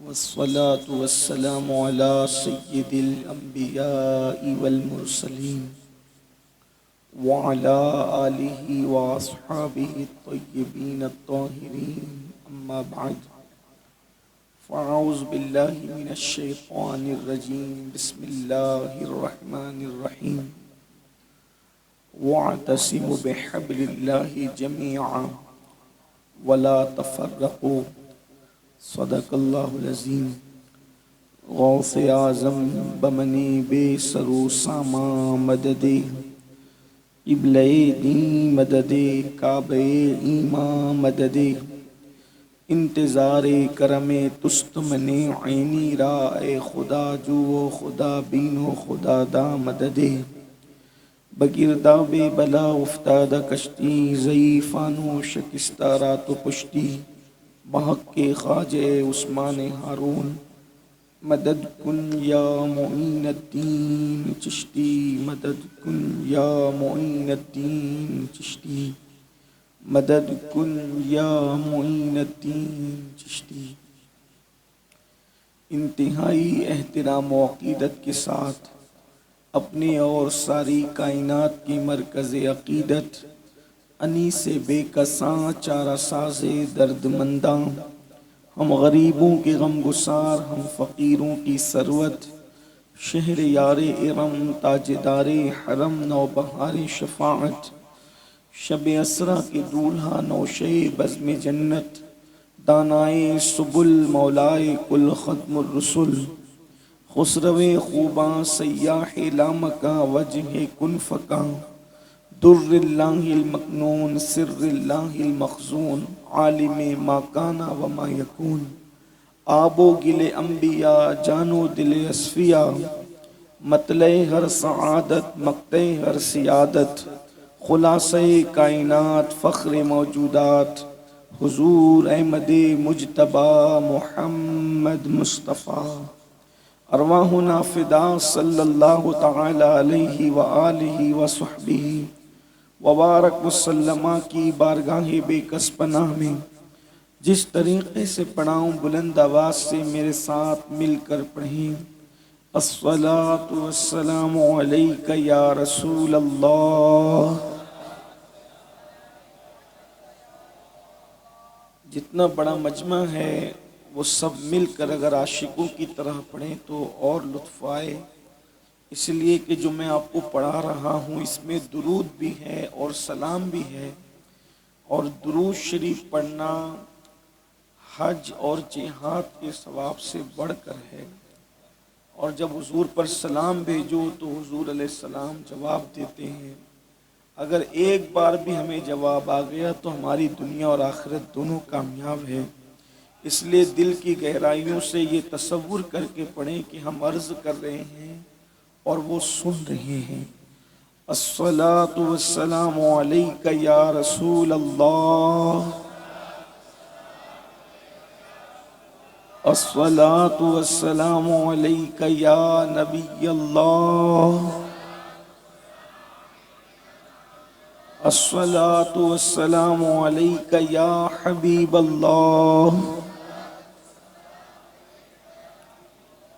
والصلاة والسلام على سيد الأنبياء والمرسلين وعلى آله وأصحابه الطيبين الطاهرين أما بعد فأعوذ بالله من الشيطان الرجيم بسم الله الرحمن الرحيم واعتصموا بحبل الله جميعا ولا تفرقوا صدق اللہ العظیم. غوث اعظم بمنی بے سرو ساما مددے قبلہ دین مددے کعبہ ایمان مددے انتظار کرم تست من عینی را اے خدا جو خدا بینو خدا دا مددے بگرداب بلا افتادہ کشتی ضعیفانو شکستہ رات و پشتی بحق کے خواجہ عثمان ہارون مدد کن یا معین الدین چشتی مدد کن یا معین الدین چشتی مدد کن یا معین الدین چشتی. انتہائی احترام و عقیدت کے ساتھ اپنے اور ساری کائنات کی مرکز عقیدت انی سے بے کساں چارہ ساز درد منداں، ہم غریبوں کے غم گسار، ہم فقیروں کی ثروت، شہر یار ارم تاجدار حرم نوبہار شفاعت، شب اسرا کے دولہا نوشے بزم جنت، دانائے سبل مولائے کل ختم الرسل، خسرو خوباں سیاح لامکاں وجہ کن فکاں، در اللہ المکنون سر اللہ المخزون، عالم ما کانا وما یکون، آب و گل انبیاء جانو دل اصفیاء، مطلع ہر سعادت مقطع ہر سیادت، خلاصہ کائنات فخر موجودات، حضور احمد مجتبی محمد مصطفیٰ، ارواحنا فدا صلی اللہ تعالی علیہ وآلہ وصحبہ وبارک وسلم کی بارگاہ بے کس پناہ میں جس طریقے سے پڑھاؤں بلند آواز سے میرے ساتھ مل کر پڑھیں. الصلاۃ والسلام علیک یا رسول اللہ. جتنا بڑا مجمع ہے وہ سب مل کر اگر عاشقوں کی طرح پڑھیں تو اور لطف آئے، اس لیے کہ جو میں آپ کو پڑھا رہا ہوں اس میں درود بھی ہے اور سلام بھی ہے، اور درود شریف پڑھنا حج اور جہاد کے ثواب سے بڑھ کر ہے، اور جب حضور پر سلام بھیجو تو حضور علیہ السلام جواب دیتے ہیں. اگر ایک بار بھی ہمیں جواب آ گیا تو ہماری دنیا اور آخرت دونوں کامیاب ہے. اس لیے دل کی گہرائیوں سے یہ تصور کر کے پڑھیں کہ ہم عرض کر رہے ہیں اور وہ سن رہے ہیں. الصلاۃ والسلام علیک یا رسول اللہ. الصلاۃ والسلام علیک یا نبی اللہ. الصلاۃ والسلام علیک یا حبیب اللہ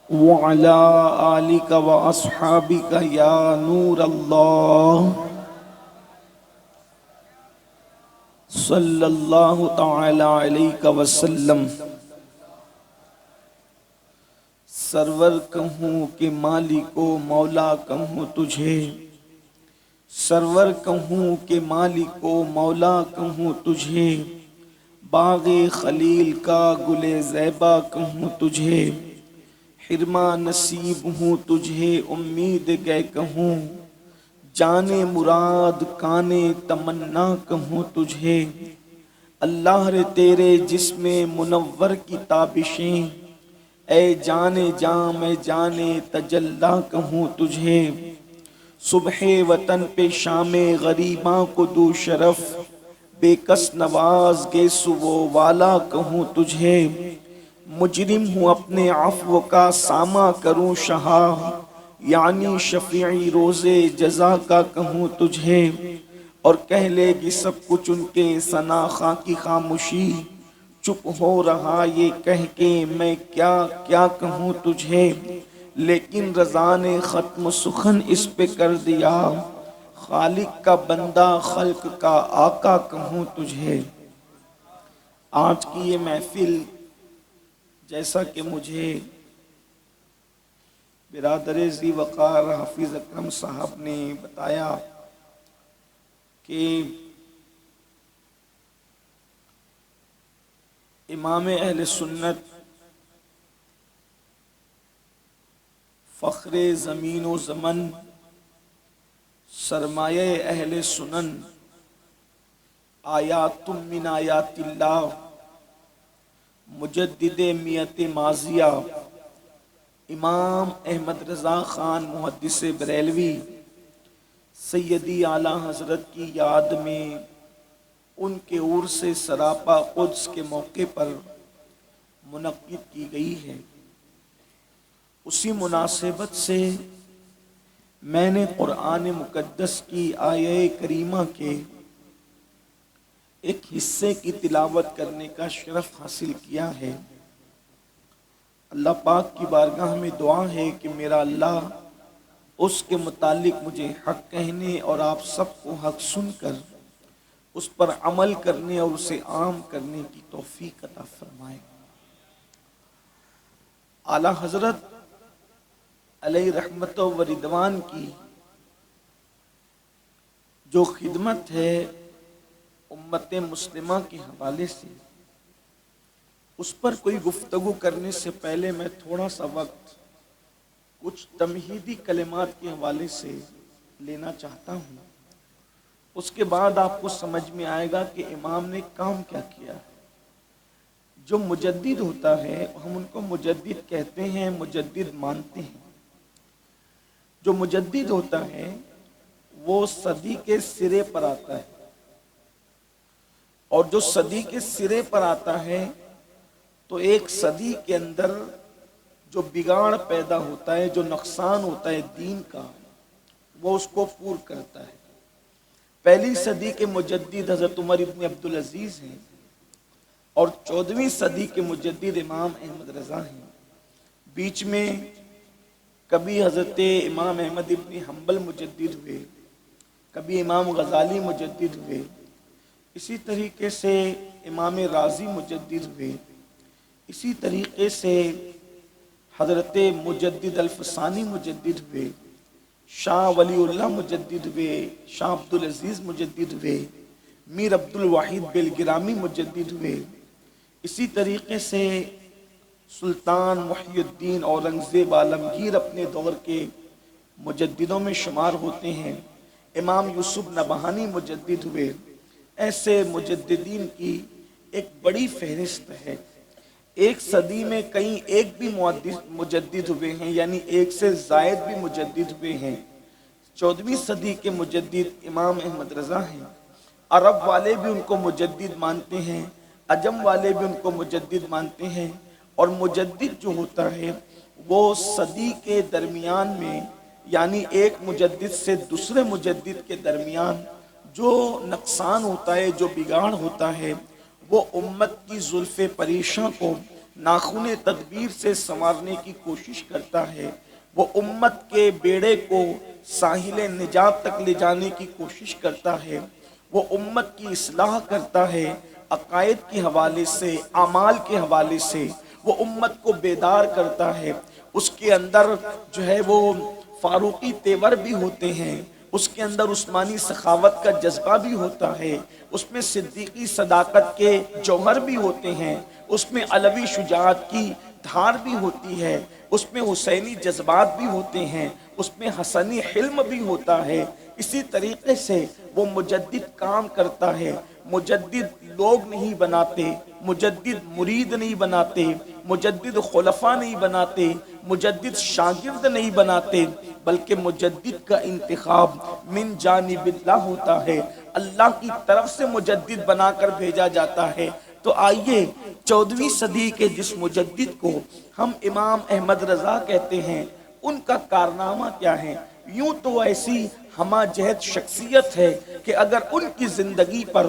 وعلی آلک واصحابک یا نور اللہ. صلی اللہ تعالی علیہ وسلم. سرور کہوں کہ مالک و مولا کہوں تجھے، سرور کہوں کہ مالک و مولا کہوں تجھے، باغ خلیل کا گل زیبا کہوں تجھے، حرما نصیب ہوں تجھے امید گئے کہوں، جانے مراد کانے تمنا کہوں تجھے. اللہ رے تیرے جسم منور کی تابشیں، اے جانے جاں میں جانے تجلا کہوں تجھے. صبح وطن پہ شام غریباں کو دو شرف، بے کس نواز گیسو والا کہوں تجھے. مجرم ہوں اپنے عفو کا سامہ کروں شہا، یعنی شفیعی روز جزا کا کہوں تجھے. اور کہہ لے گی سب کچھ ان کے ثنا خاں کی خاموشی، چپ ہو رہا یہ کہہ کے میں کیا کیا کہوں تجھے، لیکن رضا نے ختم سخن اس پہ کر دیا، خالق کا بندہ خلق کا آقا کہوں تجھے۔ آج کی یہ محفل جیسا کہ مجھے برادر ذی وقار حافظ اکرم صاحب نے بتایا کہ امام اہل سنت فخر زمین و زمن سرمایہ اہل سنن آیات من آیات اللہ مجدد میت ماضیہ امام احمد رضا خان محدث بریلوی سیدی اعلیٰ حضرت کی یاد میں ان کے عرس سراپا قدس کے موقع پر منعقد کی گئی ہے۔ اسی مناسبت سے میں نے قرآن مقدس کی آیہ کریمہ کے ایک حصے کی تلاوت کرنے کا شرف حاصل کیا ہے۔ اللہ پاک کی بارگاہ میں دعا ہے کہ میرا اللہ اس کے متعلق مجھے حق کہنے اور آپ سب کو حق سن کر اس پر عمل کرنے اور اسے عام کرنے کی توفیق عطا فرمائے۔ اعلیٰ حضرت علیہ رحمت و رضوان کی جو خدمت ہے امت مسلمہ کے حوالے سے، اس پر کوئی گفتگو کرنے سے پہلے میں تھوڑا سا وقت کچھ تمہیدی کلمات کے حوالے سے لینا چاہتا ہوں۔ اس کے بعد آپ کو سمجھ میں آئے گا کہ امام نے کام کیا کیا ہے۔ جو مجدد ہوتا ہے ہم ان کو مجدد کہتے ہیں، مجدد مانتے ہیں۔ جو مجدد ہوتا ہے وہ صدی کے سرے پر آتا ہے، اور جو صدی کے سرے پر آتا ہے تو ایک صدی کے اندر جو بگاڑ پیدا ہوتا ہے، جو نقصان ہوتا ہے دین کا، وہ اس کو پور کرتا ہے۔ پہلی صدی کے مجدد حضرت عمر ابن عبدالعزیز ہیں، اور 14ویں صدی کے مجدد امام احمد رضا ہیں۔ بیچ میں کبھی حضرت امام احمد ابن حنبل مجدد ہوئے، کبھی امام غزالی مجدد ہوئے، اسی طریقے سے امام رازی مجدد ہوئے، اسی طریقے سے حضرت مجدد الفسانی مجدد ہوئے، شاہ ولی اللہ مجدد ہوئے، شاہ عبدالعزیز مجدد ہوئے، میر عبد الواحد بلگرامی مجدد ہوئے، اسی طریقے سے سلطان محی الدین اورنگزیب عالمگیر اپنے دور کے مجددوں میں شمار ہوتے ہیں، امام یوسف نبہانی مجدد ہوئے۔ ایسے مجددین کی ایک بڑی فہرست ہے۔ ایک صدی میں کئی ایک بھی مجدد ہوئے ہیں، یعنی ایک سے زائد بھی مجدد ہوئے ہیں۔ 14ویں صدی کے مجدد امام احمد رضا ہیں۔ عرب والے بھی ان کو مجدد مانتے ہیں، عجم والے بھی ان کو مجدد مانتے ہیں، اور مجدد جو ہوتا ہے وہ صدی کے درمیان میں، یعنی ایک مجدد سے دوسرے مجدد کے درمیان جو نقصان ہوتا ہے، جو بگاڑ ہوتا ہے، وہ امت کی زلف پریشاں کو ناخن تدبیر سے سنوارنے کی کوشش کرتا ہے، وہ امت کے بیڑے کو ساحل نجات تک لے جانے کی کوشش کرتا ہے، وہ امت کی اصلاح کرتا ہے، عقائد کے حوالے سے، اعمال کے حوالے سے وہ امت کو بیدار کرتا ہے۔ اس کے اندر جو ہے وہ فاروقی تیور بھی ہوتے ہیں، اس کے اندر عثمانی سخاوت کا جذبہ بھی ہوتا ہے، اس میں صدیقی صداقت کے جوہر بھی ہوتے ہیں، اس میں علوی شجاعت کی دھار بھی ہوتی ہے، اس میں حسینی جذبات بھی ہوتے ہیں، اس میں حسنی حلم بھی ہوتا ہے۔ اسی طریقے سے وہ مجدد کام کرتا ہے۔ مجدد لوگ نہیں بناتے، مجدد مرید نہیں بناتے، مجدد خلفاء نہیں بناتے، مجدد شاگرد نہیں بناتے، بلکہ مجدد کا انتخاب من جانب اللہ ہوتا ہے، اللہ کی طرف سے مجدد بنا کر بھیجا جاتا ہے۔ تو آئیے 14ویں صدی کے جس مجدد کو ہم امام احمد رضا کہتے ہیں، ان کا کارنامہ کیا ہے؟ یوں تو ایسی ہمہ جہت شخصیت ہے کہ اگر ان کی زندگی پر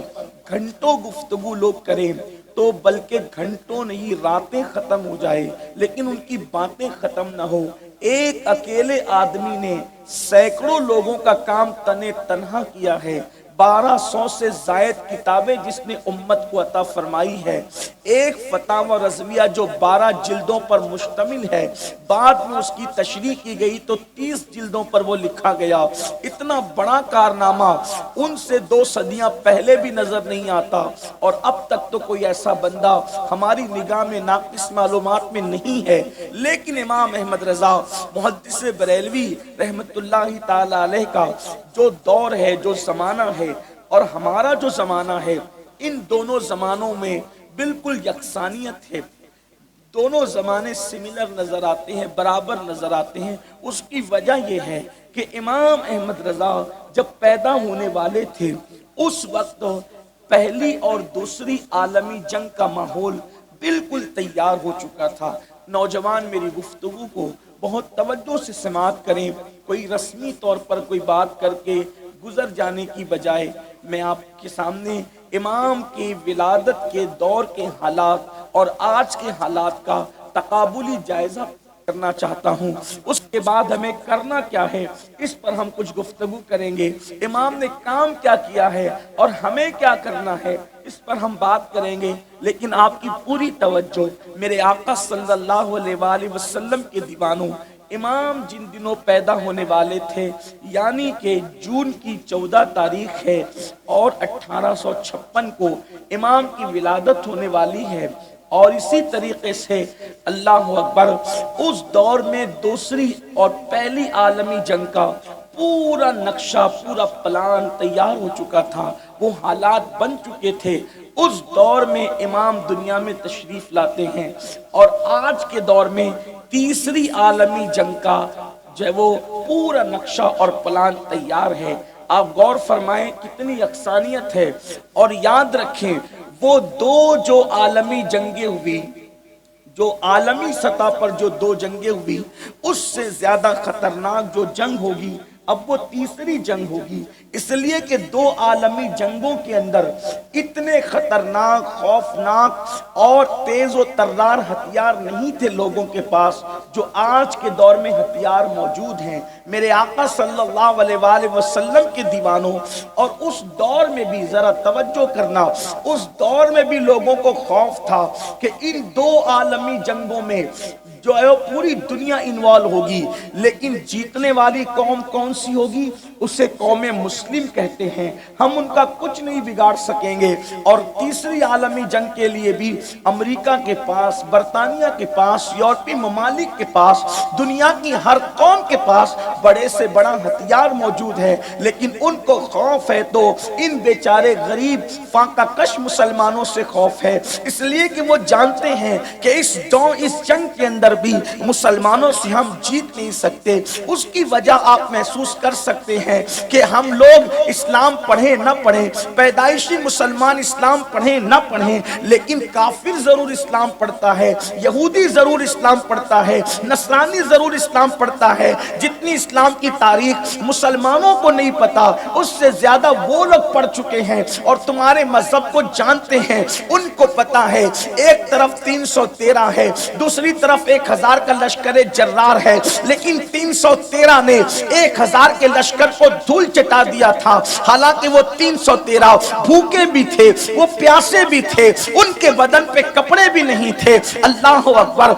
گھنٹوں گفتگو لوگ کریں تو بلکہ گھنٹوں نہیں راتیں ختم ہو جائے لیکن ان کی باتیں ختم نہ ہو۔ ایک اکیلے آدمی نے سینکڑوں لوگوں کا کام تنہا کیا ہے۔ 1200 سے زائد کتابیں جس نے امت کو عطا فرمائی ہے۔ ایک فتاوی رضویہ جو 12 جلدوں پر مشتمل ہے، بعد میں اس کی تشریح کی گئی تو 30 جلدوں پر وہ لکھا گیا۔ اتنا بڑا کارنامہ ان سے 2 صدیاں پہلے بھی نظر نہیں آتا، اور اب تک تو کوئی ایسا بندہ ہماری نگاہ میں ناقص معلومات میں نہیں ہے۔ لیکن امام احمد رضا محدث بریلوی رحمت اللہ تعالی علیہ کا جو دور ہے، جو زمانہ ہے اور ہمارا جو زمانہ ہے، ان دونوں زمانوں میں بالکل یکسانیت ہے۔ دونوں زمانے سملر نظر آتے ہیں، برابر نظر آتے ہیں۔ اس کی وجہ یہ ہے کہ امام احمد رضا جب پیدا ہونے والے تھے اس وقت پہلی اور دوسری عالمی جنگ کا ماحول بالکل تیار ہو چکا تھا۔ نوجوان میری گفتگو کو بہت توجہ سے سماعت کریں، کوئی رسمی طور پر کوئی بات کر کے گزر جانے کی بجائے میں آپ کے سامنے امام کی ولادت کے دور کے حالات اور آج کے حالات کا تقابلی جائزہ کرنا چاہتا ہوں۔ اس کے بعد ہمیں کرنا کیا ہے اس پر ہم کچھ گفتگو کریں گے۔ امام نے کام کیا کیا ہے اور ہمیں کیا کرنا ہے اس پر ہم بات کریں گے، لیکن آپ کی پوری توجہ میرے آقا صلی اللہ علیہ وآلہ وسلم کے دیوانوں۔ امام جن دنوں پیدا ہونے والے تھے یعنی کہ جون کی 14 تاریخ ہے اور 1856 کو امام کی ولادت ہونے والی ہے، اور اسی طریقے سے اللہ اکبر اس دور میں دوسری اور پہلی عالمی جنگ کا پورا نقشہ، پورا پلان تیار ہو چکا تھا، وہ حالات بن چکے تھے۔ اس دور میں امام دنیا میں تشریف لاتے ہیں، اور آج کے دور میں تیسری عالمی جنگ کا جو ہے وہ پورا نقشہ اور پلان تیار ہے۔ آپ غور فرمائیں کتنی یکسانیت ہے، اور یاد رکھیں وہ دو جو عالمی جنگیں ہوئی، جو عالمی سطح پر جو 2 جنگیں ہوئی، اس سے زیادہ خطرناک جو جنگ ہوگی اب وہ تیسری جنگ ہوگی، اس لیے کہ 2 عالمی جنگوں کے اندر اتنے خطرناک، خوفناک اور تیز و ترار ہتھیار نہیں تھے لوگوں کے پاس جو آج کے دور میں ہتھیار موجود ہیں۔ میرے آقا صلی اللہ علیہ وآلہ وسلم کے دیوانوں، اور اس دور میں بھی ذرا توجہ کرنا، اس دور میں بھی لوگوں کو خوف تھا کہ ان 2 عالمی جنگوں میں جو ہے وہ پوری دنیا انوالو ہوگی، لیکن جیتنے والی قوم کون سی ہوگی؟ اسے قوم مسلم کہتے ہیں۔ ہم ان کا کچھ نہیں بگاڑ سکیں گے۔ اور تیسری عالمی جنگ کے لیے بھی امریکہ کے پاس، برطانیہ کے پاس، یورپی ممالک کے پاس، دنیا کی ہر قوم کے پاس بڑے سے بڑا ہتھیار موجود ہے، لیکن ان کو خوف ہے تو ان بیچارے غریب فاقہ کش مسلمانوں سے خوف ہے، اس لیے کہ وہ جانتے ہیں کہ اس جنگ کے اندر بھی مسلمانوں سے ہم جیت نہیں سکتے۔ اس کی وجہ آپ محسوس کر سکتے ہیں کہ ہم لوگ اسلام پڑھیں نہ پڑھیں، پیدائشی مسلمان اسلام پڑھیں نہ پڑھیں، لیکن کافر ضرور اسلام پڑھتا ہے، یہودی ضرور اسلام پڑھتا ہے، نصرانی ضرور اسلام پڑھتا ہے۔ جتنی اسلام کی تاریخ مسلمانوں کو نہیں پتا، اس سے زیادہ وہ لوگ پڑھ چکے ہیں اور تمہارے مذہب کو جانتے ہیں، ان کو پتا ہے۔ ایک طرف 313 ہے، دوسری طرف 1000 کا لشکر جرار ہے، لیکن 313 نے 1000 کے لشکر کو دھول چٹا دیا تھا۔ حالانکہ وہ 313 بھوکے بھی تھے، وہ پیاسے بھی تھے، ان کے بدن پہ کپڑے بھی نہیں تھے۔ اللہ اکبر،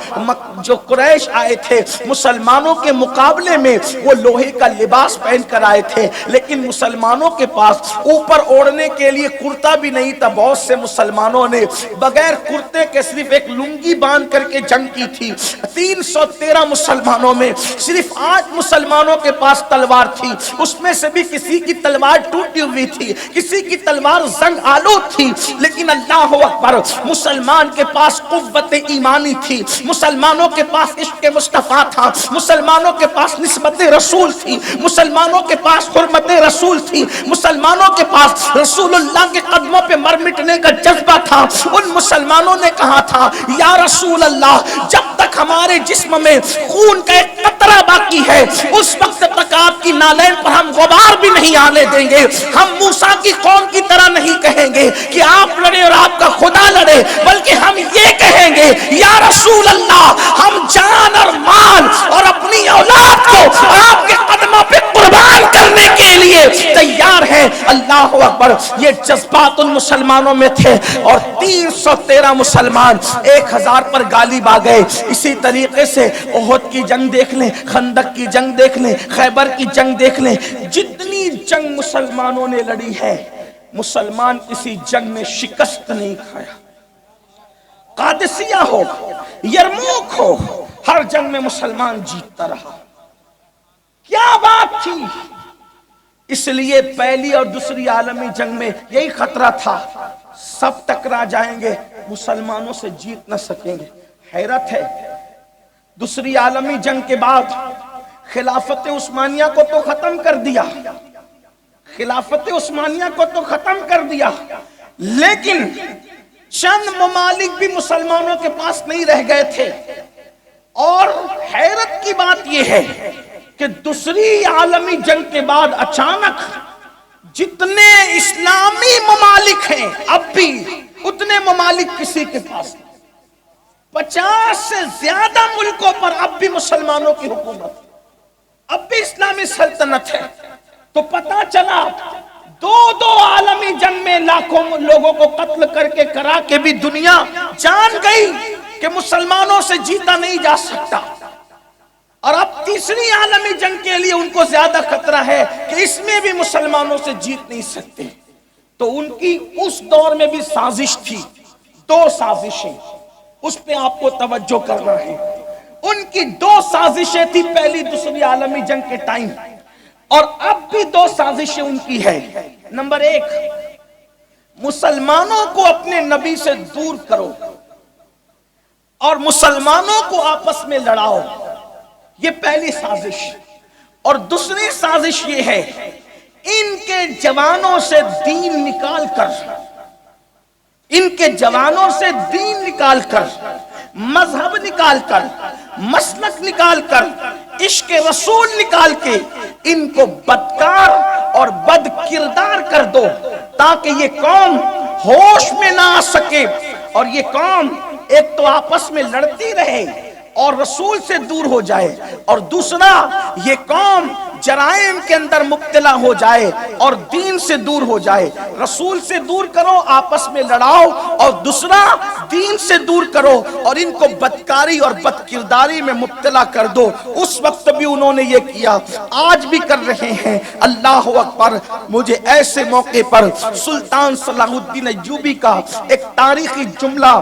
جو قریش آئے تھے مسلمانوں کے مقابلے میں وہ لوہے کا لباس پہن کر آئے تھے، لیکن مسلمانوں کے پاس اوپر اوڑھنے کے لیے کرتا بھی نہیں تھا۔ بہت سے مسلمانوں نے بغیر کرتے کے صرف ایک لنگی باندھ کر کے جنگ کی تھی۔ 313 مسلمانوں میں صرف 8 مسلمانوں کے پاس تلوار تھی، اس میں سے بھی کسی کی تلوار ٹوٹی ہوئی تھی، کسی کی تلوار زنگ آلود تھی، لیکن اللہ اکبر مسلمان کے پاس قوت ایمانی تھی، مسلمانوں کے پاس عشق مصطفیٰ تھا، مسلمانوں کے پاس نسبت رسول تھی، مسلمانوں کے پاس حرمت رسول تھی، مسلمانوں کے پاس رسول اللہ کے قدموں پہ مر مٹنے کا جذبہ تھا۔ ان مسلمانوں نے کہا تھا یا رسول اللہ، جب تک ہمارے ہمارے جسم میں خون کا ایک قطرہ باقی ہے، اس وقت تک آپ کی نالین پر ہم غبار بھی نہیں آنے دیں گے۔ ہم موسیٰ کی قوم کی طرح نہیں کہیں گے کہ آپ لڑے اور آپ کا خدا لڑے، بلکہ ہم یہ کہیں گے یا رسول اللہ، ہم جان اور مال اور اپنی اولاد کو آپ کے قدموں پہ قربان کرنے کے لیے تیار ہیں۔ اللہ اکبر۔ یہ جذبات ان مسلمانوں میں تھے، اور 313 مسلمان 1000 پر غالب آ گئے۔ اسی طریقے سے احد کی جنگ دیکھ لیں، خندق کی جنگ دیکھ لیں، خیبر کی جنگ دیکھ لیں، جتنی جنگ مسلمانوں نے لڑی ہے، مسلمان کسی جنگ میں شکست نہیں کھایا۔ قادسیہ ہو، یرموک ہو، ہر جنگ میں مسلمان جیتتا رہا۔ کیا بات تھی؟ اس لیے پہلی اور دوسری عالمی جنگ میں یہی خطرہ تھا، سب ٹکرا جائیں گے، مسلمانوں سے جیت نہ سکیں گے۔ حیرت ہے، دوسری عالمی جنگ کے بعد خلافت عثمانیہ کو تو ختم کر دیا، خلافت عثمانیہ کو تو ختم کر دیا، لیکن چند ممالک بھی مسلمانوں کے پاس نہیں رہ گئے تھے۔ اور حیرت کی بات یہ ہے کہ دوسری عالمی جنگ کے بعد اچانک جتنے اسلامی ممالک ہیں اب بھی اتنے ممالک کسی کے پاس نہیں۔ 50 سے زیادہ ملکوں پر اب بھی مسلمانوں کی حکومت، اب بھی اسلامی سلطنت ہے۔ تو پتہ چلا دو عالمی جنگ میں لاکھوں لوگوں کو قتل کر کے کرا کے بھی دنیا جان گئی کہ مسلمانوں سے جیتا نہیں جا سکتا، اور اب تیسری عالمی جنگ کے لیے ان کو زیادہ خطرہ ہے کہ اس میں بھی مسلمانوں سے جیت نہیں سکتے۔ تو ان کی اس دور میں بھی سازش تھی، 2 سازشیں، اس پہ آپ کو توجہ کرنا ہے۔ ان کی 2 سازشیں تھی پہلی دوسری عالمی جنگ کے ٹائم، اور اب بھی 2 سازشیں ان کی ہے۔ نمبر 1، مسلمانوں کو اپنے نبی سے دور کرو اور مسلمانوں کو آپس میں لڑاؤ، یہ پہلی سازش۔ اور دوسری سازش یہ ہے، ان کے جوانوں سے دین نکال کر، ان کے جوانوں سے دین نکال کر، مذہب نکال کر، مسلک نکال کر، عشق رسول نکال کے ان کو بدکار اور بد کردار کر دو، تاکہ یہ قوم ہوش میں نہ آ سکے، اور یہ قوم ایک تو آپس میں لڑتی رہے اور رسول سے دور ہو جائے، اور دوسرا یہ قوم جرائم کے اندر مبتلا ہو جائے اور دین سے دور ہو جائے۔ رسول سے دور کرو، آپس میں لڑاؤ، اور دوسرا دین سے دور کرو اور ان کو بدکاری اور بد کرداری میں مبتلا کر دو۔ اس وقت بھی انہوں نے یہ کیا، آج بھی کر رہے ہیں۔ اللہ اکبر۔ مجھے ایسے موقع پر سلطان صلاح الدین ایوبی کا ایک تاریخی جملہ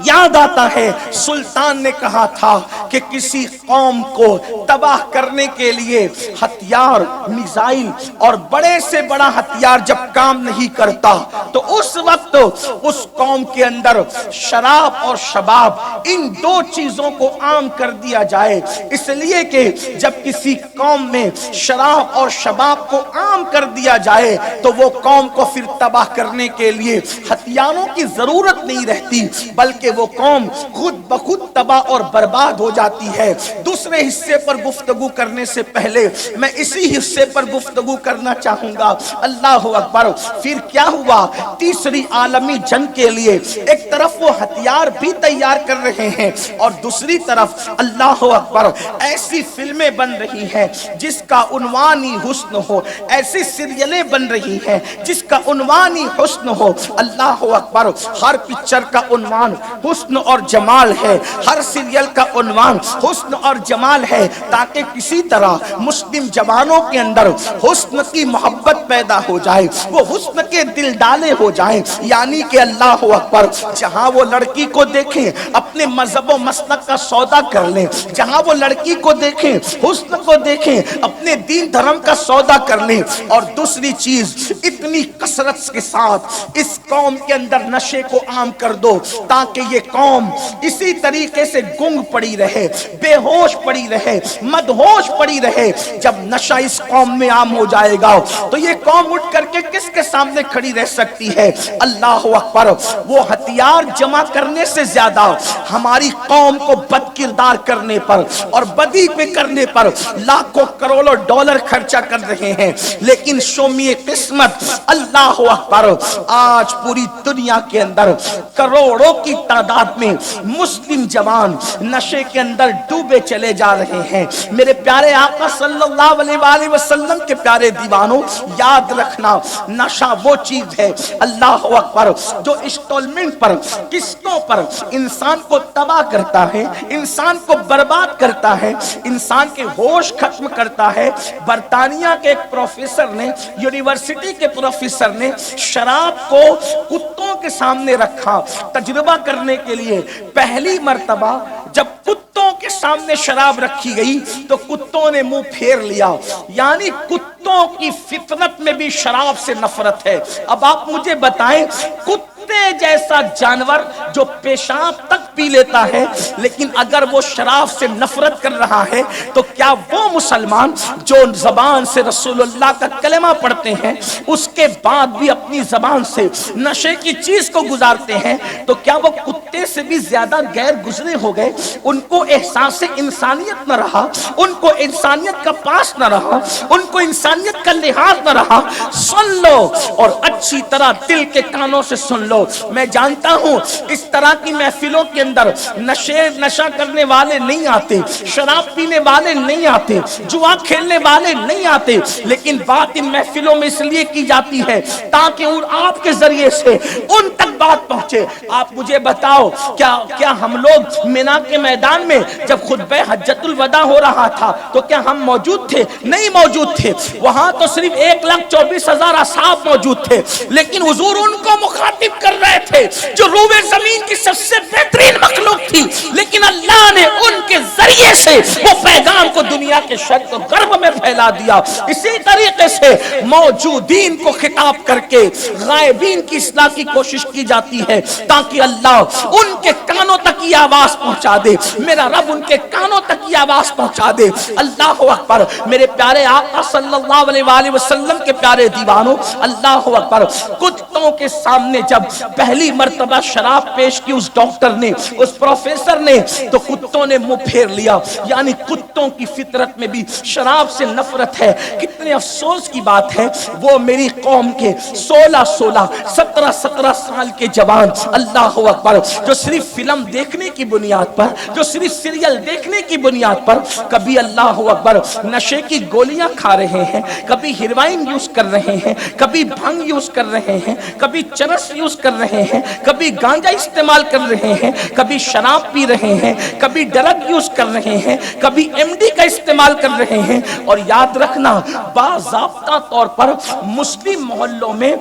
یاد آتا ہے۔ سلطان نے کہا تھا کہ کسی قوم کو تباہ کرنے کے لیے ہتھیار، میزائل اور بڑے سے بڑا ہتھیار جب کام نہیں کرتا تو اس وقت اس قوم کے اندر شراب اور شباب، ان 2 چیزوں کو عام کر دیا جائے۔ اس لیے کہ جب کسی قوم میں شراب اور شباب کو عام کر دیا جائے تو وہ قوم کو پھر تباہ کرنے کے لیے ہتھیاروں کی ضرورت نہیں رہتی، بلکہ وہ قوم خود بخود تباہ اور برباد ہو جاتی ہے۔ دوسرے حصے پر گفتگو کرنے سے پہلے میں اسی حصے پر گفتگو کرنا چاہوں گا۔ اللہ اکبر۔ پھر کیا ہوا؟ تیسری عالمی جنگ کے لیے ایک طرف وہ ہتھیار بھی تیار کر رہے ہیں، اور دوسری طرف اللہ اکبر ایسی فلمیں بن رہی ہیں جس کا عنوان ہی حسن ہو، ایسی سیریلیں بن رہی ہیں جس کا عنوان ہی حسن ہو۔ اللہ اکبر۔ ہر پکچر کا عنوان حسن اور جمال ہے، ہر سیریل کا عنوان حسن اور جمال ہے، تاکہ کسی طرح مسلم جوانوں کے اندر حسن کی محبت پیدا ہو جائے، وہ حسن کے دل ڈالے ہو جائیں۔ یعنی کہ اللہ اکبر، جہاں وہ لڑکی کو دیکھیں اپنے مذہب و مسلک کا سودا کر لیں، جہاں وہ لڑکی کو دیکھیں حسن کو دیکھیں اپنے دین دھرم کا سودا کر لیں۔ اور دوسری چیز، اتنی کثرت کے ساتھ اس قوم کے اندر نشے کو عام کر دو تاکہ یہ قوم اسی طریقے سے گنگ پڑی رہے۔ رہے، بے ہوش پڑی رہے، مدہوش پڑی رہے۔ جب نشہ اس قوم میں عام ہو جائے گا تو یہ قوم اٹھ کر کے کس کے سامنے کھڑی رہ سکتی ہے؟ اللہ اکبر۔ وہ ہتھیار جمع کرنے سے زیادہ ہماری قوم کو بد کردار کرنے پر اور بدی پہ کرنے پر لاکھوں کروڑوں ڈالر خرچہ کر رہے ہیں، لیکن شومی قسمت اللہ اکبر آج پوری دنیا کے اندر کروڑوں کی تعداد میں مسلم جوان نشے کے اندر ڈوبے چلے جا رہے ہیں۔ میرے پیارے آقا صلی اللہ علیہ وآلہ وسلم کے پیارے دیوانوں، یاد رکھنا نشہ وہ چیز ہے اللہ اکبر جو انسٹالمنٹ پر، قسطوں پر انسان کو تباہ کرتا ہے، انسان کو برباد کرتا ہے، انسان کے ہوش ختم کرتا ہے۔ برطانیہ کے ایک پروفیسر نے، یونیورسٹی کے پروفیسر نے شراب کو کتوں کے سامنے رکھا تجربہ کرنے کے لیے۔ پہلی مرتبہ جب کتوں کے سامنے شراب رکھی گئی تو کتوں نے منہ پھیر لیا، یعنی کتوں کی فطرت میں بھی شراب سے نفرت ہے۔ اب آپ مجھے بتائیں، کتے جیسا جانور جو پیشاب تک پی لیتا ہے، لیکن اگر وہ شراب سے نفرت کر رہا ہے تو کیا وہ مسلمان جو زبان سے رسول اللہ کا کلمہ پڑھتے ہیں اس کے بعد بھی اپنی زبان سے نشے کی چیز کو گزارتے ہیں، تو کیا وہ کتے سے بھی زیادہ غیر گزرے ہو گئے؟ ان کو احساس انسانیت نہ رہا، ان کو انسانیت کا پاس نہ رہا، ان کو انسانیت کا لحاظ نہ رہا۔ سن لو اور اچھی طرح دل کے کانوں سے سن لو، میں جانتا ہوں اس طرح کی محفلوں کے اندر نشہ کرنے والے نہیں آتے، شراب پینے والے نہیں آتے، جوا کھیلنے والے نہیں آتے، لیکن بات ان محفلوں میں اس لیے کی جاتی ہے تاکہ آپ کے ذریعے سے ان تک بات پہنچے۔ آپ مجھے بتاؤ، کیا ہم لوگ مینا کے میدان میں جب خطبہ حجۃ الوداع ہو رہا تھا تو کیا ہم موجود تھے؟ نہیں موجود تھے۔ وہاں تو صرف 1,24,000 اصحاب موجود تھے، لیکن حضور ان کو مخاطب کر رہے تھے جو روئے زمین کی سب سے بہترین مخلوق تھی، لیکن اللہ نے ان کے ذریعے سے وہ پیغام کو دنیا کے شرق و غرب میں پھیلا دیا۔ اسی طریقے سے موجودین کو خطاب کر کے غائبین کی اصلاح کی کوشش کی جاتی ہے تاکہ اللہ ان کے کانوں تک یہ آواز پہنچا دے، میرا رب ان کے کانوں تک یہ آواز پہنچا دے۔ اللہ اکبر۔ میرے پیارے آقا صلی اللہ علیہ وآلہ وسلم کے پیارے دیوانوں، اللہ اکبر، کتوں کے سامنے جب پہلی مرتبہ شراب پیش کی اس ڈاکٹر نے، اس پروفیسر نے، تو کتوں نے منہ پھیر لیا، یعنی کتوں کی فطرت میں بھی شراب سے نفرت ہے۔ کتنے افسوس کی بات ہے، وہ میری قوم کے 16 17 سال کے جوان، اللہ اکبر، جو صرف فلم دیکھنے کی بنیاد پر، جو صرف سیریل دیکھنے کی بنیاد پر کبھی اللہ اکبر نشے کی گولیاں کھا رہے ہیں، کبھی ہیروئن یوز کر رہے ہیں، کبھی بھنگ یوز کر رہے ہیں، کبھی چرس یوز کر رہے ہیں، کبھی گانجا استعمال کر رہے ہیں، کبھی شراب پی رہے ہیں، کبھی ڈرگ یوز کر رہے ہیں، کبھی MD کا استعمال کر رہے ہیں۔ اور یاد رکھنا، باضابطہ طور پر مسلم محلوں میں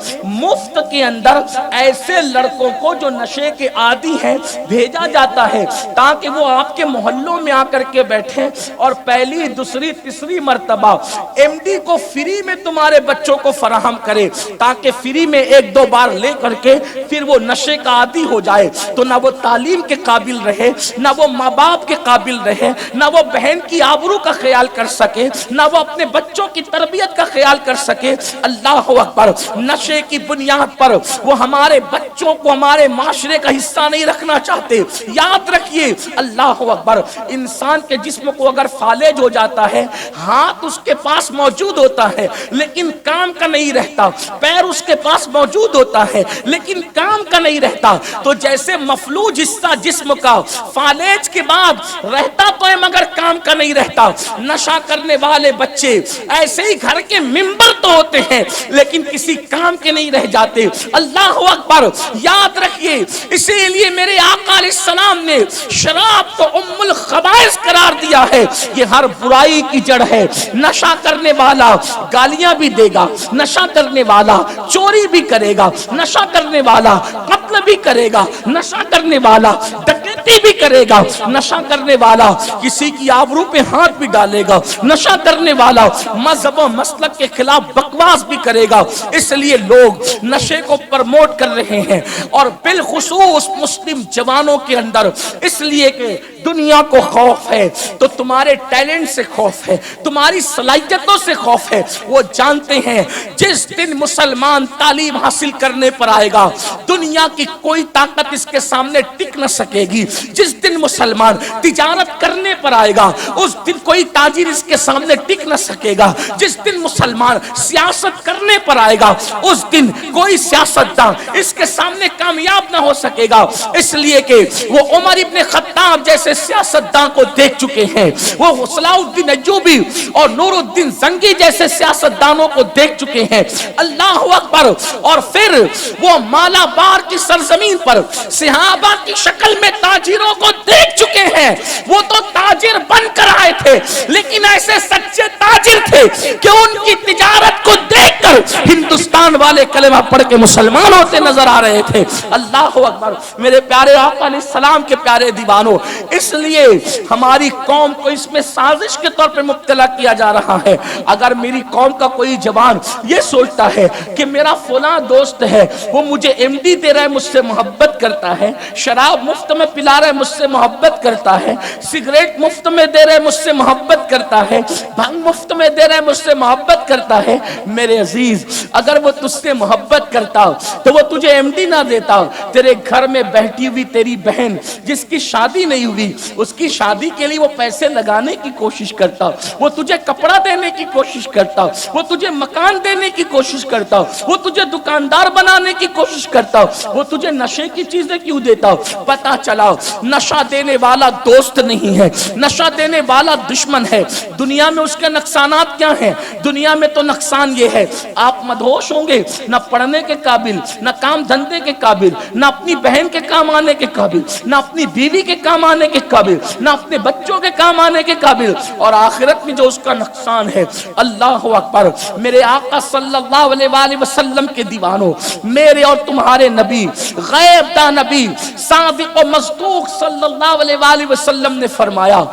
مفت کے اندر ایسے لڑکوں کو جو نشے کے عادی ہیں بھیجا جاتا ہے تاکہ وہ آپ کے محلوں میں آ کر کے بیٹھیں اور پہلی، دوسری، تیسری مرتبہ MD کو فری میں تمہارے بچوں کو فراہم کرے تاکہ فری میں 1-2 بار لے کر کے پھر وہ نشے کا عادی ہو جائے تو نہ وہ تعلیم کے قابل رہے، نہ وہ ماں باپ کے قابل رہے، نہ وہ بہن کی آبرو کا خیال کر سکے، نہ وہ اپنے بچوں کی تربیت کا خیال کر سکے۔ اللہ اکبر۔ نشے کی بنیاد پر وہ ہمارے بچوں کو ہمارے معاشرے کا حصہ نہیں رکھنا چاہتے۔ یاد رکھیے، اللہ اکبر، انسان کے جسم کو اگر فالج ہو جاتا ہے، ہاتھ اس کے پاس موجود ہوتا ہے لیکن کام کا نہیں رہتا، پیر اس کے پاس موجود ہوتا ہے لیکن کام کا نہیں رہتا، تو جیسے مفلوج حصہ جسم کا فالج کے بعد رہتا تو ہے مگر کام کا نہیں رہتا، نشہ کرنے والے بچے ایسے ہی گھر کے ممبر تو ہوتے ہیں لیکن کسی کام کے نہیں رہ جاتے۔ اللہ اکبر۔ یاد رکھیے، اسی لیے میرے آقا علیہ السلام نے شراب کو ام الخبائث قرار دیا ہے، یہ ہر برائی کی جڑ ہے۔ نشہ کرنے والا گالیاں بھی دے گا، نشہ کرنے والا چوری بھی کرے گا، نشہ کرنے والا قتل بھی کرے گا، نشہ کرنے والا ڈکیتی زیادتی بھی کرے گا، نشہ کرنے والا کسی کی آبرو پہ ہاتھ بھی ڈالے گا، نشہ کرنے والا مذہب و مسلک کے خلاف بکواس بھی کرے گا۔ اس لیے لوگ نشے کو پرموٹ کر رہے ہیں، اور بالخصوص مسلم جوانوں کے اندر، اس لیے کہ دنیا کو خوف ہے تو تمہارے ٹیلنٹ سے خوف ہے، تمہاری صلاحیتوں سے خوف ہے۔ وہ جانتے ہیں جس دن مسلمان تعلیم حاصل کرنے پر آئے گا، دنیا کی کوئی طاقت اس کے سامنے ٹک نہ سکے گی۔ جس دن مسلمان تجارت کرنے پر آئے گا، اس دن کوئی تاجر اس کے سامنے ٹک نہ سکے گا۔ جس دن مسلمان سیاست کرنے پر آئے گا، اس دن کوئی سیاستدان اس کے سامنے کامیاب نہ ہو سکے گا۔ اس لیے کہ وہ عمر ابن خطاب جیسے سیاستدان کو دیکھ چکے ہیں، وہ صلاح الدین ایوبی اور نور الدین زنگی جیسے سیاستدانوں کو دیکھ چکے ہیں۔ اللہ اکبر۔ اور پھر وہ مالابار کی سرزمین پر صحابہ کی شکل میں تاجروں کو دیکھ چکے ہیں۔ وہ تو تاجر بن کر آئے تھے، لیکن ایسے سچے تاجر تھے کہ ان کی تجارت کو دیکھ کر ہندوستان والے کلمہ پڑھ کے مسلمان ہوتے نظر آ رہے تھے۔ اللہ اکبر۔ میرے پیارے آقا علیہ السلام کے پیارے دیوانوں، اس لیے ہماری قوم کو اس میں سازش کے طور پر مبتلا کیا جا رہا ہے۔ اگر میری قوم کا کوئی جوان یہ سوچتا ہے کہ میرا فلاں دوست ہے، وہ مجھے ایم ڈی دے رہا ہے، مجھ سے محبت کرتا ہے، شراب مفت میں پلا رہا ہے، مجھ سے محبت کرتا ہے، سگریٹ مفت میں دے رہا ہے، مجھ سے محبت کرتا ہے، بھنگ مفت میں دے رہا ہے، مجھ سے محبت کرتا ہے، میرے عزیز اگر وہ تجھ سے محبت کرتا تو وہ تجھے ایم ڈی نہ دیتا۔ تیرے گھر میں بیٹھی ہوئی تیری بہن جس کی شادی نہیں ہوئی، اس کی شادی کے لیے وہ پیسے لگانے کی کوشش کرتا، وہ تجھے کپڑا دینے کی کوشش کرتا، وہ تجھے مکان دینے کی کوشش کرتا، وہ تجھے دکاندار بنانے کی کوشش کرتا، وہ تجھے نشے کی چیزیں کیوں دیتا؟ پتا چلا نشہ دینے والا دوست نہیں ہے، نشہ دینے والا دشمن ہے۔ دنیا میں اس کے نقصانات کیا ہیں؟ دنیا میں تو نقصان یہ ہے، آپ مدہوش ہوں گے، نہ پڑھنے کے قابل، نہ کام دھندے کے قابل، نہ اپنی بہن کے کام آنے کے قابل، نہ اپنی بیوی کے کام آنے کے قابل، نہ اپنے بچوں کے کام آنے کے قابل، اور آخرت میں جو اس کا نقصان ہے۔ اللہ اکبر۔ میرے آقا صلی اللہ علیہ وآلہ وسلم کے دیوانوں، میرے اور تمہارے نبی، غیب دا نبی، صادق و مصدوق صلی اللہ علیہ وآلہ وسلم نے فرمایا،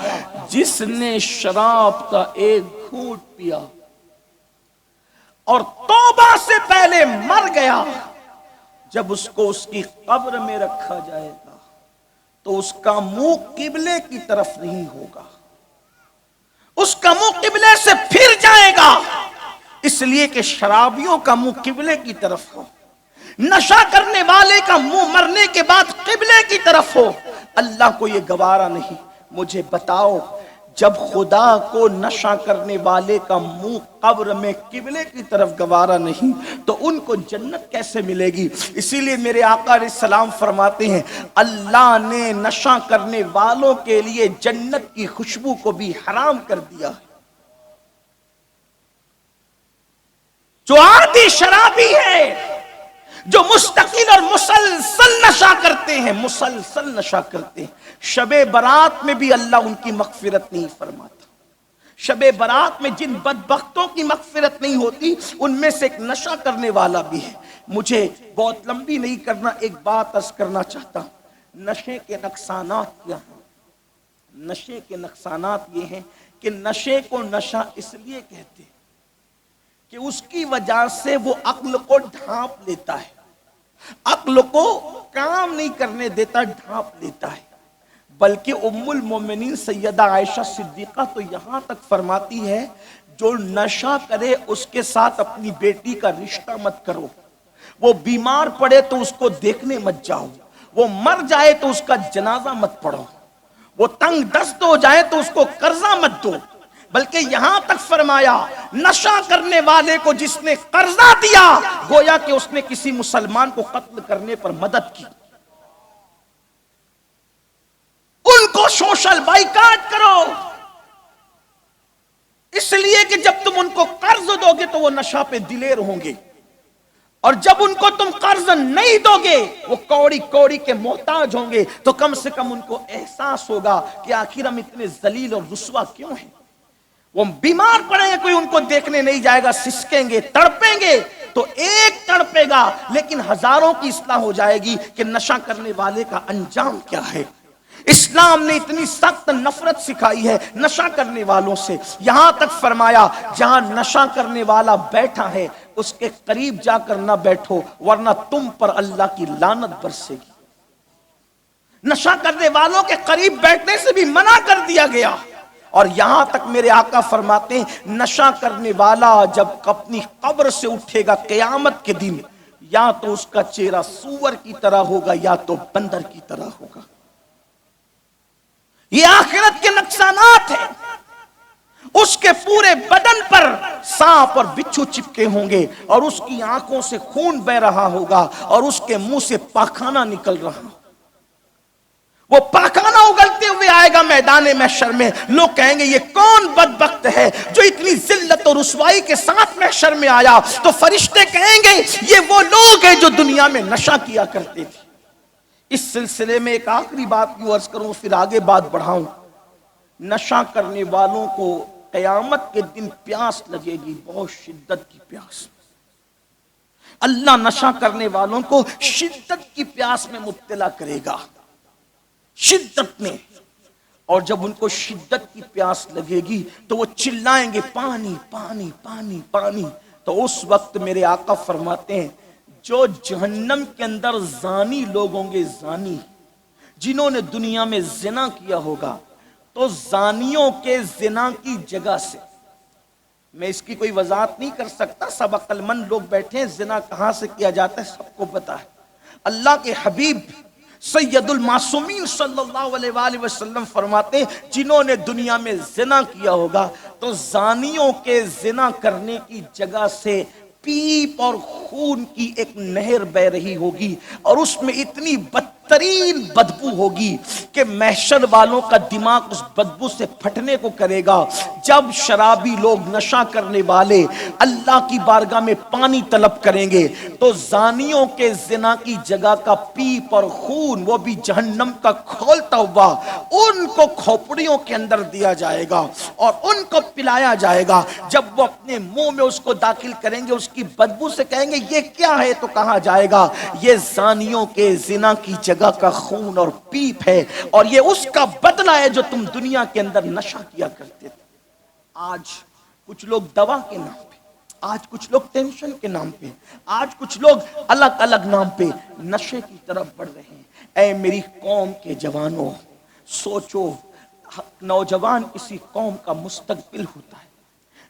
جس نے شراب کا ایک گھونٹ پیا اور توبہ سے پہلے مر گیا، جب اس کو اس کی قبر میں رکھا جائے گا تو اس کا منہ قبلے کی طرف نہیں ہوگا، اس کا منہ قبلے سے پھر جائے گا، اس لیے کہ شرابیوں کا منہ قبلے کی طرف ہو، نشہ کرنے والے کا منہ مرنے کے بعد قبلے کی طرف ہو۔ اللہ کو یہ گوارا نہیں۔ مجھے بتاؤ، جب خدا کو نشہ کرنے والے کا منہ قبر میں قبلے کی طرف گوارا نہیں تو ان کو جنت کیسے ملے گی؟ اسی لیے میرے آقا علیہ السلام فرماتے ہیں، اللہ نے نشہ کرنے والوں کے لیے جنت کی خوشبو کو بھی حرام کر دیا ہے۔ جو عادی شرابی ہے، جو مستقل اور مسلسل نشہ کرتے ہیں، مسلسل نشہ کرتے ہیں، شب برات میں بھی اللہ ان کی مغفرت نہیں فرماتا۔ شب برات میں جن بدبختوں کی مغفرت نہیں ہوتی، ان میں سے ایک نشہ کرنے والا بھی ہے۔ مجھے بہت لمبی نہیں کرنا، ایک بات عرض کرنا چاہتا ہوں۔ نشے کے نقصانات کیا ہیں؟ نشے کے نقصانات یہ ہیں کہ نشے کو نشہ اس لیے کہتے ہیں کہ اس کی وجہ سے وہ عقل کو ڈھانپ لیتا ہے، عقل کو کام نہیں کرنے دیتا، ڈھانپ لیتا ہے۔ بلکہ ام المومنین سیدہ عائشہ صدیقہ تو یہاں تک فرماتی ہے، جو نشہ کرے اس کے ساتھ اپنی بیٹی کا رشتہ مت کرو، وہ بیمار پڑے تو اس کو دیکھنے مت جاؤ، وہ مر جائے تو اس کا جنازہ مت پڑھو، وہ تنگ دست ہو جائے تو اس کو قرضہ مت دو۔ بلکہ یہاں تک فرمایا، نشہ کرنے والے کو جس نے قرضہ دیا، گویا کہ اس نے کسی مسلمان کو قتل کرنے پر مدد کی۔ ان کو سوشل بائیکاٹ کرو، اس لیے کہ جب تم ان کو قرض دو گے تو وہ نشہ پہ دلیر ہوں گے، اور جب ان کو تم قرض نہیں دو گے وہ کوڑی کوڑی کے محتاج ہوں گے، تو کم سے کم ان کو احساس ہوگا کہ آخر ہم اتنے ذلیل اور رسوا کیوں ہیں۔ وہ بیمار پڑیں گے، کوئی ان کو دیکھنے نہیں جائے گا، سسکیں گے، تڑپیں گے، تو ایک تڑپے گا لیکن ہزاروں کی اصلاح ہو جائے گی کہ نشہ کرنے والے کا انجام کیا ہے۔ اسلام نے اتنی سخت نفرت سکھائی ہے نشہ کرنے والوں سے، یہاں تک فرمایا جہاں نشہ کرنے والا بیٹھا ہے اس کے قریب جا کر نہ بیٹھو ورنہ تم پر اللہ کی لعنت برسے گی۔ نشہ کرنے والوں کے قریب بیٹھنے سے بھی منع کر دیا گیا، اور یہاں تک میرے آقا فرماتے ہیں نشہ کرنے والا جب اپنی قبر سے اٹھے گا قیامت کے دن، یا تو اس کا چہرہ سور کی طرح ہوگا یا تو بندر کی طرح ہوگا۔ یہ آخرت کے نقصانات ہیں۔ اس کے پورے بدن پر سانپ اور بچھو چپکے ہوں گے، اور اس کی آنکھوں سے خون بہ رہا ہوگا، اور اس کے منہ سے پاخانہ نکل رہا ہوگا۔ وہ پاخانہ اگلتے ہوئے آئے گا میدان محشر میں، لوگ کہیں گے یہ کون بدبخت ہے جو اتنی ذلت اور رسوائی کے ساتھ محشر میں آیا؟ تو فرشتے کہیں گے یہ وہ لوگ ہیں جو دنیا میں نشہ کیا کرتے تھے۔ اس سلسلے میں ایک آخری بات یوں عرض کروں پھر آگے بات بڑھاؤں۔ نشہ کرنے والوں کو قیامت کے دن پیاس لگے گی، بہت شدت کی پیاس۔ اللہ نشہ کرنے والوں کو شدت کی پیاس میں مبتلا کرے گا، شدت میں، اور جب ان کو شدت کی پیاس لگے گی تو وہ چلائیں گے پانی پانی پانی پانی۔ تو اس وقت میرے آقا فرماتے ہیں جو جہنم کے اندر زانی لوگ ہوں گے، زانی جنہوں نے دنیا میں زنا کیا ہوگا، تو زانیوں کے زنا کی جگہ سے، میں اس کی کوئی وضاحت نہیں کر سکتا، سب عقل مند لوگ بیٹھے ہیں، زنا کہاں سے کیا جاتا ہے سب کو پتا ہے۔ اللہ کے حبیب سید المعصومین صلی اللہ علیہ وآلہ وسلم فرماتے ہیں جنہوں نے دنیا میں زنا کیا ہوگا تو زانیوں کے زنا کرنے کی جگہ سے پیپ اور خون کی ایک نہر بہ رہی ہوگی، اور اس میں اتنی بدترین بدبو ہوگی کہ محشر والوں کا دماغ اس بدبو سے پھٹنے کو کرے گا۔ جب شرابی لوگ، نشہ کرنے والے اللہ کی بارگاہ میں پانی طلب کریں گے تو زانیوں کے زنا کی جگہ کا پیپ اور خون، وہ بھی جہنم کا کھولتا ہوا، ان کو کھوپڑیوں کے اندر دیا جائے گا اور ان کو پلایا جائے گا۔ جب وہ اپنے منہ میں اس کو داخل کریں گے اس کی بدبو سے کہیں گے یہ کیا ہے، تو کہا جائے گا یہ زانیوں کے زنا کی جگہ کا خون اور پیپ ہے، اور یہ اس کا بدلہ ہے جو تم دنیا کے اندر نشہ کیا کرتے تھے۔ آج کچھ لوگ دوا کے نام پہ، آج کچھ لوگ ٹینشن کے نام پہ، آج کچھ لوگ الگ الگ نام پہ نشے کی طرف بڑھ رہے ہیں۔ اے میری قوم کے جوانوں، سوچو، نوجوان کسی قوم کا مستقبل ہوتا ہے،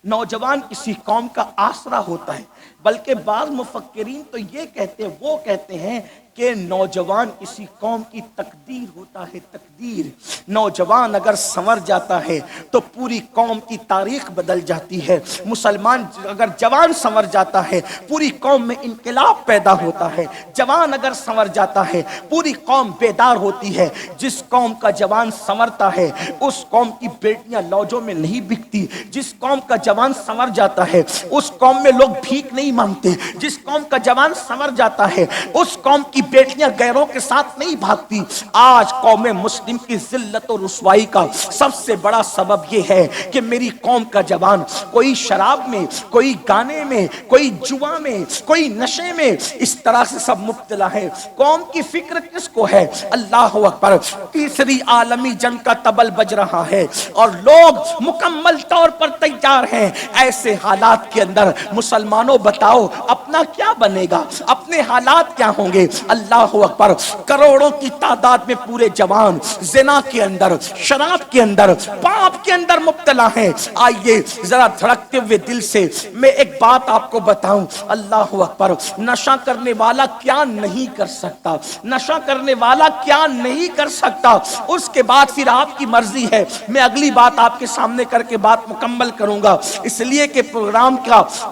نوجوان کسی قوم کا آسرا ہوتا ہے، بلکہ بعض مفکرین تو یہ کہتے ہیں، وہ کہتے ہیں کہ نوجوان کسی قوم کی تقدیر ہوتا ہے، تقدیر۔ نوجوان اگر سنور جاتا ہے تو پوری قوم کی تاریخ بدل جاتی ہے، مسلمان اگر جوان سنور جاتا ہے پوری قوم میں انقلاب پیدا ہوتا ہے، جوان اگر سنور جاتا ہے پوری قوم بیدار ہوتی ہے۔ جس قوم کا جوان سنورتا ہے اس قوم کی بیٹیاں لوجوں میں نہیں بکتی، جس قوم کا جوان سنور جاتا ہے اس قوم میں لوگ بھیک نہیں مانگتے، جس قوم کا جوان سنور جاتا ہے اس قوم کی بیٹیاں غیروں کے ساتھ نہیں بھاگتی۔ آج قوم مسلم کی ذلت و رسوائی کا سب سے بڑا سبب یہ ہے کہ میری قوم کا جوان کوئی شراب میں، کوئی گانے میں، کوئی جوا میں، کوئی نشے میں، اس طرح سے سب مبتلا ہے۔ قوم کی فکر کس کو ہے؟ اللہ اکبر، تیسری عالمی جنگ کا طبل بج رہا ہے اور لوگ مکمل طور پر تیار ہیں۔ ایسے حالات کے اندر مسلمانوں بتاؤ اپنا کیا بنے گا، اپنے حالات کیا ہوں گے؟ اللہ اکبر، کروڑوں کی تعداد میں پورے جوان زنا کے اندر، شراب کے اندر، پاپ کے اندر مبتلا ہیں۔ آئیے ذرا دھڑکتے ہوئے دل سے میں ایک بات آپ کو بتاؤں، اللہ اکبر، نشہ کرنے والا کیا نہیں کر سکتا، نشہ کرنے والا کیا نہیں کر سکتا، اس کے بعد پھر آپ کی مرضی ہے۔ میں اگلی بات آپ کے سامنے کر کے بات مکمل کروں گا، اس لیے کہ پروگرام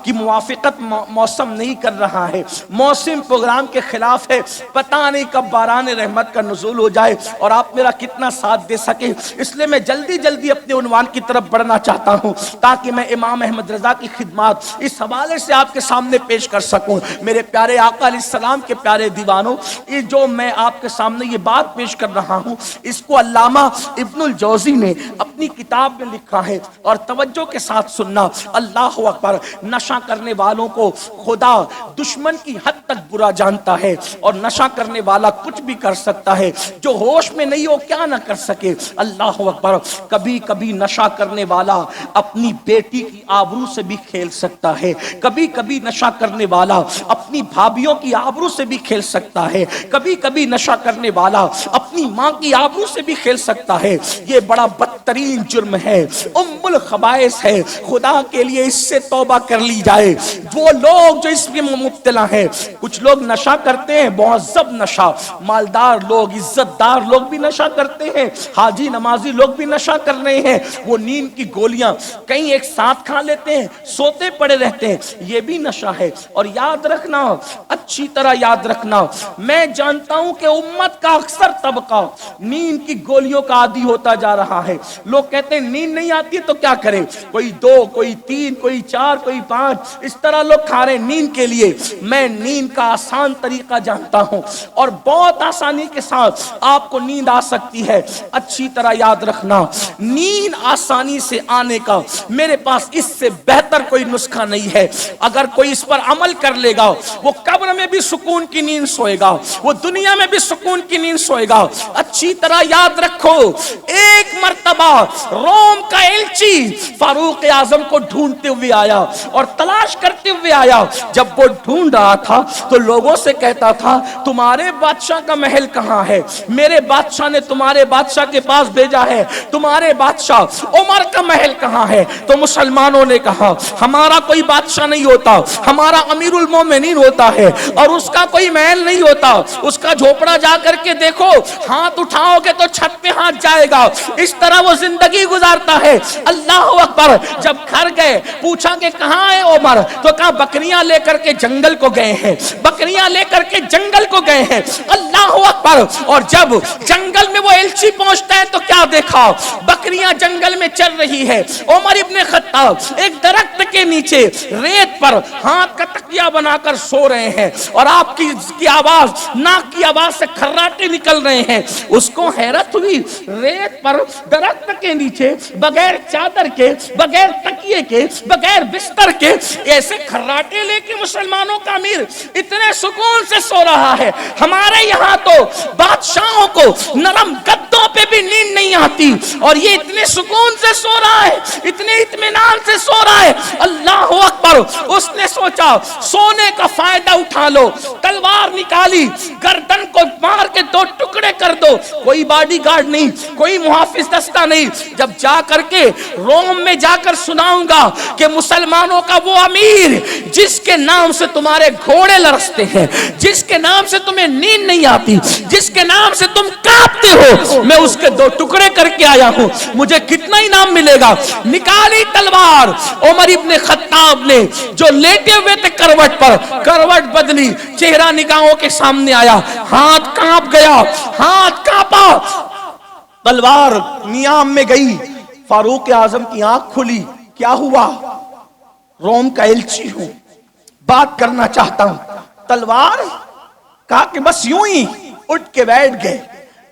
کی موافقت موسم نہیں کر رہا ہے، موسم پروگرام کے خلاف ہے، پتہ نہیں کب باران رحمت کا نزول ہو جائے اور آپ میرا کتنا ساتھ دے سکیں، اس لیے میں جلدی جلدی اپنے عنوان کی طرف بڑھنا چاہتا ہوں تاکہ میں امام احمد رضا کی خدمات اس حوالے سے آپ کے سامنے پیش کر سکوں۔ میرے پیارے آقا علیہ السلام کے پیارے دیوانوں، یہ جو میں آپ کے سامنے یہ بات پیش کر رہا ہوں اس کو علامہ ابن الجوزی نے اپنی کتاب میں لکھا ہے، اور توجہ کے ساتھ سننا۔ اللہ اکبر، نشہ کرنے والوں کو خدا دشمن کی حد تک برا جانتا ہے، اور نشہ کرنے والا کچھ بھی کر سکتا ہے، جو ہوش میں نہیں ہو کیا نہ کر سکے۔ اللہ اکبر۔ کبھی کبھی نشہ کرنے والا اپنی بیٹی کی آبرو سے بھی کھیل سکتا ہے، کبھی کبھی نشہ کرنے والا اپنی بھابھیوں کی آبرو سے بھی کھیل سکتا ہے، کبھی کبھی نشہ کرنے والا اپنی ماں کی آبرو سے بھی کھیل سکتا ہے۔ یہ بڑا بدترین جرم ہے، الخبائث ہے۔ خدا کے لیے اس سے توبہ کر لی جائے۔ وہ لوگ جو اس میں مبتلا ہیں، کچھ لوگ نشہ کرتے ہیں، مہذب نشہ، مالدار لوگ، عزت دار لوگ بھی نشہ کرتے ہیں، حاجی نمازی لوگ بھی نشہ کر رہے ہیں۔ وہ نیند کی گولیاں کہیں ایک ساتھ کھا لیتے ہیں، سوتے پڑے رہتے ہیں، یہ بھی نشہ ہے۔ اور یاد رکھنا، اچھی طرح یاد رکھنا، میں جانتا ہوں کہ امت کا اکثر طبقہ نیند کی گولیوں کا عادی ہوتا جا رہا ہے۔ لوگ کہتے ہیں نیند نہیں آتی تو کیا کریں، کوئی 2، کوئی 3، کوئی 4، کوئی 5، اس طرح لوگ کھا رہے ہیں نیند کے لیے۔ میں نیند کا آسان طریقہ جانتا ہوں اور بہت آسانی کے ساتھ آپ کو نیند آ سکتی ہے۔ اچھی طرح یاد رکھنا، نیند آسانی سے آنے کا میرے پاس اس سے بہتر کوئی نسخہ نہیں ہے۔ اگر کوئی اس پر عمل کر لے گا، وہ قبر میں بھی سکون کی نیند سوئے گا، وہ دنیا میں بھی سکون کی نیند سوئے گا۔ اچھی طرح یاد رکھو، ایک مرتبہ روم کا ایلچی فاروق اعظم کو ڈھونڈتے ہوئے آیا اور تلاش کرتے ہوئے آیا۔ جب وہ ڈھونڈ رہا تھا تو لوگوں سے کہتا تھا تمہارے بادشاہ کا محل کہاں ہے، میرے بادشاہ نے تمہارے بادشاہ کے پاس بھیجا ہے، تمہارے بادشاہ عمر کا محل کہاں ہے؟ تو مسلمانوں نے کہا ہمارا کوئی بادشاہ نہیں ہوتا، ہمارا امیر المومنین ہوتا ہے، اور اس کا کوئی محل نہیں ہوتا، اس کا جھوپڑا جا کر کے دیکھو، ہاتھ اٹھاؤ گے تو چھت پہ ہاتھ جائے گا، اس طرح وہ زندگی گزارتا ہے۔ اللہ اکبر۔ جب گھر گئے پوچھا کہ کہاں ہے عمر، تو کہا بکریاں لے کر کے جنگل کو گئے ہیں، بکریاں لے کر کے جنگل کو گئے ہیں۔ اللہ اکبر۔ اور جب جنگل میں وہ ایلچی پہنچتا ہے تو کیا دیکھا، بکریاں جنگل میں چل رہی ہے، عمر ابن خطاب ایک درخت کے نیچے ریت پر ہاتھ کا تکیہ بنا کر سو رہے ہیں، اور آپ کی آواز، ناک کی آواز سے کھراٹے نکل رہے ہیں۔ اس کو حیرت ہوئی، ریت پر درخت کے نیچے بغیر چادر کے، بغیر تکیے کے، بغیر بستر کے ایسے کھراٹے لے کے مسلمانوں کا امیر اتنے سکون سے سو رہا ہے۔ ہمارے یہاں تو بادشاہوں کو نرم گدوں پہ بھی نیند نہیں آتی، اور یہ اتنے سکون سے سو رہا ہے، اتنے اطمینان سے سو رہا ہے۔ اللہ اکبر۔ اس نے سوچا سونے کا فائدہ اٹھا لو، تلوار نکالی، گردن کو مار کے 2 ٹکڑے کر دو۔ کوئی باڈی گارڈ نہیں، کوئی محافظ دستہ نہیں۔ جب جا کر کے روم میں جا کر سناؤں گا کہ مسلمانوں کا وہ امیر جس کے نام سے تمہارے گھوڑے لرزتے ہیں، جس کے نام سے تمہیں نیند نہیں آتی، جس کے نام سے تم کانپتے ہو، میں اس کے 2 ٹکڑے کر کے آیا ہوں، مجھے کتنا انعام ملے گا۔ نکالی تلوار، عمر ابن خطاب نے جو لیٹے ہوئے تھے کروٹ پر، کروٹ بدلی، چہرہ نگاہوں کے سامنے آیا، ہاتھ کانپ گیا، ہاتھ کانپا، تلوار نیام میں گئی۔ فاروق اعظم کی آنکھ کھلی، کیا ہوا؟ روم کا ایلچی ہوں، بات کرنا چاہتا ہوں۔ تلوار کہا کہ بس یوں ہی اٹھ کے بیٹھ گئے،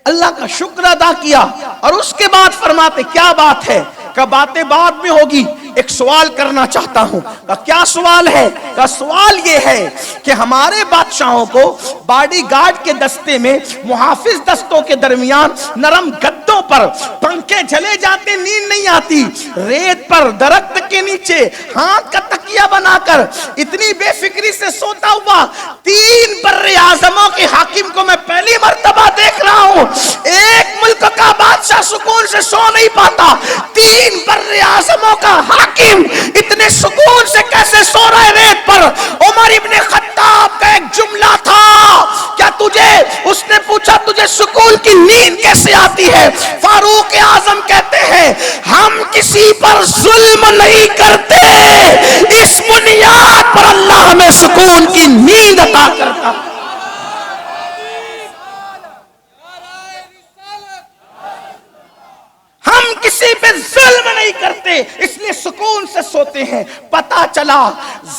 اللہ کا شکر ادا کیا، اور اس کے بعد فرماتے کیا بات ہے؟ کہ باتیں بعد میں ہوگی، ایک سوال کرنا چاہتا ہوں۔ کہ کیا سوال ہے؟ کہ سوال یہ ہے کہ ہمارے بادشاہوں کو باڈی گارڈ کے دستے میں، محافظ دستوں کے درمیان نرم گدوں پر پنکھے جلے جاتے، نیند نہیں آتی، ریت پر درخت کے نیچے ہاتھ کا تکیہ بنا کر اتنی بے فکری سے سوتا ہوا 3 بر اعظموں کے حاکم کو میں پہلی مرتبہ دیکھ رہا ہوں۔ ایک ملک کا بادشاہ سکون سے سو نہیں پاتا، 3 بر اعظموں کا حاکم اتنے سکون سے کیسے سو رہے ریت پر؟ عمر ابن خطاب کا ایک جملہ تھا، کیا تجھے، اس نے پوچھا تجھے سکون کی نیند کیسے آتی ہے؟ فاروق اعظم کہتے ہیں ہم کسی پر ظلم نہیں کرتے، اس بنیاد پر اللہ ہمیں سکون کی نیند عطا کرتا۔ ہم کسی پہ ظلم نہیں کرتے، اس لیے سکون سے سوتے ہیں۔ پتا چلا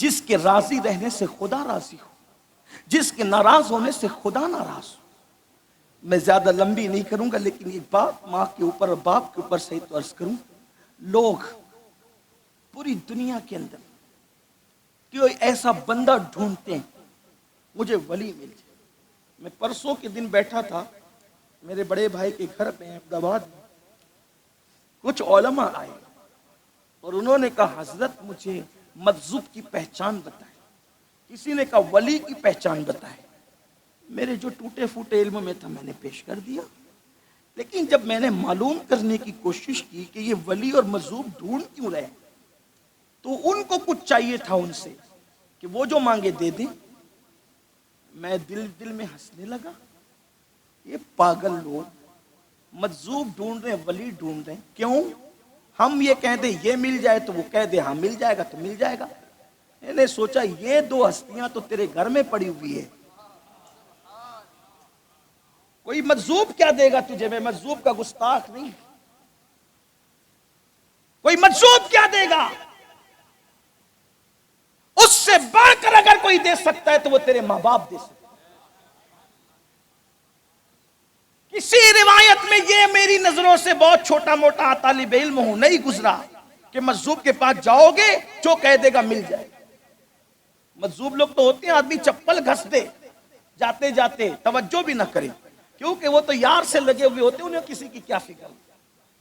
جس کے راضی رہنے سے خدا راضی ہو، جس کے ناراض ہونے سے خدا ناراض ہو۔ میں زیادہ لمبی نہیں کروں گا، لیکن ایک بات ماں کے اوپر اور باپ کے اوپر صحیح تو عرض کروں، لوگ پوری دنیا کے اندر کوئی ایسا بندہ ڈھونڈتے ہیں مجھے ولی مل جائے۔ میں پرسوں کے دن بیٹھا تھا میرے بڑے بھائی کے گھر پہ احمد آباد میں، کچھ علماء آئے اور انہوں نے کہا حضرت مجھے مجذوب کی پہچان بتائے، کسی نے کہا ولی کی پہچان بتائے۔ میرے جو ٹوٹے پھوٹے علم میں تھا میں نے پیش کر دیا، لیکن جب میں نے معلوم کرنے کی کوشش کی کہ یہ ولی اور مجذوب ڈھونڈ کیوں رہے، تو ان کو کچھ چاہیے تھا ان سے کہ وہ جو مانگے دے دیں۔ میں دل میں ہنسنے لگا، یہ پاگل لوگ مجذوب ڈھونڈ رہے ہیں، ولی ڈھونڈ رہے ہیں، کیوں؟ ہم یہ کہہ دیں یہ مل جائے تو وہ کہہ دے ہاں مل جائے گا تو مل جائے گا۔ میں نے سوچا یہ دو ہستیاں تو تیرے گھر میں پڑی ہوئی ہے، کوئی مجذوب کیا دے گا تجھے؟ میں مجذوب کا گستاخ نہیں، کوئی مجذوب کیا دے گا؟ اس سے بڑھ کر اگر کوئی دے سکتا ہے تو وہ تیرے ماں باپ دے سکتے۔ کسی روایت میں یہ میری نظروں سے بہت چھوٹا موٹا طالب علم ہوں نہیں گزرا کہ مجذوب کے پاس جاؤ گے جو کہہ دے گا مل جائے گا۔ مجذوب لوگ تو ہوتے ہیں آدمی چپل گھس دے جاتے جاتے توجہ بھی نہ کرے، کیونکہ وہ تو یار سے لگے ہوئے ہوتے، انہیں کسی کی کیا فکر۔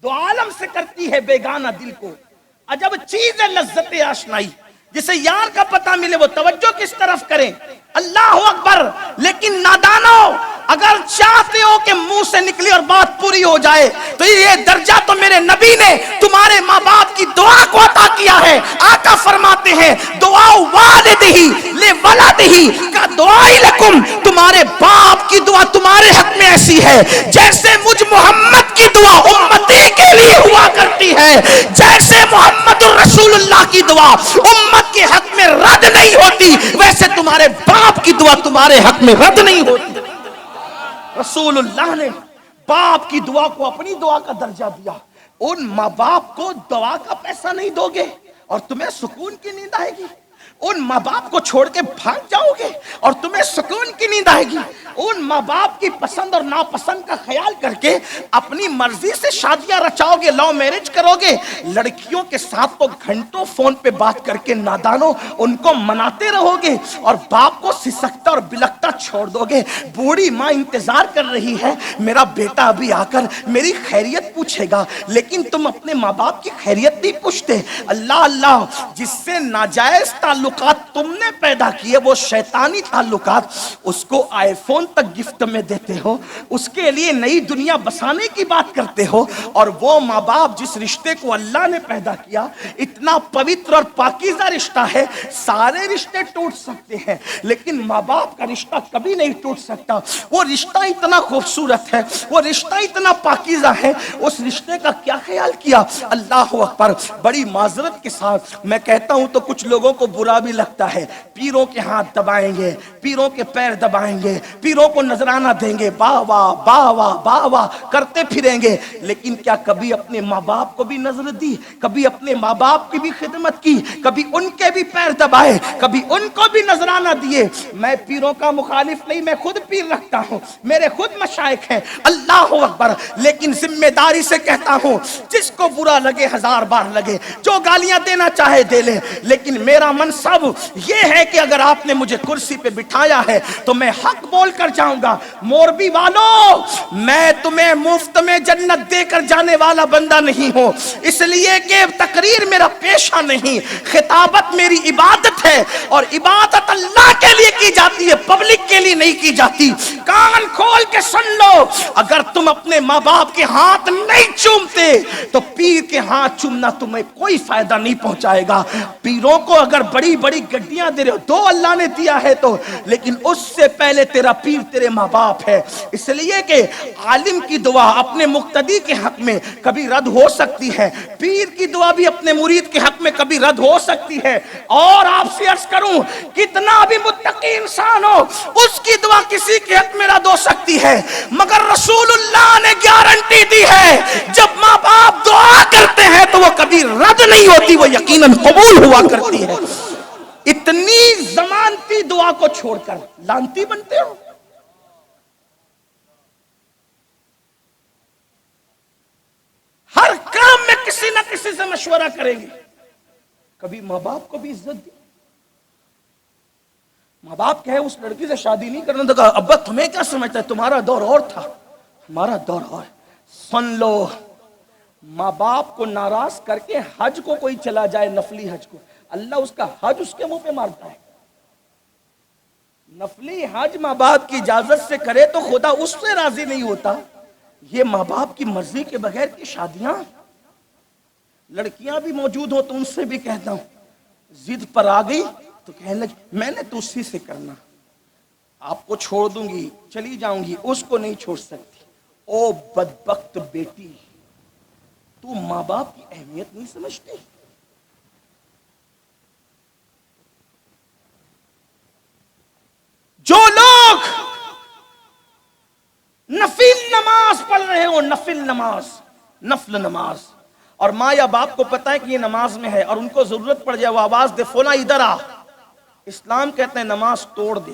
دو عالم سے کرتی ہے بیگانہ دل کو عجب چیز ہے لذت آشنائی، جسے یار کا پتہ ملے وہ توجہ کس طرف کریں۔ اللہ اکبر۔ لیکن نادانو، اگر چاہتے ہو کہ منہ سے نکلی اور بات پوری ہو جائے تو یہ درجہ تو میرے نبی نے تمہارے ماں باپ کی دعا کو عطا کیا ہے۔ آقا فرماتے ہیں دعا والدہی لولدہی کا دعائی لکم، تمہارے باپ کی دعا تمہارے حق میں ایسی ہے جیسے مجھ محمد کی دعا امتی کے لیے ہوا کرتی ہے، جیسے محمد الرسول اللہ کی دعا امت کے حق میں رد نہیں ہوتی، ویسے تمہارے باپ کی دعا تمہارے حق میں رد نہیں ہوتی۔ رسول اللہ نے باپ کی دعا کو اپنی دعا کا درجہ دیا۔ ان ماں باپ کو دعا کا پیسہ نہیں دو گے اور تمہیں سکون کی نیند آئے گی؟ ان ماں باپ کو چھوڑ کے بھاگ جاؤ گے اور تمہیں سکون کی نیند آئے گی؟ ان ماں باپ کی پسند اور ناپسند کا خیال کر کے اپنی مرضی سے شادیاں رچاؤ گے، لو میرج کرو گے، لڑکیوں کے ساتھ تو گھنٹوں فون پہ بات کر کے نادانو ان کو مناتے رہو گے اور باپ کو سسکتا اور بلکتا چھوڑ دو گے۔ بوڑھی ماں انتظار کر رہی ہے میرا بیٹا ابھی آ کر میری خیریت پوچھے گا، لیکن تم اپنے ماں باپ کی خیریت نہیں پوچھتے۔ اللہ اللہ، جس سے ناجائز تعلقات تم نے پیدا کیے، وہ شیطانی تعلقات، اس کو آئی فون تک گفٹ میں دیتے ہو، اس کے لیے نئی دنیا بسانے کی بات کرتے ہو، اور وہ ماں باپ جس رشتے کو اللہ نے پیدا کیا اتنا پوتر اور پاکیزہ رشتہ ہے، سارے رشتے ٹوٹ سکتے ہیں لیکن ماں باپ کا رشتہ کبھی نہیں ٹوٹ سکتا۔ وہ رشتہ اتنا خوبصورت ہے، وہ رشتہ اتنا پاکیزہ ہے، اس رشتے کا کیا خیال کیا؟ اللہ اکبر۔ بڑی معذرت کے ساتھ میں کہتا ہوں تو کچھ لوگوں کو برا بھی لگتا ہے، پیروں کے ہاتھ دبائیں گے، پیروں کے پیر دبائیں گے، پیروں کو نذرانہ دیں گے، باہ واہ باہ واہ باہ واہ کرتے پھریں گے، لیکن کیا کبھی اپنے ماں باپ کو بھی نظر دی؟ کبھی اپنے ماں باپ کی بھی خدمت کی؟ کبھی ان کے بھی پیر دبائے؟ کبھی ان کو بھی نذرانہ دیے؟ میں پیروں کا مخالف نہیں، میں خود پیر رکھتا ہوں، میرے خود مشائخ ہیں، اللہ اکبر، لیکن ذمہ داری سے کہتا ہوں جس کو برا لگے ہزار بار لگے، جو گالیاں دینا چاہے دے لے، لیکن میرا منصب یہ ہے کہ اگر آپ نے مجھے کرسی پہ بٹھایا ہے تو میں حق بول کر جاؤں گا۔ موربی والو، میں تمہیں مفت میں جنت دے کر جانے والا بندہ نہیں ہوں، اس لیے کہ تقریر میرا پیشہ نہیں، خطابت میری عبادت ہے، اور عبادت اللہ کے لیے کی جاتی ہے، پبلک کے لیے نہیں کی جاتی۔ کان کھول کے سن لو، اگر تم اپنے ماں باپ کے ہاتھ نہیں چومتے تو پیر کے ہاتھ چومنا تمہیں کوئی فائدہ نہیں پہنچائے گا۔ پیروں کو اگر بڑی بڑی گڈیاں دے رہے ہو تو اللہ نے دیا ہے تو، لیکن اس سے پہلے تیرا پیر تیرے ماں باپ ہے، اس لیے کہ عالم کی دعا اپنے مقتدی کے حق میں کبھی رد ہو سکتی ہے، پیر کی دعا بھی اپنے مرید کے حق میں کبھی رد ہو سکتی ہے۔ اور آپ سے عرض کروں کتنا بھی متقی انسان ہو اس کی دعا کسی کے حق میں رد ہو سکتی ہے، مگر رسول اللہ نے گارنٹی دی ہے جب ماں باپ دعا کرتے ہیں تو وہ کبھی رد نہیں ہوتی، وہ یقیناً قبول ہوا کرتی ہے۔ اتنی ضمانتی دعا کو چھوڑ کر لانتی بنتے ہو. ہر کام میں کسی نہ کسی سے مشورہ کریں گے. کبھی ماں باپ کو بھی عزت دی. ماں باپ کہے اس لڑکی سے شادی نہیں کرنا، تو کہا ابا تمہیں کیا سمجھتا ہے، تمہارا دور اور تھا، ہمارا دور اور. سن لو، ماں باپ کو ناراض کر کے حج کو کوئی چلا جائے، نفلی حج کو، اللہ اس کا حج اس کے منہ پہ مارتا ہے. نفلی حج ماں باپ کی اجازت سے کرے تو خدا اس سے راضی نہیں ہوتا. یہ ماں باپ کی مرضی کے بغیر کی شادیاں. لڑکیاں بھی موجود ہو تو ان سے بھی کہتا ہوں، ضد پر آ گئی تو کہنے لگی میں نے تو اسی سے کرنا، آپ کو چھوڑ دوں گی چلی جاؤں گی، اس کو نہیں چھوڑ سکتی. او بدبخت بیٹی، تو ماں باپ کی اہمیت نہیں سمجھتی؟ جو لوگ نفل نماز پڑھ رہے ہو، نفل نماز، اور ماں یا باپ کو پتا ہے کہ یہ نماز میں ہے اور ان کو ضرورت پڑ جائے وہ آواز دے فولا ادھر آ، اسلام کہتے ہیں نماز توڑ دے.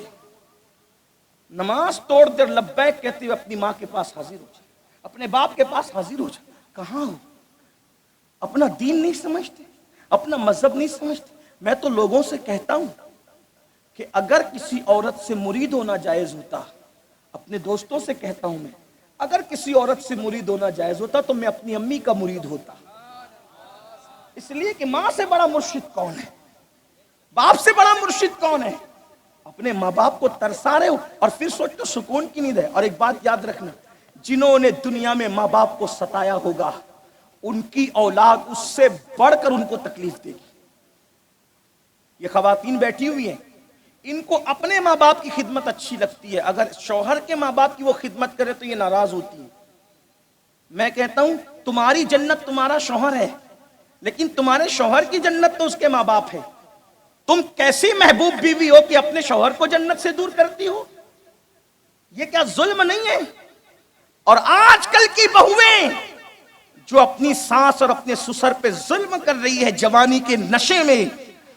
نماز توڑ دے، لبیک کہتے ہوئے اپنی ماں کے پاس حاضر ہو جائے، اپنے باپ کے پاس حاضر ہو جائے. کہاں ہو؟ اپنا دین نہیں سمجھتے، اپنا مذہب نہیں سمجھتے. میں تو لوگوں سے کہتا ہوں کہ اگر کسی عورت سے مرید ہونا جائز ہوتا، اپنے دوستوں سے کہتا ہوں میں، اگر کسی عورت سے مرید ہونا جائز ہوتا تو میں اپنی امی کا مرید ہوتا. اس لیے کہ ماں سے بڑا مرشد کون ہے، باپ سے بڑا مرشد کون ہے؟ اپنے ماں باپ کو ترسا رہے ہو اور پھر سوچتے سکون کی نیند ہے. اور ایک بات یاد رکھنا، جنہوں نے دنیا میں ماں باپ کو ستایا ہوگا ان کی اولاد اس سے بڑھ کر ان کو تکلیف دے گی. یہ خواتین بیٹھی ہوئی ہیں، ان کو اپنے ماں باپ کی خدمت اچھی لگتی ہے، اگر شوہر کے ماں باپ کی وہ خدمت کرے تو یہ ناراض ہوتی ہے. میں کہتا ہوں تمہاری جنت تمہارا شوہر ہے، لیکن تمہارے شوہر کی جنت تو اس کے ماں باپ ہے. تم کیسی محبوب بیوی ہو کہ اپنے شوہر کو جنت سے دور کرتی ہو؟ یہ کیا ظلم نہیں ہے؟ اور آج کل کی بہویں جو اپنی ساس اور اپنے سسر پہ ظلم کر رہی ہے جوانی کے نشے میں،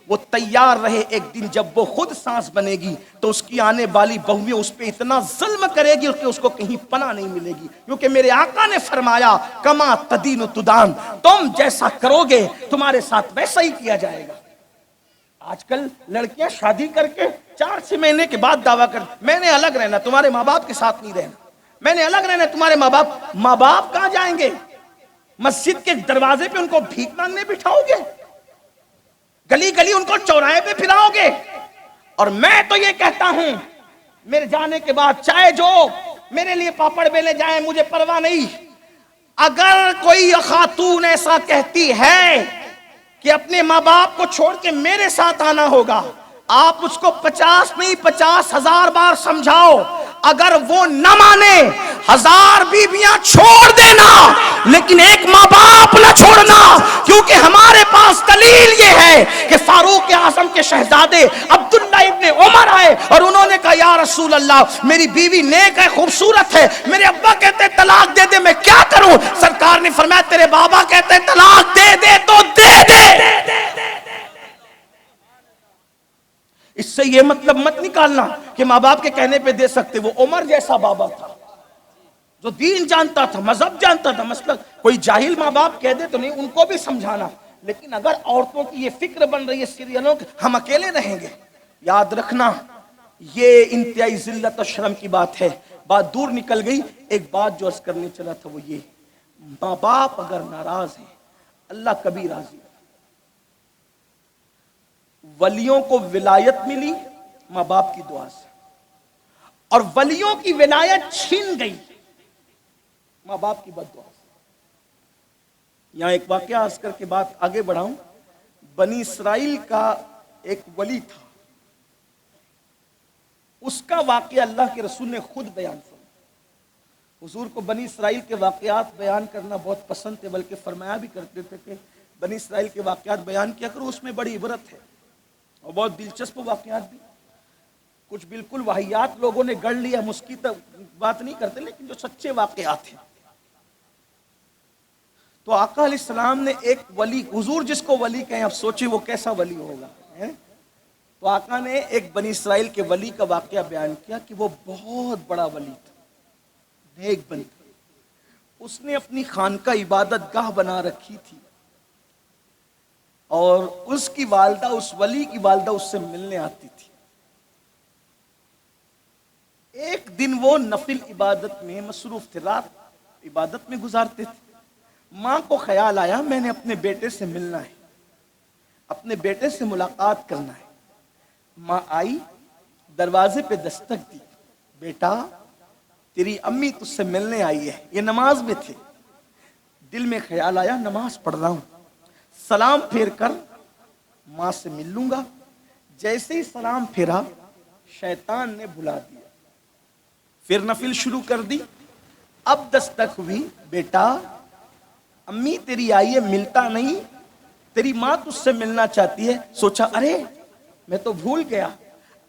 وہ تیار رہے ایک دن جب وہ خود سانس بنے گی تو اس کی آنے والی بہویں اس پہ اتنا ظلم کرے گی کہ اس کو کہیں پناہ نہیں ملے گی. کیونکہ میرے آقا نے فرمایا کما تدین تدان، تم جیسا کرو گے تمہارے ساتھ ویسا ہی کیا جائے گا. آج کل لڑکیاں شادی کر کے 4-6 مہینے کے بعد دعویٰ کر میں نے الگ رہنا، تمہارے ماں باپ کے ساتھ نہیں رہنا، میں نے الگ رہنا، تمہارے ماں باپ کہاں جائیں گے؟ مسجد کے دروازے پہ ان کو بھیک مانگنے بٹھاؤ گے؟ گلی گلی ان کو چوراہے پہ پھراؤ گے؟ اور میں تو یہ کہتا ہوں میرے جانے کے بعد چاہے جو میرے لیے پاپڑ بیلے جائیں، مجھے پرواہ نہیں. اگر کوئی خاتون ایسا کہتی ہے کہ اپنے ماں باپ کو چھوڑ کے میرے ساتھ آنا ہوگا، آپ اس کو 50 نہیں 50,000 بار سمجھاؤ. اگر وہ نہ مانے 1000 بیویاں چھوڑ دینا، لیکن ایک ماں باپ نہ چھوڑنا. کیونکہ ہمارے پاس دلیل یہ ہے کہ فاروق اعظم کے شہزادے عبداللہ ابن عمر آئے اور انہوں نے کہا یا رسول اللہ میری بیوی نیک ہے، خوبصورت ہے، میرے ابا کہتے ہیں طلاق دے دے، میں کیا کروں؟ سرکار نے فرمایا تیرے بابا کہتے ہیں طلاق دے دے تو دے دے. اس سے یہ مطلب مت نکالنا کہ ماں باپ کے کہنے پہ دے سکتے. وہ عمر جیسا بابا تھا جو دین جانتا تھا، مذہب جانتا تھا. مثلا کوئی جاہل ماں باپ کہہ دے تو نہیں، ان کو بھی سمجھانا. لیکن اگر عورتوں کی یہ فکر بن رہی ہے سیریلوں کہ ہم اکیلے رہیں گے، یاد رکھنا یہ انتہائی ذلت و شرم کی بات ہے. بات دور نکل گئی. ایک بات جو عرض کرنے چلا تھا وہ یہ، ماں باپ اگر ناراض ہیں اللہ کبھی راضی ہے. ولیوں کو ولایت ملی ماں باپ کی دعا سے، اور ولیوں کی ولایت چھین گئی ماں باپ کی بد دعا سے. یہاں ایک واقعہ عرض کر کے بات آگے بڑھاؤں. بنی اسرائیل کا ایک ولی تھا، اس کا واقعہ اللہ کے رسول نے خود بیان فرمایا. حضور کو بنی اسرائیل کے واقعات بیان کرنا بہت پسند تھے، بلکہ فرمایا بھی کرتے تھے کہ بنی اسرائیل کے واقعات بیان کیا کرو، اس میں بڑی عبرت ہے اور بہت دلچسپ واقعات بھی. کچھ بالکل واہیات لوگوں نے گڑھ لیا، ہم اس کی بات نہیں کرتے، لیکن جو سچے واقعات ہیں. تو آقا علیہ السلام نے ایک ولی، حضور جس کو ولی کہیں اب سوچیں وہ کیسا ولی ہوگا. تو آقا نے ایک بنی اسرائیل کے ولی کا واقعہ بیان کیا کہ وہ بہت بڑا ولی تھا، نیک بندہ، اس نے اپنی خانقاہ عبادت گاہ بنا رکھی تھی، اور اس کی والدہ، اس ولی کی والدہ اس سے ملنے آتی تھی۔ ایک دن وہ نفل عبادت میں مصروف تھے، رات عبادت میں گزارتے تھے۔ ماں کو خیال آیا میں نے اپنے بیٹے سے ملنا ہے، اپنے بیٹے سے ملاقات کرنا ہے۔ ماں آئی، دروازے پہ دستک دی، بیٹا تیری امی تجھ سے ملنے آئی ہے۔ یہ نماز میں تھے، دل میں خیال آیا نماز پڑھ رہا ہوں، سلام پھیر کر ماں سے مل لوں گا۔ جیسے ہی سلام پھیرا شیطان نے بلا دیا، پھر نفل شروع کر دی۔ اب دستک ہوئی، بیٹا امی تیری آئی ہے، ملتا نہیں، تیری ماں تجھ سے ملنا چاہتی ہے۔ سوچا ارے میں تو بھول گیا،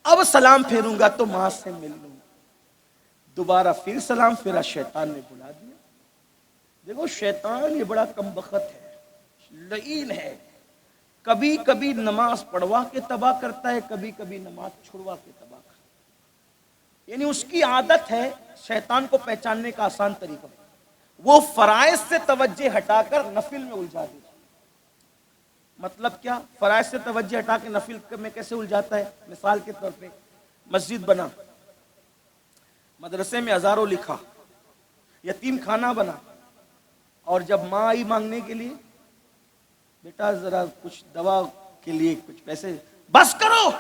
اب سلام پھیروں گا تو ماں سے مل لوں گا۔ دوبارہ پھر سلام پھیرا، شیطان نے بلا دیا۔ دیکھو شیطان یہ بڑا کم بخت ہے، لعین ہے، کبھی کبھی نماز پڑھوا کے تباہ کرتا ہے، کبھی کبھی نماز چھڑوا کے تباہ کرتا ہے۔ یعنی اس کی عادت ہے، شیطان کو پہچاننے کا آسان طریقہ، وہ فرائض سے توجہ ہٹا کر نفل میں الجھا دیتا۔ مطلب کیا؟ فرائض سے توجہ ہٹا کے نفل میں کیسے الجھاتا ہے؟ مثال کے طور پہ مسجد بنا، مدرسے میں ہزاروں لکھا، یتیم خانہ بنا، اور جب ماں آئی مانگنے کے لیے، بیٹا ذرا کچھ دوا کے لیے کچھ پیسے، بس کرو،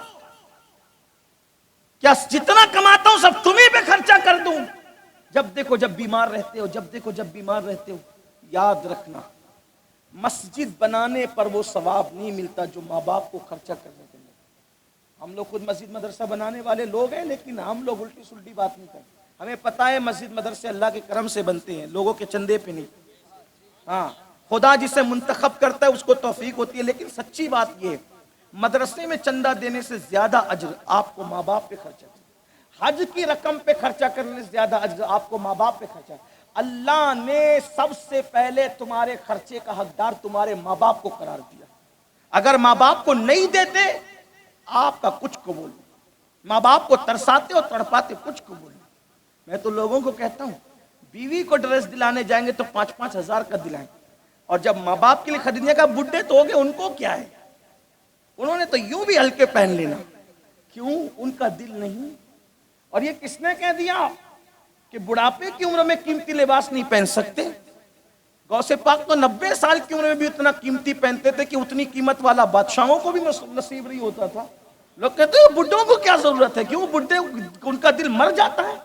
کیا جتنا کماتا ہوں سب تمہیں پہ خرچہ کر دوں؟ جب دیکھو جب بیمار رہتے ہو، جب دیکھو جب بیمار رہتے ہو۔ یاد رکھنا مسجد بنانے پر وہ ثواب نہیں ملتا جو ماں باپ کو خرچہ کرنے کے لیے۔ ہم لوگ خود مسجد مدرسہ بنانے والے لوگ ہیں، لیکن ہم لوگ الٹی سلٹی بات نہیں کرتے۔ ہمیں پتہ ہے مسجد مدرسے اللہ کے کرم سے بنتے ہیں، لوگوں کے چندے پہ نہیں۔ ہاں خدا جسے منتخب کرتا ہے اس کو توفیق ہوتی ہے، لیکن سچی بات یہ ہے مدرسے میں چندہ دینے سے زیادہ اجر آپ کو ماں باپ پہ خرچہ کرنا، حج کی رقم پہ خرچہ کرنے سے زیادہ اجر آپ کو ماں باپ پہ خرچہ۔ اللہ نے سب سے پہلے تمہارے خرچے کا حقدار تمہارے ماں باپ کو قرار دیا۔ اگر ماں باپ کو نہیں دیتے آپ کا کچھ قبول نہیں، ماں باپ کو ترساتے اور تڑپاتے کچھ قبول نہیں۔ میں تو لوگوں کو کہتا ہوں بیوی کو ڈریس دلانے جائیں گے تو 5-5 ہزار کا دلائیں، اور جب ماں باپ کے لیے خریدنے کا بڈھے تو ہو گئے، ان کو کیا ہے، انہوں نے تو یوں بھی ہلکے پہن لینا۔ کیوں؟ ان کا دل نہیں۔ اور یہ کس نے کہہ دیا کہ بڑھاپے کی عمر میں قیمتی لباس نہیں پہن سکتے؟ غوث پاک تو 90 سال کی عمر میں بھی اتنا قیمتی پہنتے تھے کہ اتنی قیمت والا بادشاہوں کو بھی نصیب نہیں ہوتا تھا۔ لوگ کہتے ہیں بڈھوں کو کیا ضرورت ہے، کیوں بڈھے ان کا دل مر جاتا ہے؟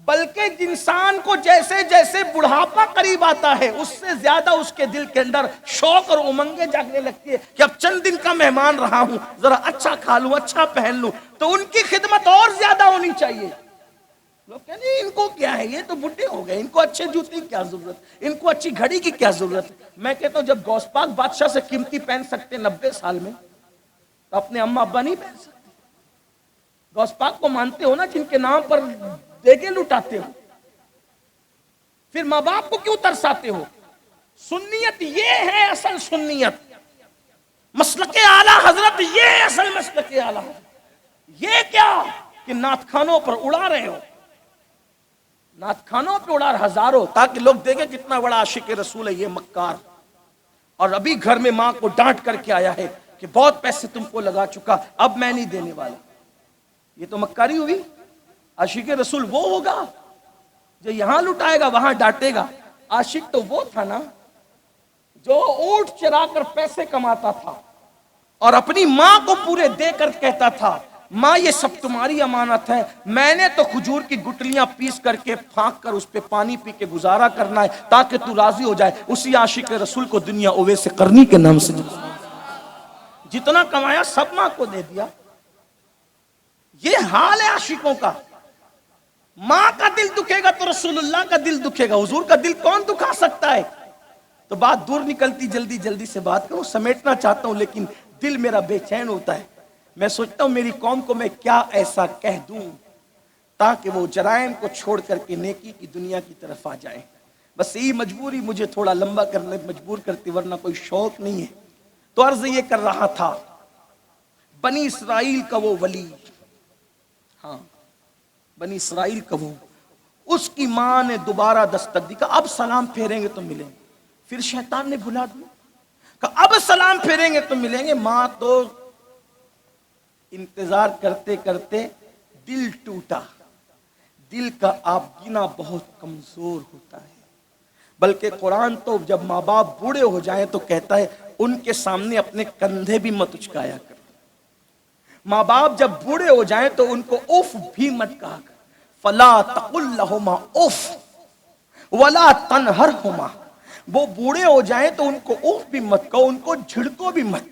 بلکہ انسان کو جیسے جیسے بڑھاپا قریب آتا ہے اس سے زیادہ اس کے دل کے اندر شوق اور امنگیں جاگنے لگتی ہے کہ اب چند دن کا مہمان رہا ہوں، ذرا اچھا کھا لوں، اچھا پہن لوں، تو ان کی خدمت اور زیادہ ہونی چاہیے۔ لوگ کہتے ہیں ان کو کیا ہے، یہ تو بڈھے ہو گئے، ان کو اچھے جوتے کی کیا ضرورت، ان کو اچھی گھڑی کی کیا ضرورت۔ میں کہتا ہوں جب غوث پاک بادشاہ سے قیمتی پہن سکتے 90 سال میں، تو اپنے اماں ابا نہیں پہن سکتے؟ غوث پاک کو مانتے ہو نا، جن کے نام پر دیگیں لٹاتے ہو، پھر ماں باپ کو کیوں ترساتے ہو؟ سنیت یہ ہے اصل سنیت، مسلک اعلی حضرت یہ اصل مسلک اعلی حضرت۔ یہ کیا کہ نعت خانوں پر اڑا رہے ہو، نعت خانوں پہ اڑا ہزاروں، تاکہ لوگ دیکھیں کتنا بڑا عاشق رسول ہے یہ مکار، اور ابھی گھر میں ماں کو ڈانٹ کر کے آیا ہے کہ بہت پیسے تم کو لگا چکا، اب میں نہیں دینے والا۔ یہ تو مکاری ہوئی۔ عاشق رسول وہ ہوگا جو یہاں لٹائے گا وہاں ڈانٹے گا۔ عاشق تو وہ تھا نا جو اونٹ چرا کر پیسے کماتا تھا اور اپنی ماں کو پورے دے کر کہتا تھا ماں یہ سب تمہاری امانت ہے، میں نے تو کھجور کی گٹلیاں پیس کر کے پھانک کر اس پہ پانی پی کے گزارا کرنا ہے تاکہ تو راضی ہو جائے۔ اسی عاشق رسول کو دنیا اویس قرنی کے نام سے جتنا کمایا سب ماں کو دے دیا۔ یہ حال ہے عاشقوں کا۔ ماں کا دل دکھے گا تو رسول اللہ کا دل دکھے گا، حضور کا دل کون دکھا سکتا ہے؟ تو بات دور نکلتی، جلدی جلدی سے بات کروں، سمیٹنا چاہتا ہوں لیکن دل میرا بے چین ہوتا ہے۔ میں سوچتا ہوں میری قوم کو میں کیا ایسا کہہ دوں تاکہ وہ جرائم کو چھوڑ کر کے نیکی کی دنیا کی طرف آ جائیں۔ بس یہی مجبوری مجھے تھوڑا لمبا کرنے مجبور کرتی، ورنہ کوئی شوق نہیں ہے۔ تو عرض یہ کر رہا تھا بنی اسرائیل کا وہ ولی، ہاں بنی اسرائیل کا وہ، اس کی ماں نے دوبارہ دستک دی، کہا اب سلام پھیریں گے تو ملیں گے۔ پھر شیطان نے بلا دیا، کہا اب سلام پھیریں گے تو ملیں گے۔ ماں تو انتظار کرتے کرتے دل ٹوٹا۔ دل کا آبگینہ بہت کمزور ہوتا ہے، بلکہ قرآن تو جب ماں باپ بوڑھے ہو جائیں تو کہتا ہے ان کے سامنے اپنے کندھے بھی مت اچکایا کر۔ ماں باپ جب بوڑھے ہو جائیں تو ان کو اف بھی مت کہا کر۔ فلا تقل لہما اف ولا تنہرہما، وہ بوڑھے ہو جائیں تو ان کو اف بھی مت کہو، ان کو جھڑکو بھی مت،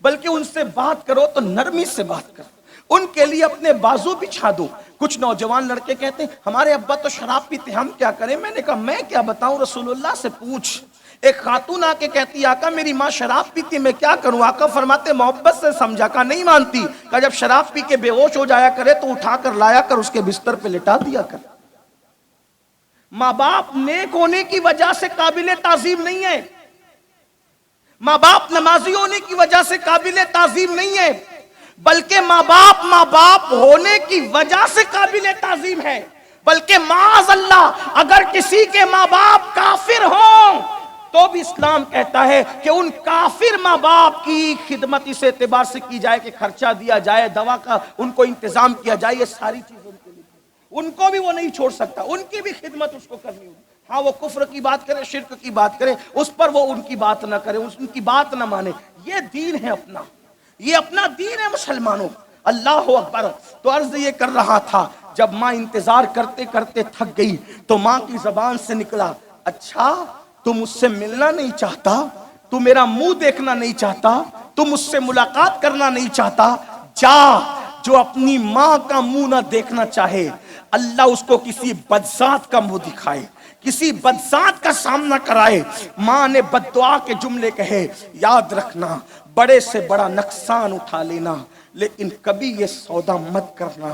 بلکہ ان سے بات کرو تو نرمی سے بات کرو، ان کے لیے اپنے بازو بچھا دو۔ کچھ نوجوان لڑکے کہتے ہیں ہمارے ابا تو شراب پیتے، ہم کیا کریں؟ میں نے کہا میں کیا بتاؤں، رسول اللہ سے پوچھ۔ ایک خاتون آ کے کہتی آقا میری ماں شراب پیتی ہے، میں کیا کروں؟ آقا فرماتے محبت سے سمجھا، کہا نہیں مانتی، کہا جب شراب پی کے بے ہوش ہو جایا کرے تو اٹھا کر لایا کر، اس کے بستر پہ لٹا دیا کر۔ ماں باپ نیک ہونے کی وجہ سے قابل تعظیم نہیں ہے، ماں باپ نمازی ہونے کی وجہ سے قابل تعظیم نہیں ہے، بلکہ ماں باپ ہونے کی وجہ سے قابل تعظیم ہے۔ بلکہ معاذ اللہ اگر کسی کے ماں باپ کافر ہوں تو بھی اسلام کہتا ہے کہ ان کافر ماں باپ کی خدمت اس اعتبار سے کی جائے کہ خرچہ دیا جائے، دوا کا ان کو انتظام کیا جائے، یہ ساری چیزیں ان کے لیے، ان کو بھی وہ نہیں چھوڑ سکتا، ان کی بھی خدمت اس کو کرنی ہوگی۔ ہاں وہ کفر کی بات کرے، شرک کی بات کرے، اس پر وہ ان کی بات نہ کرے، ان کی بات نہ مانے، یہ دین ہے اپنا، یہ اپنا دین ہے مسلمانوں۔ اللہ اکبر۔ تو عرض یہ کر رہا تھا جب ماں انتظار کرتے کرتے تھک گئی تو ماں کی زبان سے نکلا اچھا تو مجھ سے ملنا نہیں چاہتا، تو میرا منہ دیکھنا نہیں چاہتا، تو مجھ سے ملاقات کرنا نہیں چاہتا، جا جو اپنی ماں کا منہ نہ دیکھنا چاہے اللہ اس کو کسی بدذات کا منہ دکھائے، کسی بدذات کا سامنا کرائے۔ ماں نے بد دعا کے جملے کہے، یاد رکھنا بڑے سے بڑا نقصان اٹھا لینا لیکن کبھی یہ سودا مت کرنا،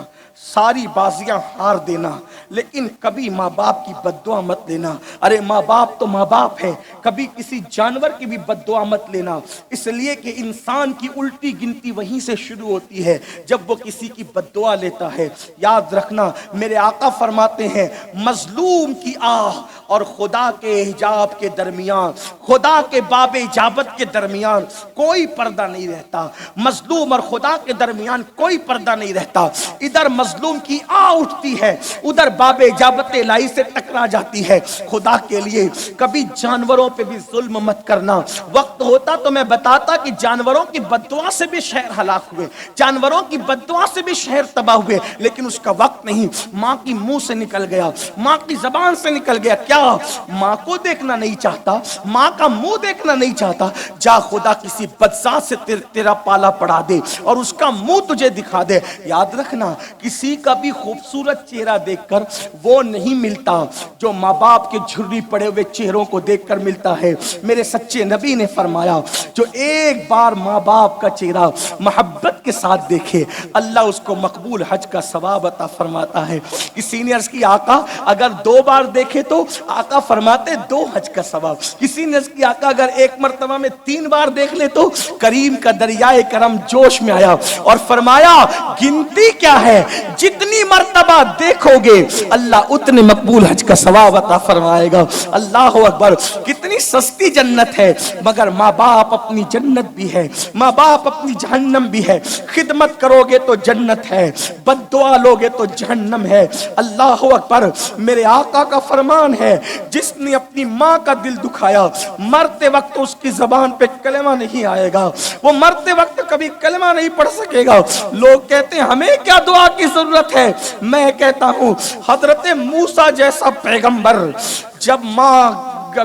ساری بازیاں ہار دینا لیکن کبھی ماں باپ کی بد دعا مت لینا۔ ارے ماں باپ تو ماں باپ ہے، کبھی کسی جانور کی بھی بد دعا مت لینا، اس لیے کہ انسان کی الٹی گنتی وہیں سے شروع ہوتی ہے جب وہ کسی کی بد دعا لیتا ہے۔ یاد رکھنا میرے آقا فرماتے ہیں مظلوم کی آہ اور خدا کے حجاب کے درمیان، خدا کے باب اجابت کے درمیان کوئی پردہ نہیں رہتا، مظلوم اور خدا کے درمیان کوئی پردہ نہیں رہتا۔ ادھر مظلوم کی آہ اٹھتی ہے، ادھر باب اجابت الہی سے ٹکرا جاتی ہے۔ خدا کے لیے کبھی جانوروں پہ بھی ظلم مت کرنا۔ وقت ہوتا تو میں بتاتا کہ جانوروں کی بد دعا سے بھی شہر ہلاک ہوئے، جانوروں کی بد دعا سے بھی شہر تباہ ہوئے، لیکن اس کا وقت نہیں۔ ماں کی منہ سے نکل گیا، ماں کی زبان سے نکل گیا، کیا ماں کو دیکھنا نہیں چاہتا، ماں کا منہ دیکھنا نہیں چاہتا؟ جا خدا کسی بدذات سے تیرا پالا پڑا دے اور اس کا منہ تجھے دکھا دے۔ یاد رکھنا کسی کا بھی خوبصورت چہرہ دیکھ کر وہ نہیں ملتا جو ماں باپ کے جھری پڑے ہوئے چہروں کو دیکھ کر ملتا ہے۔ میرے سچے نبی نے فرمایا جو ایک بار ماں باپ کا چہرہ محبت کے ساتھ دیکھے اللہ اس کو مقبول حج کا ثواب عطا فرماتا ہے۔ کسی نے عرض کی آقا اگر 2 بار دیکھے تو آقا فرماتے 2 حج کا ثواب۔ کسی نے عرض کی آقا اگر 1 مرتبہ میں 3 بار دیکھ لے تو کریم کا دریائے کرم جوش میں آیا اور فرمایا گنتی کیا ہے، جتنی مرتبہ دیکھو گے اللہ اتنے مقبول حج کا ثواب عطا فرمائے گا۔ اللہ اکبر۔ کتنی سستی جنت ہے، مگر ماں باپ اپنی جنت بھی ہے، ماں باپ اپنی جہنم بھی ہے۔ خدمت کرو گے تو جنت ہے، بد دعا لوگے تو جہنم ہے۔ اللہ اکبر۔ میرے آقا کا فرمان ہے جس نے اپنی ماں کا دل دکھایا مرتے وقت اس کی زبان پہ کلمہ نہیں آئے گا، وہ مرتے وقت کبھی کلمہ نہیں پڑھ سکے گا۔ لوگ کہتے ہیں ہمیں کیا دعا کی ضرورت ہے، میں کہتا ہوں حضرت موسیٰ جیسا پیغمبر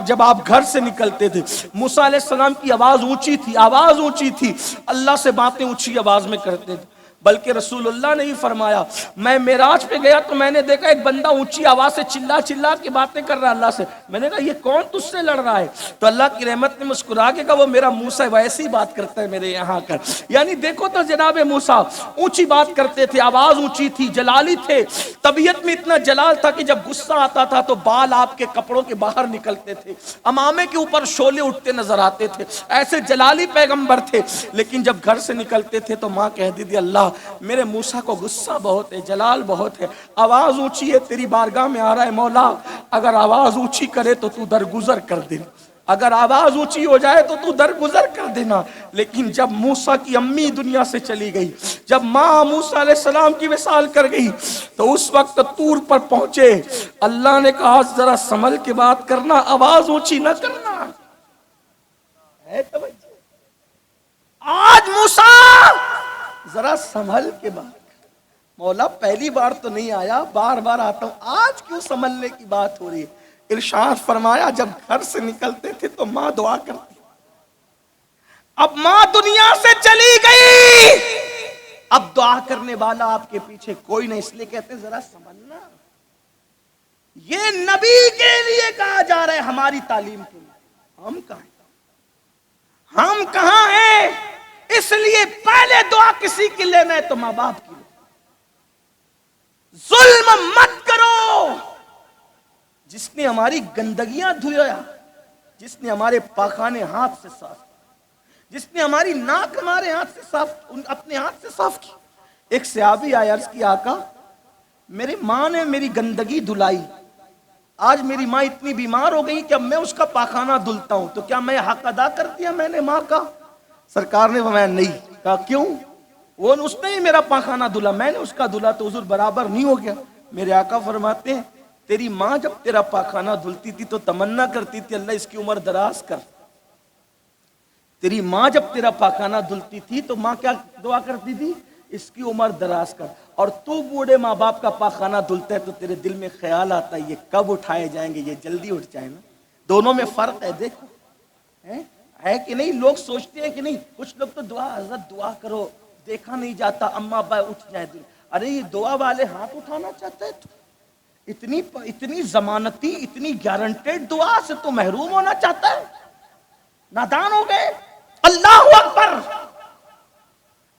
جب آپ گھر سے نکلتے تھے، موسیٰ علیہ السلام کی آواز اونچی تھی، آواز اونچی تھی، اللہ سے باتیں اونچی آواز میں کرتے تھے۔ بلکہ رسول اللہ نے ہی فرمایا میں معراج پہ گیا تو میں نے دیکھا ایک بندہ اونچی آواز سے چلا چلا کے باتیں کر رہا اللہ سے. میں نے کہا یہ کون تجھ سے لڑ رہا ہے؟ تو اللہ کی رحمت نے مسکرا کے کہا وہ میرا موسیٰ ویسی بات کرتا ہے میرے یہاں کر. یعنی دیکھو تو جناب موسیٰ اونچی بات کرتے تھے, آواز اونچی تھی, جلالی تھے, طبیعت میں اتنا جلال تھا کہ جب غصہ آتا تھا تو بال آپ کے کپڑوں کے باہر نکلتے تھے, امامے کے اوپر شعلے اٹھتے نظر آتے تھے, ایسے جلالی پیغمبر تھے. لیکن جب گھر سے نکلتے تھے تو ماں کہتی تھی اللہ میرے موسیٰ کو غصہ بہت ہے, جلال بہت ہے, آواز اونچی ہے, تیری بارگاہ میں آ رہا ہے مولا اگر آواز اونچی کرے تو تو درگزر کر دینا, اگر آواز اونچی ہو جائے تو تو درگزر کر دینا. لیکن جب موسیٰ کی امی دنیا سے چلی گئی, جب ماں موسیٰ علیہ السلام کی وصال کر گئی تو اس وقت طور پر پہنچے, اللہ نے کہا ذرا سنبھل کے بات کرنا, آواز اونچی نہ کرنا. ہے توجہ؟ آج موسیٰ ذرا سنبھل کے بات کر. مولا پہلی بار تو نہیں آیا, بار بار آتا ہوں, آج کیوں سنبھلنے کی بات ہو رہی ہے؟ ارشاد فرمایا جب گھر سے نکلتے تھے تو ماں دعا کرتی, اب ماں دنیا سے چلی گئی, اب دعا کرنے والا آپ کے پیچھے کوئی نہیں, اس لیے کہتے ہیں ذرا سنبھلنا. یہ نبی کے لیے کہا جا رہا ہے, ہماری تعلیم کے لیے. ہم کہاں ہیں؟ ہم کہاں ہیں؟ اس لیے پہلے دعا کسی کے لیے نہیں تو ماں باپ کی. ظلم مت کرو. جس نے ہماری گندگیاں دھویا, جس نے ہمارے پاخانے ہاتھ سے صاف, جس نے ہماری ناک ہمارے ہاتھ سے صاف, اپنے ہاتھ سے صاف کی. ایک صحابی آیا, عرض کی آقا میری ماں نے میری گندگی دھلائی, آج میری ماں اتنی بیمار ہو گئی کہ اب میں اس کا پاخانہ دھلتا ہوں, تو کیا میں حق ادا کر دیا میں نے ماں کا؟ سرکار نے فرمایا نہیں. کہا کیوں؟ وہ اس نے ہی میرا پاخانہ دھلا, میں نے اس کا دھلا تو حضور برابر نہیں ہو گیا. میرے آقا فرماتے ہیں تیری ماں جب تیرا پاخانہ دھلتی تھی تو تمنا کرتی تھی اللہ اس کی عمر دراز کر. تیری ماں جب تیرا پاخانہ دھلتی تھی تو ماں کیا دعا کرتی تھی؟ اس کی عمر دراز کر. اور تو بوڑھے ماں باپ کا پاخانہ دھلتا ہے تو تیرے دل میں خیال آتا ہے یہ کب اٹھائے جائیں گے, یہ جلدی اٹھ جائیں نا. دونوں میں فرق ہے, دیکھو ہے کہ نہیں. لوگ سوچتے ہیں کہ نہیں, کچھ لوگ تو دعا حضرت دعا کرو دیکھا نہیں جاتا اما ابا اٹھ جائیں. ارے یہ دعا والے ہاتھ اٹھانا چاہتے ہیں, اتنی ضمانتی اتنی گارنٹیڈ دعا سے تو محروم ہونا چاہتا ہے. نادان ہو گئے. اللہ اکبر.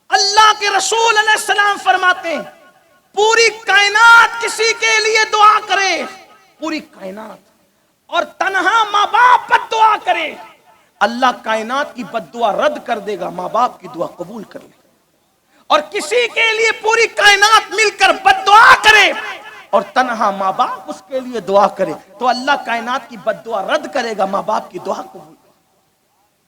اللہ کے رسول علیہ السلام فرماتے ہیں پوری کائنات کسی کے لیے دعا کرے, پوری کائنات, اور تنہا ماں باپ پر دعا کرے, اللہ کائنات کی بد دعا رد کر دے گا, ماں باپ کی دعا قبول کر لے گا. اور کسی کے لیے پوری کائنات مل کر بد دعا کرے اور تنہا ماں باپ اس کے لیے دعا کرے تو اللہ کائنات کی بد دعا رد کرے گا, ماں باپ کی دعا قبول.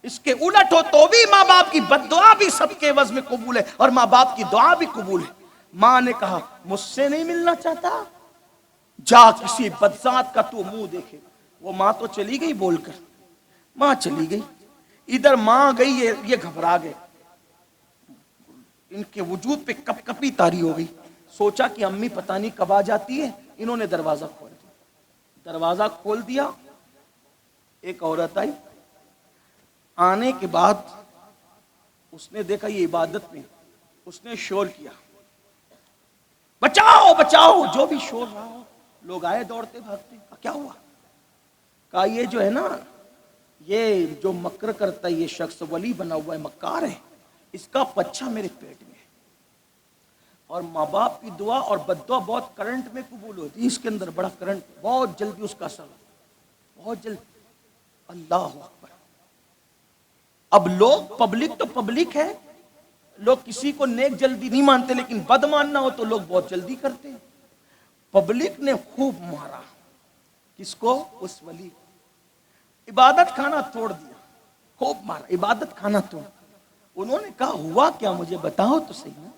اس کے الٹ ہو تو بھی ماں باپ کی بد دعا بھی سب کے عوض میں قبول ہے اور ماں باپ کی دعا بھی قبول ہے. ماں نے کہا مجھ سے نہیں ملنا چاہتا, جا کسی بدذات کا تو منہ دیکھے. وہ ماں تو چلی گئی بول کر, ماں چلی گئی. ادھر ماں گئی, یہ گھبرا گئے, ان کے وجود پہ کپ کپی طاری ہو گئی. سوچا کہ امی پتہ نہیں کب آ جاتی ہے. انہوں نے دروازہ کھول دیا. دروازہ کھول دیا, ایک عورت آئی. آنے کے بعد اس نے دیکھا یہ عبادت میں, اس نے شور کیا بچاؤ بچاؤ, جو بھی شور رہا ہو. لوگ آئے دوڑتے بھاگتے. کیا ہوا؟ کہا یہ جو ہے نا, یہ جو مکر کرتا ہے یہ شخص ولی بنا ہوا ہے, مکار ہے, اس کا پچھا میرے پیٹ میں ہے. اور ماں باپ کی دعا اور بد دعا بہت کرنٹ میں قبول ہوتی ہے. اس کے اندر بڑا کرنٹ, بہت جلدی اس کا اثر, بہت جلدی. اللہ اکبر. اب لوگ, پبلک تو پبلک ہے, لوگ کسی کو نیک جلدی نہیں مانتے, لیکن بد ماننا ہو تو لوگ بہت جلدی کرتے ہیں. پبلک نے خوب مارا. کس کو؟ اس ولی کو. عبادت خانہ توڑ دیا, خوب مارا, عبادت خانہ توڑ. انہوں نے کہا ہوا کیا مجھے بتاؤ تو صحیح نا,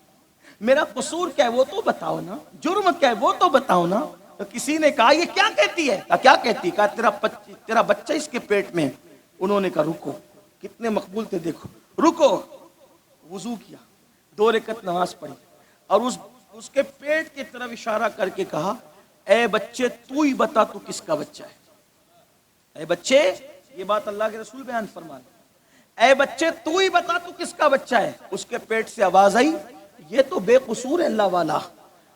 میرا قصور کیا ہے وہ تو بتاؤ نا, جرم کیا ہے وہ تو بتاؤ نا. تو کسی نے کہا یہ کیا کہتی ہے؟ کیا کہتی؟ کہا تیرا بچہ اس کے پیٹ میں. انہوں نے کہا رکو, کتنے مقبول تھے دیکھو, رکو. وضو کیا, 2 رکعت نماز پڑھی اور اس کے پیٹ کی طرف اشارہ کر کے کہا اے بچے تو ہی بتا تو کس کا بچہ ہے. اے بچے, یہ بات اللہ کے رسول بیان فرماتے, اے بچے تو ہی بتا تو کس کا بچہ ہے. اس کے پیٹ سے آواز آئی یہ تو بے قصور ہے اللہ والا،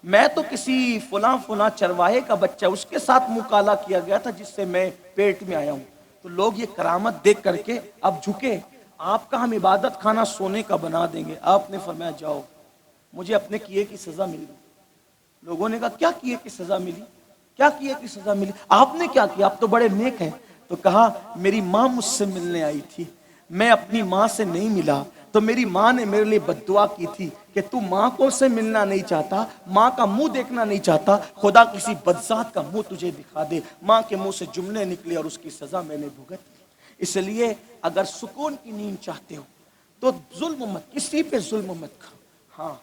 میں تو کسی فلاں چرواہے کا بچہ اس کے ساتھ مکالا کیا گیا تھا جس سے میں پیٹ میں آیا ہوں. تو لوگ یہ کرامت دیکھ کر کے اب جھکے. آپ کا ہم عبادت خانہ سونے کا بنا دیں گے. آپ نے فرمایا جاؤ، مجھے اپنے کیے کی سزا ملی. لوگوں نے کہا کیا کیے کی سزا ملی، کیا کیے کی سزا ملی، آپ نے کیا کیا، آپ تو بڑے نیک ہیں. تو کہا میری ماں مجھ سے ملنے آئی تھی، میں اپنی ماں سے نہیں ملا تو میری ماں نے میرے لیے بد دعا کی تھی کہ تو ماں کو سے ملنا نہیں چاہتا، ماں کا منہ دیکھنا نہیں چاہتا، خدا کسی بدذات کا منہ تجھے دکھا دے. ماں کے منہ سے جملے نکلے اور اس کی سزا میں نے بھگت لی. اس لیے اگر سکون کی نیند چاہتے ہو تو ظلم مت، کسی پہ ظلم مت کھاؤ، ہاں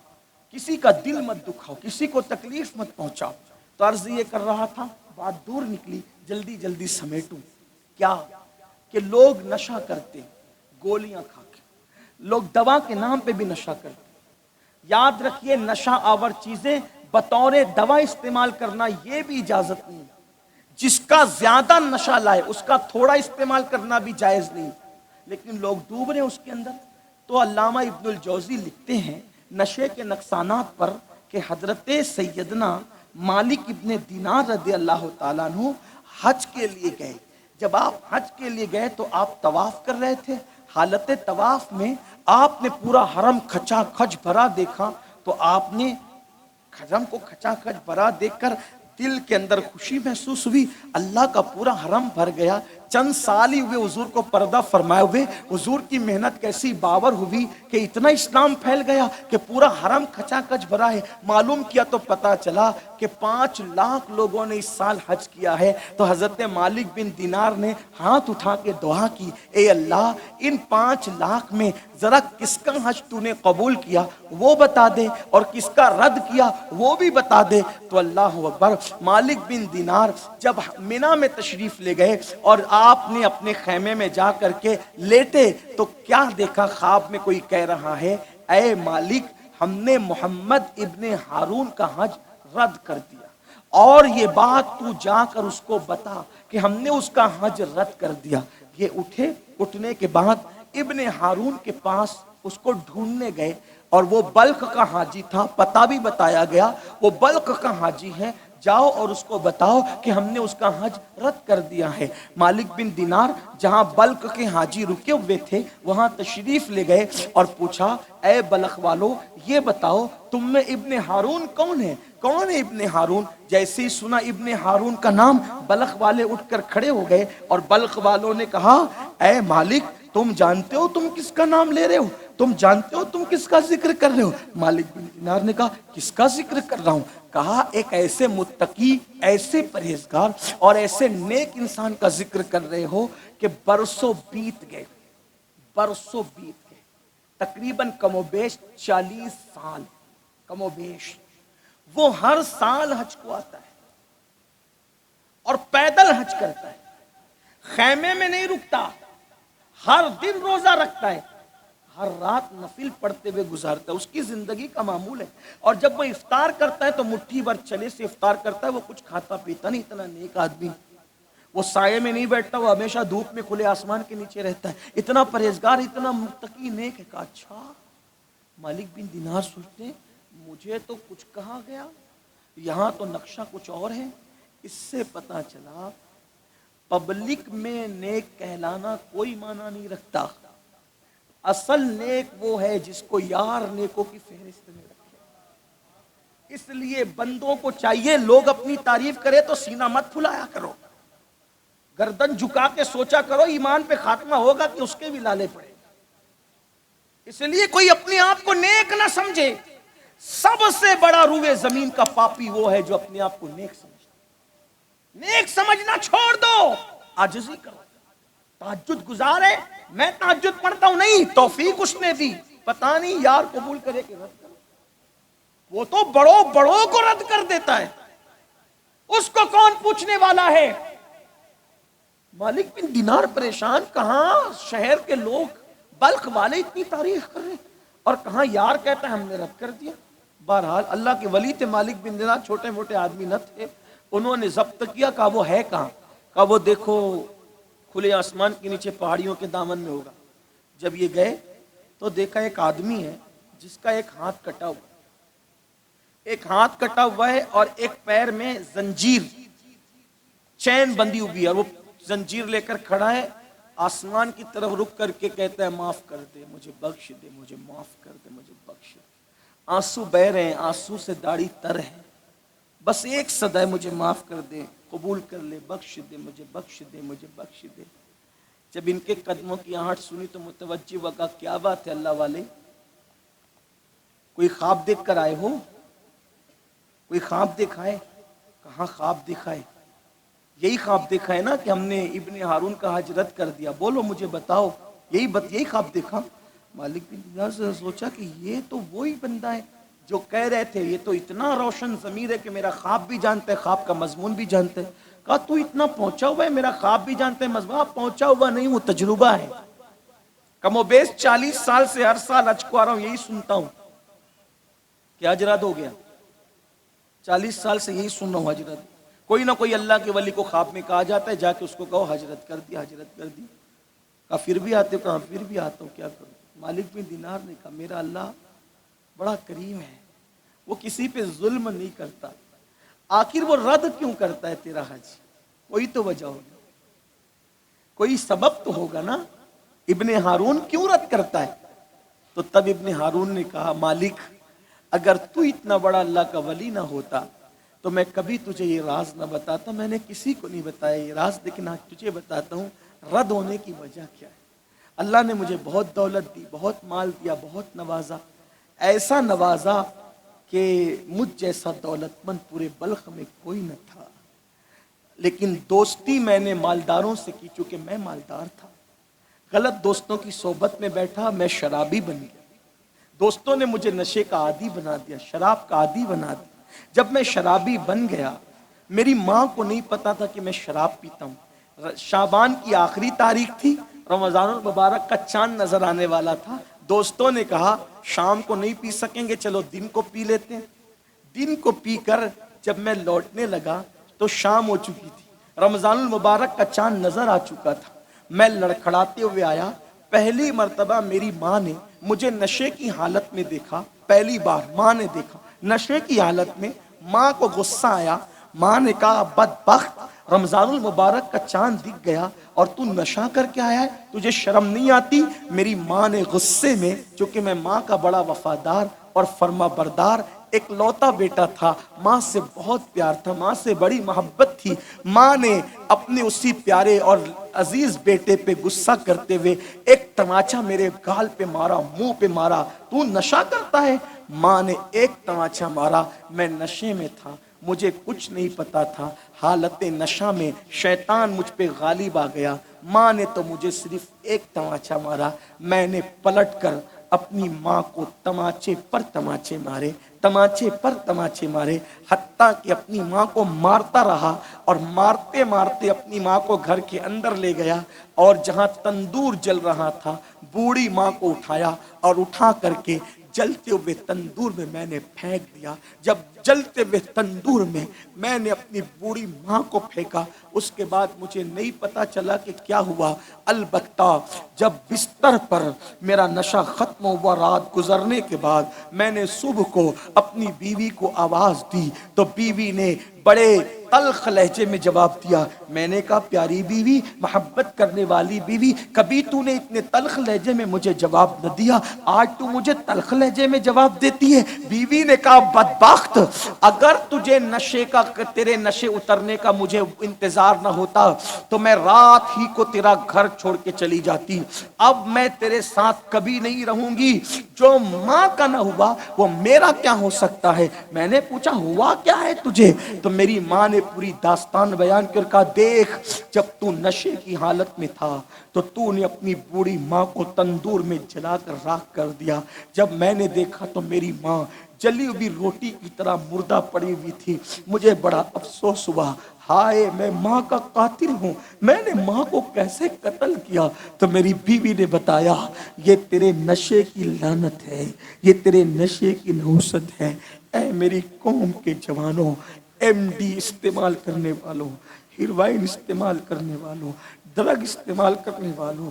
کسی کا دل مت دکھاؤ، کسی کو تکلیف مت پہنچاؤ. تو عرض یہ کر رہا تھا، بات دور نکلی، جلدی جلدی سمیٹوں. کیا کہ لوگ نشہ کرتے گولیاں کھا کے، لوگ دوا کے نام پہ بھی نشہ کرتے. یاد رکھیے نشہ آور چیزیں بطور دوا استعمال کرنا یہ بھی اجازت نہیں. جس کا زیادہ نشہ لائے اس کا تھوڑا استعمال کرنا بھی جائز نہیں، لیکن لوگ ڈوب رہے اس کے اندر. تو علامہ ابن الجوزی لکھتے ہیں نشے کے نقصانات پر کہ حضرت سیدنا مالک ابن دینار رضی اللہ تعالیٰ عنہ حج کے لیے گئے. جب آپ حج کے لیے گئے تو آپ طواف کر رہے تھے. حالت طواف میں آپ نے پورا حرم کھچا کھچ بھرا دیکھا تو آپ نے حرم کو کھچا کھچ بھرا دیکھ کر دل کے اندر خوشی محسوس ہوئی. اللہ کا پورا حرم بھر گیا. چند سال ہی ہوئے حضور کو پردہ فرمائے ہوئے، حضور کی محنت کیسی باور ہوئی کہ اتنا اسلام پھیل گیا کہ پورا حرم کھچا کھچ بھرا ہے. معلوم کیا تو پتا چلا کہ 5 لاکھ لوگوں نے اس سال حج کیا ہے. تو حضرت مالک بن دینار نے ہاتھ اٹھا کے دعا کی، اے اللہ ان 5 لاکھ میں ذرا کس کا حج تو نے قبول کیا وہ بتا دے اور کس کا رد کیا وہ بھی بتا دے. تو اللہ اکبر، مالک بن دینار جب مینا میں تشریف لے گئے اور آپ نے اپنے خیمے میں جا کر کے لیٹے تو کیا دیکھا، خواب میں کوئی کہہ رہا ہے اے مالک ہم نے محمد ابن ہارون کا حج رد کر دیا، اور یہ بات تو جا کر اس کو بتا کہ ہم نے اس کا حج رد کر دیا. یہ اٹھے، اٹھنے کے بعد ابن ہارون کے پاس اس کو ڈھونڈنے گئے اور وہ بلخ کا حاجی تھا. پتہ بھی بتایا گیا وہ بلخ کا حاجی ہے، جاؤ اور اس کو بتاؤ کہ ہم نے اس کا حج رد کر دیا ہے. مالک بن دینار جہاں بلخ کے حاجی رکے ہوئے تھے وہاں تشریف لے گئے اور پوچھا اے بلخ والو یہ بتاؤ تم میں ابن ہارون کون ہے، کون ہے ابن ہارون. جیسے ہی سنا ابن ہارون کا نام بلخ والے اٹھ کر کھڑے ہو گئے اور بلخ والوں نے کہا اے مالک تم جانتے ہو تم کس کا نام لے رہے ہو، تم جانتے ہو تم کس کا ذکر کر رہے ہو. مالک بن دینار نے کہا کس کا ذکر کر رہا ہوں. کہا ایک ایسے متقی، ایسے پرہیزگار اور ایسے نیک انسان کا ذکر کر رہے ہو کہ برسوں بیت گئے، برسوں بیت گئے، تقریباً کم و بیش 40 سال، کم و بیش. وہ ہر سال حج کو آتا ہے اور پیدل حج کرتا ہے، خیمے میں نہیں رکتا، ہر دن روزہ رکھتا ہے، ہر رات نفل پڑھتے ہوئے گزارتا ہے. اس کی زندگی کا معمول ہے. اور جب وہ افطار کرتا ہے تو مٹھی بھر چنے سے افطار کرتا ہے. وہ کچھ کھاتا پیتا نہیں، اتنا نیک آدمی. وہ سائے میں نہیں بیٹھتا، وہ ہمیشہ دھوپ میں کھلے آسمان کے نیچے رہتا ہے. اتنا پرہیزگار، اتنا متقی نیک ہے. کہا اچھا. مالک بن دینار سوچتے ہیں مجھے تو کچھ کہا گیا، یہاں تو نقشہ کچھ اور ہے. اس سے پتا چلا پبلک میں نیک کہلانا کوئی معنی نہیں رکھتا. اصل نیک وہ ہے جس کو یار نیکوں کی فہرست میں رکھے. اس لیے بندوں کو چاہیے لوگ اپنی تعریف کرے تو سینہ مت پھلایا کرو، گردن جھکا کے سوچا کرو ایمان پہ خاتمہ ہوگا کہ اس کے بھی لالے پڑے. اس لیے کوئی اپنے آپ کو نیک نہ سمجھے. سب سے بڑا روئے زمین کا پاپی وہ ہے جو اپنے آپ کو نیک سمجھتا. نیک سمجھنا چھوڑ دو، عاجزی کرو. تہجد گزار ہے، میں تہجد پڑھتا ہوں، نہیں، توفیق اس نے دی. پتہ نہیں یار قبول کرے کہ رد کرے. وہ تو بڑوں بڑوں کو رد کر دیتا ہے، اس کو کون پوچھنے والا ہے. مالک بن دینار پریشان، کہاں شہر کے لوگ بلخ والے اتنی تعریف کر رہے ہیں اور کہاں یار کہتا ہے ہم نے رد کر دیا. بہرحال اللہ کے ولی تھے مالک بن دینار، چھوٹے موٹے آدمی نہ تھے. انہوں نے ضبط کیا، کہا وہ ہے کہاں. کہا وہ دیکھو کھلے آسمان کے نیچے پہاڑیوں کے دامن میں ہوگا. جب یہ گئے تو دیکھا ایک آدمی ہے جس کا ایک ہاتھ کٹا ہوا. ایک ہاتھ کٹا ہوا ہے اور ایک پیر میں زنجیر چین بندی ہوئی ہے اور وہ زنجیر لے کر کھڑا ہے، آسمان کی طرف رک کر کے کہتا ہے معاف کر دے مجھے، بخش دے مجھے، معاف کر دے مجھے، بخش دے۔ آنسو بہ رہے ہیں، آنسو سے داڑھی تر ہے، بس ایک صدا ہے مجھے معاف کر دے، قبول کر لے، بخش دے مجھے، بخش دے مجھے، بخش دے۔ جب ان کے قدموں کی آہٹ سنی تو متوجہ ہوا، کہا کیا بات ہے اللہ والے، کوئی خواب دیکھ کر آئے ہو؟ کوئی خواب دیکھا ہے؟ کہاں خواب دیکھا ہے؟ یہی خواب دیکھا ہے نا کہ ہم نے ابن ہارون کا حج رد کر دیا، بولو مجھے بتاؤ، یہی خواب دیکھا؟ مالک بن دینار سے سوچا کہ یہ تو وہی بندہ ہے جو کہہ رہے تھے، یہ تو اتنا روشن ضمیر ہے کہ میرا خواب بھی جانتا ہے، خواب کا مضمون بھی جانتا ہے۔ کہا تو اتنا پہنچا ہوا ہے، میرا خواب بھی جانتا ہے، مضمون پہنچا ہوا نہیں، وہ تجربہ ہے۔ کم و بیش 40 سال سے ہر سال حج کو آ رہا ہوں، یہی سنتا ہوں کہ حج رد ہو گیا، 40 سال سے یہی سن رہا ہوں، حج رد۔ کوئی نہ کوئی اللہ کے ولی کو خواب میں کہا جاتا ہے، جا کے اس کو کہو حج رد کر دی، حج رد کر دی۔ کہا پھر بھی آتے ہو؟ کہا پھر بھی آتا ہوں، کیا کروں؟ مالک بن دینار نے کہا میرا اللہ بڑا کریم ہے، وہ کسی پہ ظلم نہیں کرتا، آخر وہ رد کیوں کرتا ہے تیرا حج؟ کوئی تو وجہ ہوگی، کوئی سبب تو ہوگا نا، ابن ہارون کیوں رد کرتا ہے؟ تو تب ابن ہارون نے کہا مالک اگر تو اتنا بڑا اللہ کا ولی نہ ہوتا تو میں کبھی تجھے یہ راز نہ بتاتا، میں نے کسی کو نہیں بتایا یہ راز، لیکن آج تجھے بتاتا ہوں رد ہونے کی وجہ کیا ہے۔ اللہ نے مجھے بہت دولت دی، بہت مال دیا، بہت نوازا، ایسا نوازا کہ مجھ جیسا دولت مند پورے بلخ میں کوئی نہ تھا، لیکن دوستی میں نے مالداروں سے کی چونکہ میں مالدار تھا۔ غلط دوستوں کی صحبت میں بیٹھا، میں شرابی بن گیا، دوستوں نے مجھے نشے کا عادی بنا دیا، شراب کا عادی بنا دیا۔ جب میں شرابی بن گیا، میری ماں کو نہیں پتا تھا کہ میں شراب پیتا ہوں۔ شعبان کی آخری تاریخ تھی، رمضان المبارک کا چاند نظر آنے والا تھا، دوستوں نے کہا شام کو نہیں پی سکیں گے، چلو دن کو پی لیتے ہیں۔ دن کو پی کر جب میں لوٹنے لگا تو شام ہو چکی تھی، رمضان المبارک کا چاند نظر آ چکا تھا۔ میں لڑکھڑاتے ہوئے آیا، پہلی مرتبہ میری ماں نے مجھے نشے کی حالت میں دیکھا، پہلی بار ماں نے دیکھا نشے کی حالت میں۔ ماں کو غصہ آیا، ماں نے کہا بدبخت، رمضان المبارک کا چاند دکھ گیا اور تو نشہ کر کے آیا ہے، تجھے شرم نہیں آتی؟ میری ماں نے غصے میں، چونکہ میں ماں کا بڑا وفادار اور فرما بردار ایک لوتا بیٹا تھا، ماں سے بہت پیار تھا، ماں سے بڑی محبت تھی، ماں نے اپنے اسی پیارے اور عزیز بیٹے پہ غصہ کرتے ہوئے ایک تماچا میرے گال پہ مارا، منہ پہ مارا، تو نشہ کرتا ہے؟ ماں نے ایک تماچا مارا، میں نشے میں تھا، مجھے کچھ نہیں پتا تھا، حالت نشہ میں شیطان مجھ پہ غالب آ گیا، ماں نے تو مجھے صرف ایک تماچا مارا، میں نے پلٹ کر اپنی ماں کو تماچے پر تماچے مارے، تماچے پر تماچے مارے، حتیٰ کہ اپنی ماں کو مارتا رہا اور مارتے مارتے اپنی ماں کو گھر کے اندر لے گیا اور جہاں تندور جل رہا تھا بوڑھی ماں کو اٹھایا اور اٹھا کر کے جلتے ہوئے تندور میں میں نے پھینک دیا۔ جب جلتے ہوئے تندور میں نے اپنی بوڑھی ماں کو پھینکا، اس کے بعد مجھے نہیں پتا چلا کہ کیا ہوا، البتہ جب بستر پر میرا نشہ ختم ہوا، رات گزرنے کے بعد میں نے صبح کو اپنی بیوی کو آواز دی تو بیوی نے بڑے تلخ لہجے میں جواب دیا۔ میں نے کہا پیاری بیوی، محبت کرنے والی بیوی، کبھی تو نے اتنے تلخ لہجے میں مجھے جواب نہ دیا، آج تو مجھے تلخ لہجے میں جواب دیتی ہے۔ بیوی نے کہا بدبخت، اگر تجھے نشے کا، تیرے نشے اترنے کا مجھے انتظار نہ ہوتا تو میں رات ہی کو تیرا گھر چھوڑ کے چلی جاتی، اب میں تیرے ساتھ کبھی نہیں رہوں گی، جو ماں کا نہ ہوا وہ میرا کیا ہو سکتا ہے؟ میں نے پوچھا ہوا کیا ہے تجھے؟ تو میری ماں نے پوری داستان بیان کر کہا دیکھ، جب تو نشے کی حالت میں تھا تو تو نے اپنی بوڑھی ماں کو تندور میں جلا کر راکھ کر دیا، جب میں نے دیکھا تو میری ماں جلی ہوئی روٹی کی طرح مردہ پڑی ہوئی تھی، مجھے بڑا افسوس ہوا، ہائے میں ماں کا قاتل ہوں، میں نے ماں کو کیسے قتل کیا؟ تو میری بیوی نے بتایا یہ تیرے نشے کی لعنت ہے، یہ تیرے نشے کی نحوست ہے۔ اے میری قوم کے جوانوں، ایم ڈی استعمال کرنے والوں، ہیروائن استعمال کرنے والوں، ڈرگ استعمال کرنے والوں،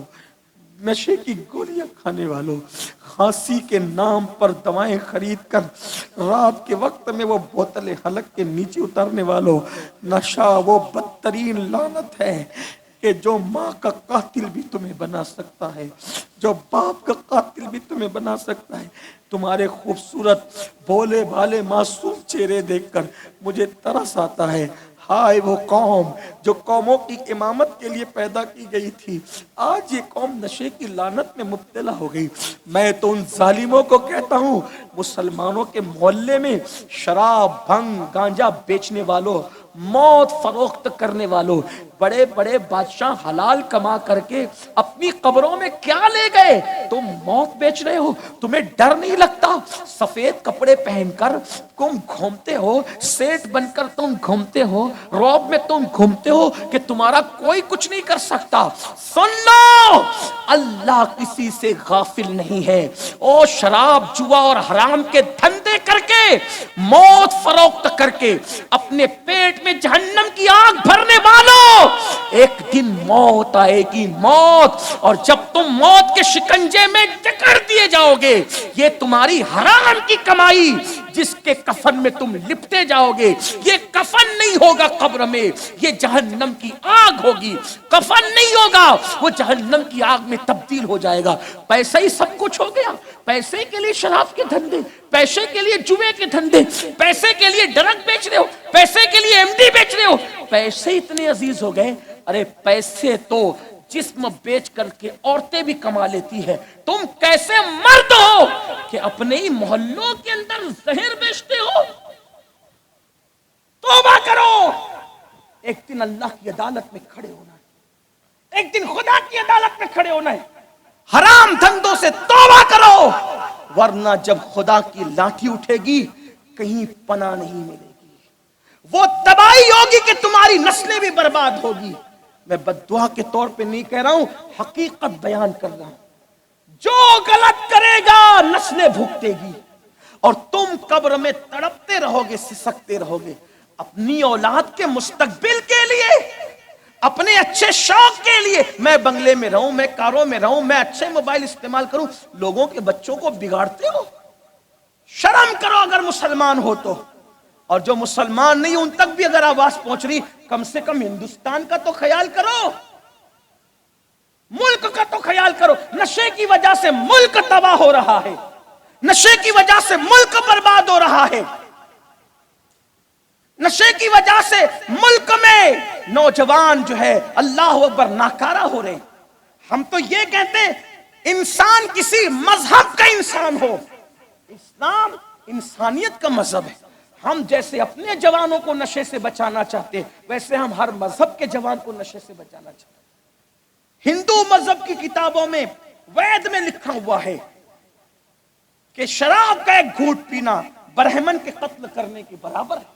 نشے کی گولیاں کھانے والوں، کھانسی کے نام پر دوائیں خرید کر رات کے وقت میں وہ بوتلیں حلق کے نیچے اتارنے والوں، نشہ وہ بدترین لعنت ہے کہ جو ماں کا قاتل بھی تمہیں بنا سکتا ہے، جو باپ کا قاتل بھی تمہیں بنا سکتا ہے۔ تمہارے خوبصورت بولے بھالے معصوم چہرے دیکھ کر مجھے ترس آتا ہے۔ ہائے وہ قوم جو قوموں کی امامت کے لیے پیدا کی گئی تھی، آج یہ قوم نشے کی لعنت میں مبتلا ہو گئی۔ میں تو ان ظالموں کو کہتا ہوں، مسلمانوں کے محلے میں شراب، بھنگ، گانجا بیچنے والوں، موت فروخت کرنے والوں، بڑے بڑے بادشاہ حلال کما کر کے اپنی قبروں میں کیا لے گئے؟ تم موت بیچ رہے ہو، تمہیں ڈر نہیں لگتا؟ سفید کپڑے پہن کر تم گھومتے ہو، سیٹ بن کر تم گھومتے ہو، رعب میں تم گھومتے ہو کہ تمہارا کوئی کچھ نہیں کر سکتا۔ سن لو، اللہ کسی سے غافل نہیں ہے۔ او شراب، جوا اور حرام کے دھندے کر کے، موت فروخت کر کے اپنے پیٹ میں جہنم کی آگ بھرنے والوں، ایک دن موت آئے گی، موت، اور جب تم موت کے شکنجے میں جکڑ دیے جاؤ گے، یہ تمہاری حرام کی کمائی جس کے کفن میں تم لپٹے جاؤ گے، یہ کفن نہیں ہوگا قبر میں، یہ جہنم کی آگ ہوگی۔ کفن نہیں ہوگا، وہ جہنم کی آگ میں تبدیل ہو جائے گا۔ پیسہ ہی سب کچھ ہو گیا، پیسے کے لیے شراب کے دھندے، پیسے کے لیے جوے کے دھندے، پیسے کے لیے ڈرگ بیچ رہے ہو، پیسے کے لیے MD بیچ رہے ہو، پیسے اتنے عزیز ہو گئے۔ ارے پیسے تو جسم بیچ کر کے عورتیں بھی کما لیتی ہے، تم کیسے مرد ہو کہ اپنے ہی محلوں کے اندر زہر بیچتے ہو؟ توبہ کرو، ایک دن اللہ کی عدالت میں کھڑے ہونا ہے، ایک دن خدا کی عدالت میں کھڑے ہونا ہے۔ حرام دھندوں سے توبہ کرو، ورنہ جب خدا کی لاٹھی اٹھے گی کہیں پناہ نہیں ملے گی، وہ تباہی ہوگی کہ تمہاری نسلیں بھی برباد ہوگی۔ میں بددعا کے طور پہ نہیں کہہ رہا ہوں، حقیقت بیان کر رہا ہوں۔ جو غلط کرے گا نسلیں بھگتے گی، اور تم قبر میں تڑپتے رہو گے، سسکتے رہو گے۔ اپنی اولاد کے مستقبل کے لیے، اپنے اچھے شوق کے لیے، میں بنگلے میں رہوں، میں کاروں میں رہوں، میں اچھے موبائل استعمال کروں، لوگوں کے بچوں کو بگاڑتے ہو؟ شرم کرو اگر مسلمان ہو تو۔ اور جو مسلمان نہیں ان تک بھی اگر آواز پہنچ رہی، کم سے کم ہندوستان کا تو خیال کرو، ملک کا تو خیال کرو۔ نشے کی وجہ سے ملک تباہ ہو رہا ہے، نشے کی وجہ سے ملک برباد ہو رہا ہے، نشے کی وجہ سے ملک میں نوجوان جو ہے اللہ اکبر ناکارہ ہو رہے ہیں۔ ہم تو یہ کہتے ہیں انسان کسی مذہب کا انسان ہو، اسلام انسانیت کا مذہب ہے۔ ہم جیسے اپنے جوانوں کو نشے سے بچانا چاہتے ہیں، ویسے ہم ہر مذہب کے جوان کو نشے سے بچانا چاہتے ہیں۔ ہندو مذہب کی کتابوں میں وید میں لکھا ہوا ہے کہ شراب کا ایک گھونٹ پینا برہمن کے قتل کرنے کے برابر ہے۔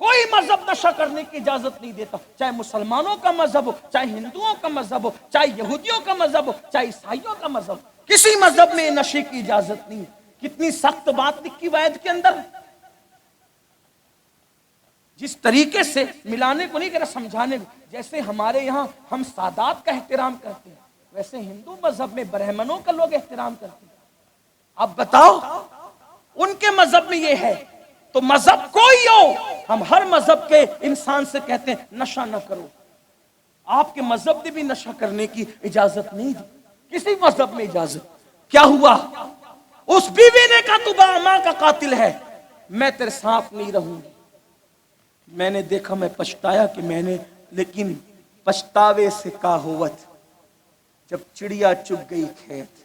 کوئی مذہب نشہ کرنے کی اجازت نہیں دیتا، چاہے مسلمانوں کا مذہب ہو، چاہے ہندوؤں کا مذہب ہو، چاہے یہودیوں کا مذہب ہو، چاہے عیسائیوں کا مذہب ہو، کسی مذہب میں نشے کی اجازت نہیں ہے۔ کتنی سخت بات لکھی وید کے اندر، جس طریقے سے ملانے کو نہیں کہہ رہا، سمجھانے کو۔ جیسے ہمارے یہاں ہم سادات کا احترام کرتے ہیں، ویسے ہندو مذہب میں برہمنوں کا لوگ احترام کرتے ہیں۔ اب بتاؤ، ان کے مذہب میں یہ ہے، تو مذہب کوئی ہو، ہم ہر مذہب کے انسان سے کہتے ہیں نشہ نہ کرو۔ آپ کے مذہب نے بھی نشہ کرنے کی اجازت نہیں دی، کسی مذہب میں اجازت۔ کیا ہوا؟ اس بیوی نے کہا تو ماں کا قاتل ہے، میں تیرے ساتھ نہیں رہوں گی۔ میں نے دیکھا، میں پچھتایا کہ میں نے، لیکن پچھتاوے سے کا ہوت، جب چڑیا چگ گئی کھیت۔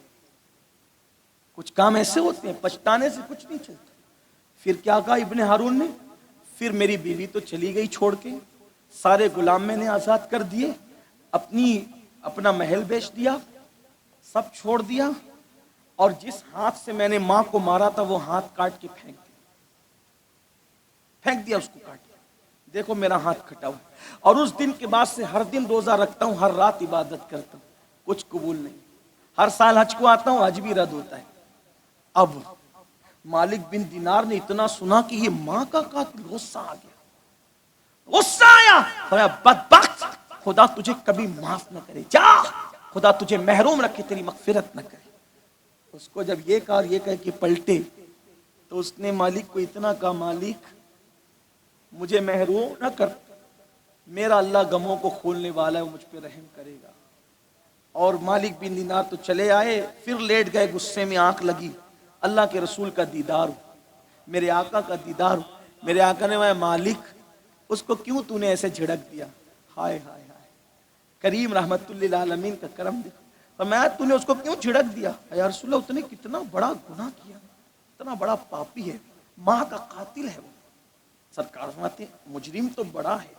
کچھ کام ایسے ہوتے ہیں پچھتانے سے کچھ نہیں چلتا۔ پھر کیا کہا ابن ہارون نے؟ پھر میری بیوی تو چلی گئی چھوڑ کے، سارے غلام میں نے آزاد کر دیے، اپنا محل بیچ دیا، سب چھوڑ دیا، اور جس ہاتھ سے میں نے ماں کو مارا تھا وہ ہاتھ کاٹ کے پھینک دیا اس کو کاٹ کے۔ دیکھو میرا ہاتھ کٹا ہوا، اور اس دن کے بعد سے ہر دن روزہ رکھتا ہوں، ہر رات عبادت کرتا ہوں، کچھ قبول نہیں۔ ہر سال حج کو آتا ہوں، حج بھی رد ہوتا ہے۔ اب مالک بن دینار نے اتنا سنا کہ یہ ماں کا قاتل، غصہ آ گیا، غصہ آیا، فرمایا بدبخت، خدا تجھے کبھی معاف نہ کرے، جا خدا تجھے محروم رکھے، تیری مغفرت نہ کرے۔ اس کو جب یہ کہا، یہ کہہ کے پلٹے، تو اس نے مالک کو اتنا کہا، مالک مجھے محروم نہ کر، میرا اللہ غموں کو کھولنے والا ہے، وہ مجھ پہ رحم کرے گا۔ اور مالک بن دینار تو چلے آئے، پھر لیٹ گئے، غصے میں آنکھ لگی، اللہ کے رسول کا دیدار ہو، میرے آقا کا دیدار ہو۔ میرے آقا نے کہا، مالک اس کو کیوں تو نے ایسے جھڑک دیا؟ ہائے ہائے ہائے، کریم رحمت للعالمین کا کرم دیکھو۔ فرمایا تو نے اس کو کیوں جھڑک دیا؟ یا رسول اللہ، اس نے کتنا بڑا گناہ کیا، اتنا بڑا پاپی ہے، ماں کا قاتل ہے وہ۔ سرکار فرماتے ہیں مجرم تو بڑا ہے،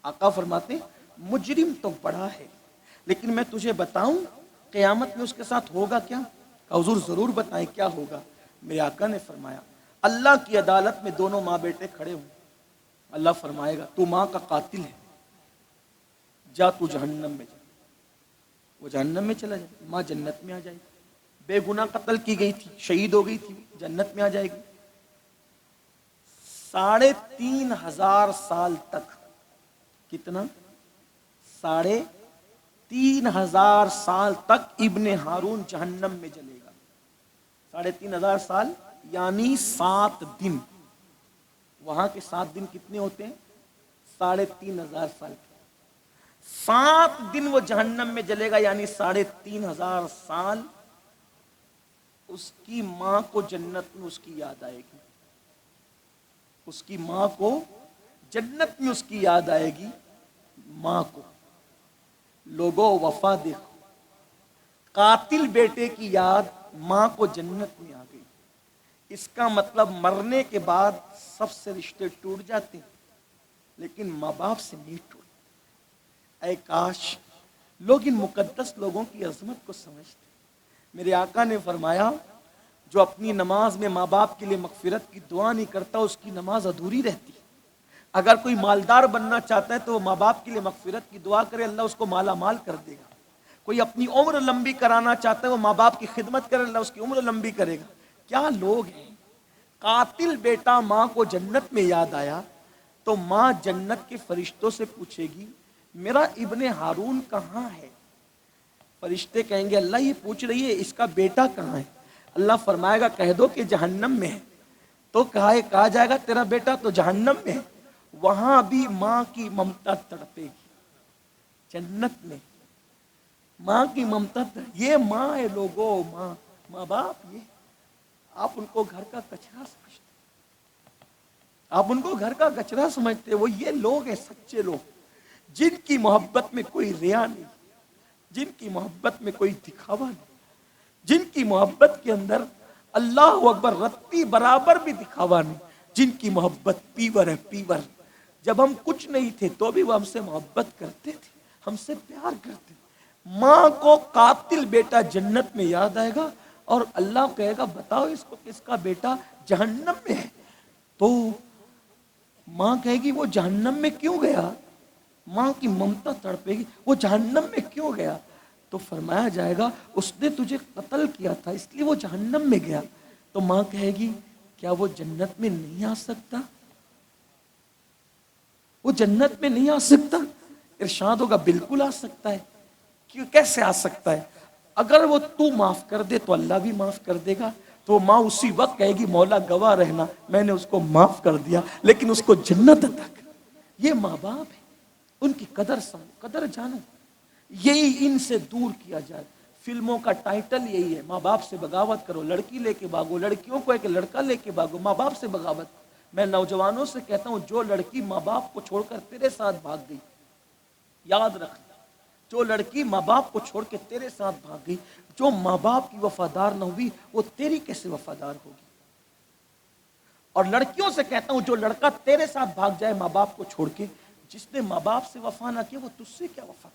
آقا فرماتے ہیں مجرم تو بڑا ہے، لیکن میں تجھے بتاؤں قیامت میں اس کے ساتھ ہوگا کیا؟ کہ حضور ضرور بتائیں کیا ہوگا۔ میرے آقا نے فرمایا اللہ کی عدالت میں دونوں ماں بیٹے کھڑے ہوں، اللہ فرمائے گا تو ماں کا قاتل ہے، جا تو جہنم میں جا۔ وہ جہنم میں چلا جائے، ماں جنت میں آ جائے گی، بے گناہ قتل کی گئی تھی، شہید ہو گئی تھی، جنت میں آ جائے گی۔ 3,500 سال تک، کتنا؟ 3,500 سال تک ابن ہارون جہنم میں جلے گا۔ 3,500 سال یعنی 7 دن، وہاں کے 7 دن کتنے ہوتے ہیں؟ 3,500 سال۔ 7 دن وہ جہنم میں جلے گا، یعنی 3,500 سال۔ اس کی ماں کو جنت میں اس کی یاد آئے گی، اس کی ماں کو جنت میں اس کی یاد آئے گی، ماں کو۔ لوگوں وفا دیکھو، قاتل بیٹے کی یاد ماں کو جنت میں آ گئی، اس کا مطلب مرنے کے بعد سب سے رشتے ٹوٹ جاتے ہیں، لیکن ماں باپ سے نہیں ٹوٹتے۔ اے کاش لوگ ان مقدس لوگوں کی عظمت کو سمجھتے۔ میرے آقا نے فرمایا جو اپنی نماز میں ماں باپ کے لیے مغفرت کی دعا نہیں کرتا، اس کی نماز ادھوری رہتی ہے۔ اگر کوئی مالدار بننا چاہتا ہے تو وہ ماں باپ کے لیے مغفرت کی دعا کرے، اللہ اس کو مالا مال کر دے گا۔ کوئی اپنی عمر لمبی کرانا چاہتا ہے، وہ ماں باپ کی خدمت کرے، اللہ اس کی عمر لمبی کرے گا۔ کیا لوگ ہیں! قاتل بیٹا ماں کو جنت میں یاد آیا تو ماں جنت کے فرشتوں سے پوچھے گی میرا ابن ہارون کہاں ہے؟ فرشتے کہیں گے اللہ یہ پوچھ رہی ہے اس کا بیٹا کہاں ہے؟ اللہ فرمائے گا کہہ دو کہ جہنم میں ہے۔ تو کہا جائے گا تیرا بیٹا تو جہنم میں ہے، وہاں بھی ماں کی ممتا تڑپے گی۔ جنت میں ماں کی ممتا یہ ماں ہے لوگوں، ماں باپ، یہ آپ ان کو گھر کا کچرا سمجھتے، آپ ان کو گھر کا کچرا سمجھتے، وہ یہ لوگ ہیں سچے لوگ، جن کی محبت میں کوئی ریا نہیں، جن کی محبت میں کوئی دکھاوا نہیں، جن کی محبت کے اندر اللہ اکبر رتی برابر بھی دکھاوا نہیں، جن کی محبت پیور ہے، پیور۔ جب ہم کچھ نہیں تھے تو بھی وہ ہم سے محبت کرتے تھے، ہم سے پیار کرتے تھے۔ ماں کو قاتل بیٹا جنت میں یاد آئے گا اور اللہ کہے گا بتاؤ اس کو کس کا بیٹا جہنم میں ہے؟ تو ماں کہے گی وہ جہنم میں کیوں گیا؟ ماں کی ممتا تڑپے گی، وہ جہنم میں کیوں گیا؟ تو فرمایا جائے گا اس نے تجھے قتل کیا تھا اس لیے وہ جہنم میں گیا۔ تو ماں کہے گی کیا وہ جنت میں نہیں آ سکتا؟ وہ جنت میں نہیں آ سکتا؟ ارشاد ہوگا بالکل آ سکتا ہے۔ کیوں کیسے آ سکتا ہے؟ اگر وہ تو معاف کر دے تو اللہ بھی معاف کر دے گا۔ تو ماں اسی وقت کہے گی مولا گواہ رہنا میں نے اس کو معاف کر دیا لیکن اس کو جنت عطا کر۔ یہ ماں باپ ہے، ان کی قدر جانو، یہی ان سے دور کیا جائے۔ فلموں کا ٹائٹل یہی ہے، ماں باپ سے بغاوت کرو، لڑکی لے کے بھاگو، لڑکیوں کو ایک لڑکا لے کے بھاگو، ماں باپ سے بغاوت۔ میں نوجوانوں سے کہتا ہوں جو لڑکی ماں باپ کو چھوڑ کر تیرے ساتھ بھاگ گئی، یاد رکھ، جو لڑکی ماں باپ کو چھوڑ کے تیرے ساتھ بھاگ گئی، جو ماں باپ کی وفادار نہ ہوئی وہ تیری کیسے وفادار ہوگی؟ اور لڑکیوں سے کہتا ہوں جو لڑکا تیرے ساتھ بھاگ جائے ماں باپ کو چھوڑ کے، جس نے ماں باپ سے وفا نہ کی وہ تجھ سے کیا وفا؟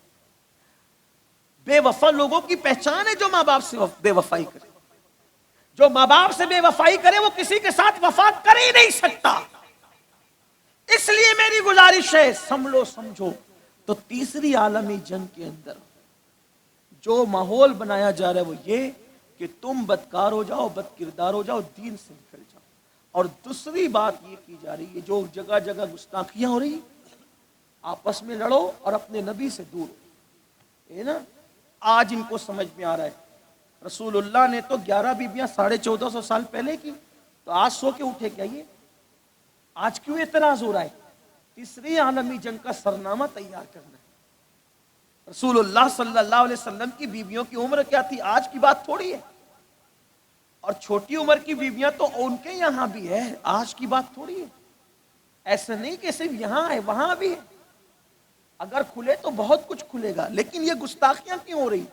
بے وفا لوگوں کی پہچان ہے جو ماں باپ سے بے وفائی کرے۔ جو ماں باپ سے بے وفائی کرے وہ کسی کے ساتھ وفا کر ہی نہیں سکتا۔ اس لیے میری گزارش ہے سنبھلو سمجھو۔ تو تیسری عالمی جنگ کے اندر جو ماحول بنایا جا رہا ہے وہ یہ کہ تم بدکار ہو جاؤ، بد کردار ہو جاؤ، دین سے نکل جاؤ۔ اور دوسری بات یہ کی جا رہی ہے جو جگہ جگہ گستاخیاں ہو رہی، آپس میں لڑو اور اپنے نبی سے دور ہو، ہے نا؟ آج ان کو سمجھ میں آ رہا ہے رسول اللہ نے تو 11 بیویاں 1450 سال پہلے کی، تو آج سو کے اٹھے کیا یہ؟ آج کیوں اعتراض ہو رہا ہے؟ تیسری عالمی جنگ کا سرنامہ تیار کرنا ہے۔ رسول اللہ صلی اللہ علیہ وسلم کی بیویوں کی عمر کیا تھی؟ آج کی بات تھوڑی ہے، اور چھوٹی عمر کی بیویاں تو ان کے یہاں بھی ہے، آج کی بات تھوڑی ہے۔ ایسا نہیں کہ صرف یہاں ہے، وہاں بھی ہے، اگر کھلے تو بہت کچھ کھلے گا، لیکن یہ گستاخیاں کیوں ہو رہی؟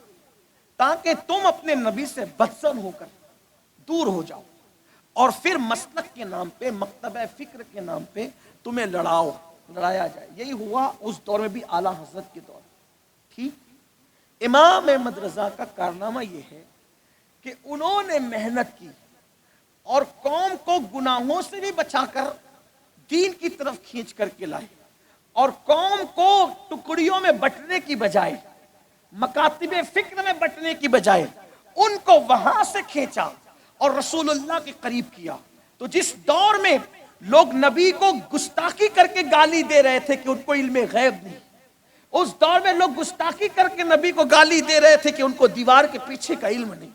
تاکہ تم اپنے نبی سے بدزن ہو کر دور ہو جاؤ، اور پھر مسلک کے نام پہ، مکتبہ فکر کے نام پہ تمہیں لڑایا جائے۔ یہی ہوا اس دور میں بھی، اعلیٰ حضرت کے دور میں۔ ٹھیک، امام احمد رضا کا کارنامہ یہ ہے کہ انہوں نے محنت کی اور قوم کو گناہوں سے بھی بچا کر دین کی طرف کھینچ کر کے لائے، اور قوم کو ٹکڑیوں میں بٹنے کی بجائے، مکاتب فکر میں بٹنے کی بجائے ان کو وہاں سے کھینچا اور رسول اللہ کے قریب کیا۔ تو جس دور میں لوگ نبی کو گستاخی کر کے گالی دے رہے تھے کہ ان کو علم غیب نہیں، اس دور میں لوگ گستاخی کر کے نبی کو گالی دے رہے تھے کہ ان کو دیوار کے پیچھے کا علم نہیں،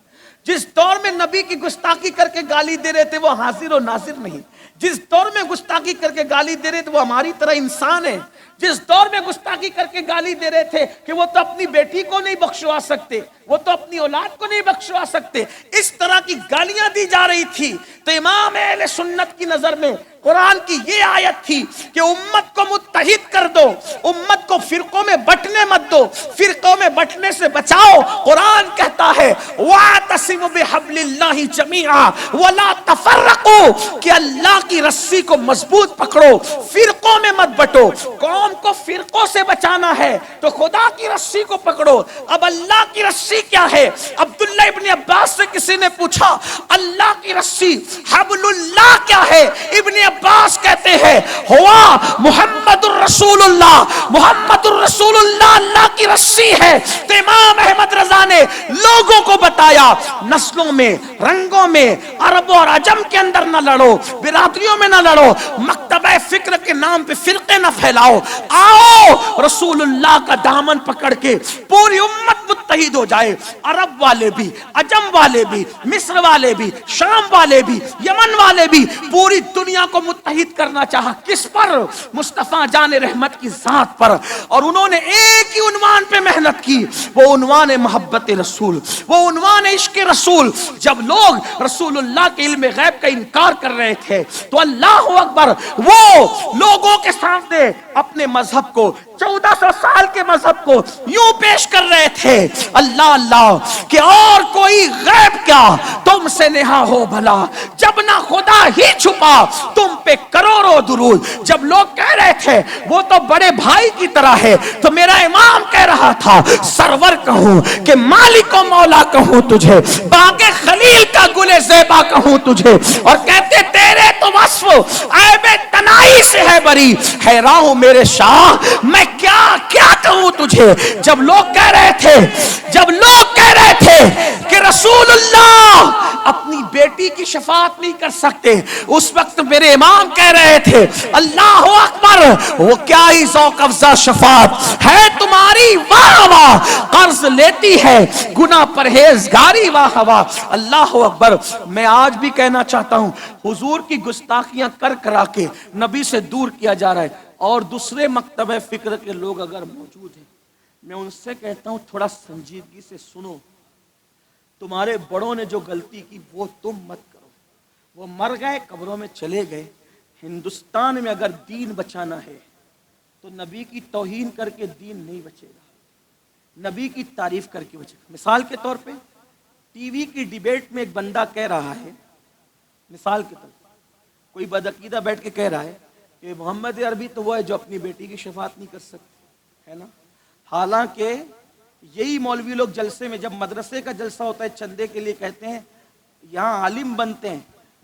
جس دور میں نبی کی گستاخی کر کے گالی دے رہے تھے وہ حاضر و ناظر نہیں، جس دور میں گستاخی کر کے گالی دے رہے تھے وہ ہماری طرح انسان ہے، جس دور میں گستاخی کر کے گالی دے رہے تھے کہ وہ تو اپنی بیٹی کو نہیں بخشوا سکتے، وہ تو اپنی اولاد کو نہیں بخشوا سکتے، اس طرح کی گالیاں دی جا رہی تھی، تو امام اہل سنت کی نظر میں قرآن کی یہ آیت تھی کہ امت کو متحد کر دو، امت کو فرقوں میں بٹنے مت دو، فرقوں میں بٹنے سے بچاؤ۔ قرآن کہتا ہے وَاعْتَصِمُوا بِحَبْلِ اللَّهِ جَمِيعًا وَلَا تَفَرَّقُوا، کہ اللہ کی رسی کو مضبوط پکڑو، فرقوں میں مت بٹو۔ قوم کو فرقوں سے بچانا ہے تو خدا کی رسی کو پکڑو۔ اب اللہ کی رسی کیا ہے؟ عبداللہ ابن عباس سے کسی نے پوچھا اللہ کی رسی حبل اللہ کیا ہے؟ ابن عباس کہتے ہیں ہوا محمد الرسول اللہ، محمد الرسول اللہ اللہ کی رسی ہے۔ تو امام احمد رضا نے لوگوں کو بتایا نسلوں میں، رنگوں میں، عرب اور عجم کے اندر نہ لڑو، برادریوں میں نہ لڑو، مکتبہ فکر کے نام پہ فرقے نہ پھیلاؤ، آؤ رسول اللہ کا دامن پکڑ کے پوری امت متحد ہو جائے، عرب والے بھی، عجم والے بھی، مصر والے بھی، شام والے بھی، یمن والے بھی، پوری دنیا کو متحد کرنا چاہا، کس پر؟ مصطفیٰ جان رحمت کی ذات پر، اور انہوں نے ایک ہی عنوان پہ محنت کی، وہ عنوان محبت رسول، وہ عنوان عشق رسول۔ جب لوگ رسول اللہ کے علم غیب کا انکار کر رہے تھے تو اللہ اکبر، وہ لوگوں کے سامنے اپنے مذہب کو، 1400 سال کے مذہب کو یوں پیش کر رہے تھے اللہ اللہ کہ اور کوئی غیب کیا تم سے نہا ہو بھلا، جب نہ خدا ہی چھپا تم پہ کروڑوں درود۔ جب لوگ کہہ رہے تھے وہ تو بڑے بھائی کی طرح ہے، تو میرا امام کہہ رہا تھا سرور کہوں کہ مالک و مولا کہوں تجھے، باغ خلیل کا گل زیبا کہوں تجھے، اور کہتے تیرے تو وصف عیب تنائی سے ہے بری، حیران ہوں میرے شاہ میں کیا کیا کہوں تجھے۔ جب لوگ کہہ رہے تھے، جب لوگ کہہ رہے تھے کہ رسول اللہ اپنی بیٹی کی شفاعت نہیں کر سکتے، اس وقت میرے امام کہہ رہے تھے اللہ اکبر، وہ کیا ہی ذوق افزا شفاعت ہے تمہاری، واہ واہ، قرض لیتی ہے گناہ پرہیزگاری، واہ واہ، اللہ اکبر۔ میں آج بھی کہنا چاہتا ہوں حضور کی گستاخیاں کر کرا کے نبی سے دور کیا جا رہا ہے، اور دوسرے مکتبہ فکر کے لوگ اگر موجود ہیں میں ان سے کہتا ہوں تھوڑا سنجیدگی سے سنو، تمہارے بڑوں نے جو غلطی کی وہ تم مت کرو، وہ مر گئے، قبروں میں چلے گئے۔ ہندوستان میں اگر دین بچانا ہے تو نبی کی توہین کر کے دین نہیں بچے گا، نبی کی تعریف کر کے بچے گا۔ مثال کے طور پہ ٹی وی کی ڈیبیٹ میں ایک بندہ کہہ رہا ہے، مثال کے طور پر کوئی بدعقیدہ بیٹھ کے کہہ رہا ہے کہ محمد عربی تو وہ ہے جو اپنی بیٹی کی شفاعت نہیں کر سکتے، ہے نا؟ حالانکہ یہی مولوی لوگ جلسے میں، جب مدرسے کا جلسہ ہوتا ہے چندے کے لیے، کہتے ہیں یہاں عالم بنتے ہیں،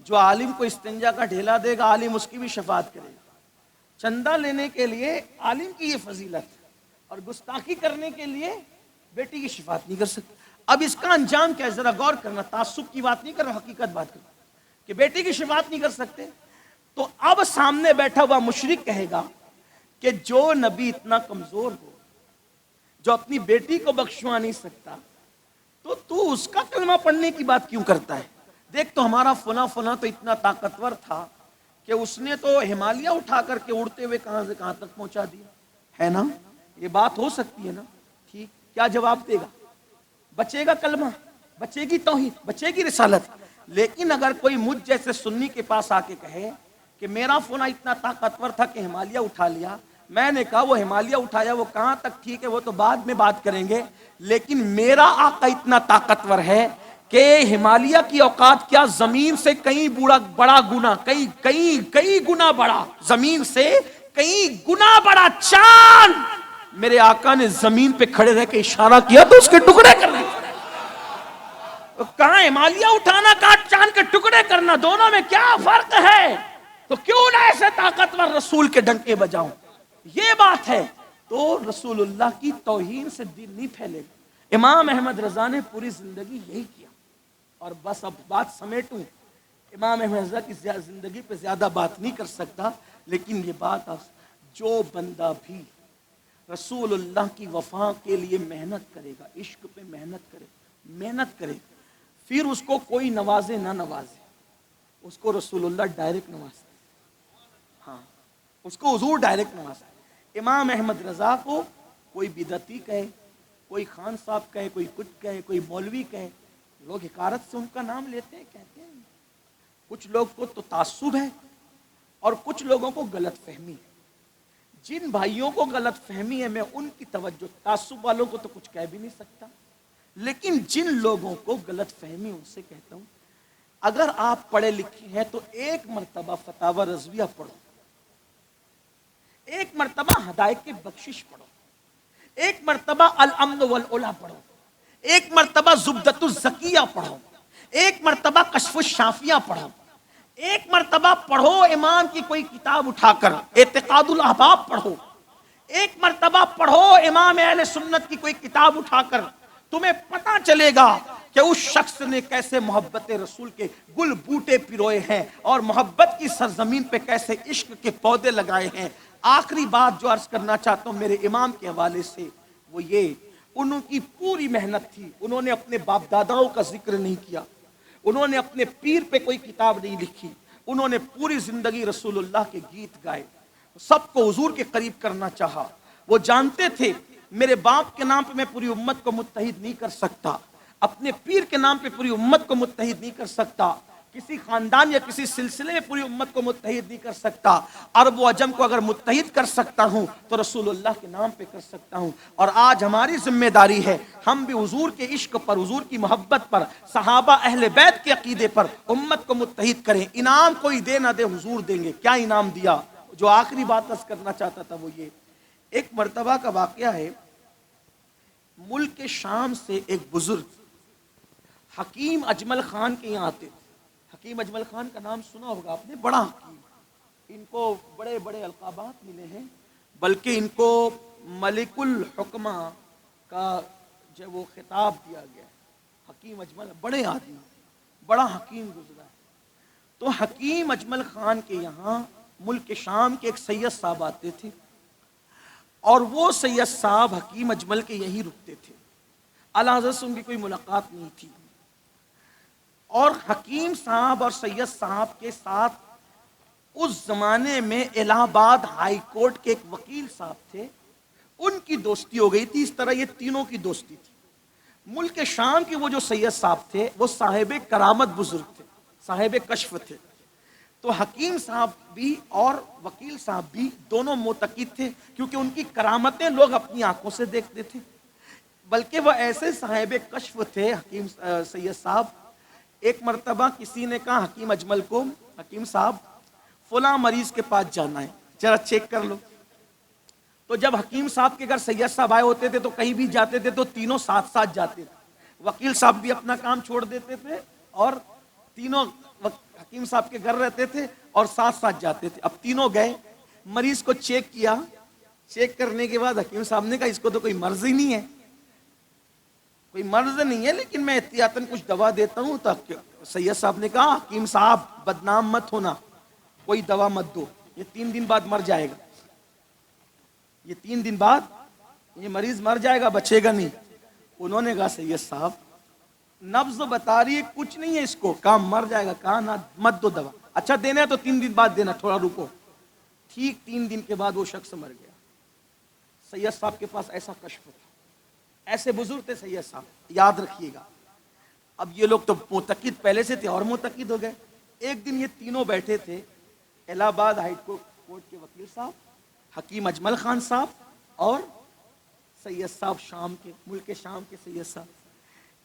جو عالم کو استنجا کا ڈھیلا دے گا عالم اس کی بھی شفاعت کرے گا۔ چندہ لینے کے لیے عالم کی یہ فضیلت، اور گستاخی کرنے کے لیے بیٹی کی شفاعت نہیں کر سکتے۔ اب اس کا انجام کیا ہے ذرا غور کرنا، تعصب کی بات نہیں کر رہا، حقیقت بات کر رہا کہ بیٹی کی شفاعت نہیں کر سکتے۔ تو اب سامنے بیٹھا ہوا مشرک کہے گا کہ جو نبی اتنا کمزور ہو، جو اپنی بیٹی کو بخشوا نہیں سکتا، تو اس کا کلمہ پڑھنے کی بات کیوں کرتا ہے؟ دیکھ تو ہمارا فلاں تو اتنا طاقتور تھا کہ اس نے تو ہمالیہ اٹھا کر کے اڑتے ہوئے کہاں سے کہاں تک پہنچا دیا ہے نا، یہ بات ہو سکتی ہے نا؟ ٹھیک، کیا جواب دے گا؟ بچے گا کلمہ، بچے گی توحید، بچے گی رسالت۔ لیکن اگر کوئی مجھ جیسے سنی کے پاس آ کے کہے کہ میرا فلاں اتنا طاقتور تھا کہ ہمالیہ اٹھا لیا، میں نے کہا وہ ہمالیہ اٹھایا وہ کہاں تک ٹھیک ہے، وہ تو بعد میں بات کریں گے، لیکن میرا آقا اتنا طاقتور ہے کہ ہمالیہ کی اوقات کیا زمین سے کئی بڑا گنا، کئی گنا بڑا، زمین سے کئی گنا بڑا چاند میرے آقا نے زمین پہ کھڑے رہ کے اشارہ کیا تو اس کے ٹکڑے کرنے۔ کہاں ہمالیہ اٹھانا، کہاں چاند کے ٹکڑے کرنا، دونوں میں کیا فرق ہے؟ تو کیوں نہ ایسے طاقتور رسول کے ڈنکے بجاؤں، یہ بات ہے۔ تو رسول اللہ کی توہین سے دین نہیں پھیلے گا۔ امام احمد رضا نے پوری زندگی یہی کیا۔ اور بس اب بات سمیٹوں، امام احمد رضا کی زندگی پہ زیادہ بات نہیں کر سکتا، لیکن یہ بات جو بندہ بھی رسول اللہ کی وفا کے لیے محنت کرے گا، عشق پہ محنت کرے، پھر اس کو کوئی نوازے نہ نوازے، اس کو رسول اللہ ڈائریکٹ نوازتے، ہاں اس کو حضور ڈائریکٹ نوازتے۔ امام احمد رضا کو کوئی بدعتی کہے، کوئی خان صاحب کہے، کوئی کچھ کہے، کوئی مولوی کہے، لوگ حقارت سے ان کا نام لیتے ہیں، کہتے ہیں۔ کچھ لوگ کو تو تعصب ہے اور کچھ لوگوں کو غلط فہمی ہے۔ جن بھائیوں کو غلط فہمی ہے میں ان کی توجہ، تعصب والوں کو تو کچھ کہہ بھی نہیں سکتا، لیکن جن لوگوں کو غلط فہمی ان سے کہتا ہوں، اگر آپ پڑھے لکھے ہیں تو ایک مرتبہ فتاوی رضویہ پڑھو، ایک مرتبہ ہدایت کی بخشش پڑھو، ایک مرتبہ الامن والعلا پڑھو، ایک مرتبہ زبدۃ الزکیہ پڑھو، ایک مرتبہ کشف الشافیہ پڑھو، ایک مرتبہ پڑھو امام کی کوئی کتاب اٹھا کر اعتقاد الاحباب پڑھو، ایک مرتبہ پڑھو امام اہل سنت کی کوئی کتاب اٹھا کر، تمہیں پتہ چلے گا کہ اس شخص نے کیسے محبت رسول کے گل بوٹے پروئے ہیں اور محبت کی سرزمین پہ کیسے عشق کے پودے لگائے ہیں۔ آخری بات جو عرض کرنا چاہتا ہوں میرے امام کے حوالے سے وہ یہ، انہوں کی پوری محنت تھی، انہوں نے اپنے باپ داداؤں کا ذکر نہیں کیا، انہوں نے اپنے پیر پہ کوئی کتاب نہیں لکھی، انہوں نے پوری زندگی رسول اللہ کے گیت گائے، سب کو حضور کے قریب کرنا چاہا۔ وہ جانتے تھے میرے باپ کے نام پہ میں پوری امت کو متحد نہیں کر سکتا، اپنے پیر کے نام پہ پوری امت کو متحد نہیں کر سکتا، کسی خاندان یا کسی سلسلے میں پوری امت کو متحد نہیں کر سکتا، عرب و عجم کو اگر متحد کر سکتا ہوں تو رسول اللہ کے نام پہ کر سکتا ہوں۔ اور آج ہماری ذمہ داری ہے ہم بھی حضور کے عشق پر، حضور کی محبت پر، صحابہ اہل بیت کے عقیدے پر امت کو متحد کریں۔ انعام کوئی دے نہ دے حضور دیں گے۔ کیا انعام دیا؟ جو آخری بات عرض کرنا چاہتا تھا وہ یہ، ایک مرتبہ کا واقعہ ہے، ملک شام سے ایک بزرگ حکیم اجمل خان کے یہاں آتے تھے۔ حکیم اجمل خان کا نام سنا ہوگا آپ نے، بڑا حکیم، ان کو بڑے بڑے القابات ملے ہیں، بلکہ ان کو ملک الحکمہ کا جو وہ خطاب دیا گیا ہے۔ حکیم اجمل بڑے آدمی، بڑا حکیم گزرا ہے۔ تو حکیم اجمل خان کے یہاں ملک شام کے ایک سید صاحب آتے تھے، اور وہ سید صاحب حکیم اجمل کے یہی رکتے تھے، اعلیٰ حضرت سے ان کی کوئی ملاقات نہیں تھی۔ اور حکیم صاحب اور سید صاحب کے ساتھ اس زمانے میں الہ آباد ہائی کورٹ کے ایک وکیل صاحب تھے، ان کی دوستی ہو گئی تھی۔ اس طرح یہ تینوں کی دوستی تھی۔ ملک شام کے وہ جو سید صاحب تھے وہ صاحب کرامت بزرگ تھے، صاحب کشف تھے۔ تو حکیم صاحب بھی اور وکیل صاحب بھی دونوں معتقد تھے، کیونکہ ان کی کرامتیں لوگ اپنی آنکھوں سے دیکھتے تھے، بلکہ وہ ایسے صاحب کشف تھے حکیم سید صاحب۔ ایک مرتبہ کسی نے کہا حکیم اجمل کو، حکیم صاحب فلاں مریض کے پاس جانا ہے، ذرا چیک کر لو۔ تو جب حکیم صاحب کے گھر سید صاحب آئے ہوتے تھے تو کہیں بھی جاتے تھے تو تینوں ساتھ ساتھ جاتے تھے، وکیل صاحب بھی اپنا کام چھوڑ دیتے تھے اور تینوں حکیم صاحب کے گھر رہتے تھے اور ساتھ ساتھ جاتے تھے۔ اب تینوں گئے، مریض کو چیک کیا، چیک کرنے کے بعد حکیم صاحب نے کہا اس کو تو کوئی مرض ہی نہیں ہے، کوئی مرض نہیں ہے، لیکن میں احتیاطاً کچھ دوا دیتا ہوں۔ تو سید صاحب نے کہا حکیم صاحب بدنام مت ہونا، کوئی دوا مت دو، یہ 3 دن بعد مر جائے گا، یہ 3 دن بعد یہ مریض مر جائے گا، بچے گا نہیں۔ انہوں نے کہا سید صاحب نبض بتا رہی ہے کچھ نہیں ہے اس کو، کہا مر جائے گا، کہا نہ مت دو دوا، اچھا دینا ہے تو 3 دن بعد دینا، تھوڑا رکو۔ ٹھیک 3 دن کے بعد وہ شخص مر گیا۔ سید صاحب کے پاس ایسا کشف تھا، ایسے بزرگ تھے سید صاحب، یاد رکھیے گا۔ اب یہ لوگ تو معتقد پہلے سے تھے اور معتقد ہو گئے۔ ایک دن یہ تینوں بیٹھے تھے، الہ آباد ہائی کورٹ کے وکیل صاحب، حکیم اجمل خان صاحب اور سید صاحب شام کے، ملک شام کے سید صاحب۔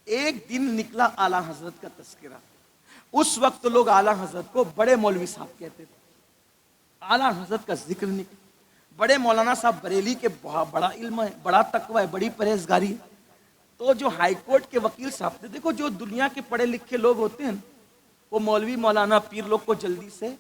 ایک دن نکلا اعلیٰ حضرت کا تذکرہ۔ اس وقت لوگ اعلیٰ حضرت کو بڑے مولوی صاحب کہتے تھے۔ اعلیٰ حضرت کا ذکر نکلا، بڑے مولانا صاحب بریلی کے، بڑا علم ہے، بڑا تقوی ہے، بڑی پرہیزگاری ہے۔ تو جو ہائی کورٹ کے وکیل صاحب تھے، دیکھو جو دنیا کے پڑھے لکھے لوگ ہوتے ہیں وہ مولوی مولانا پیر لوگ کو جلدی سے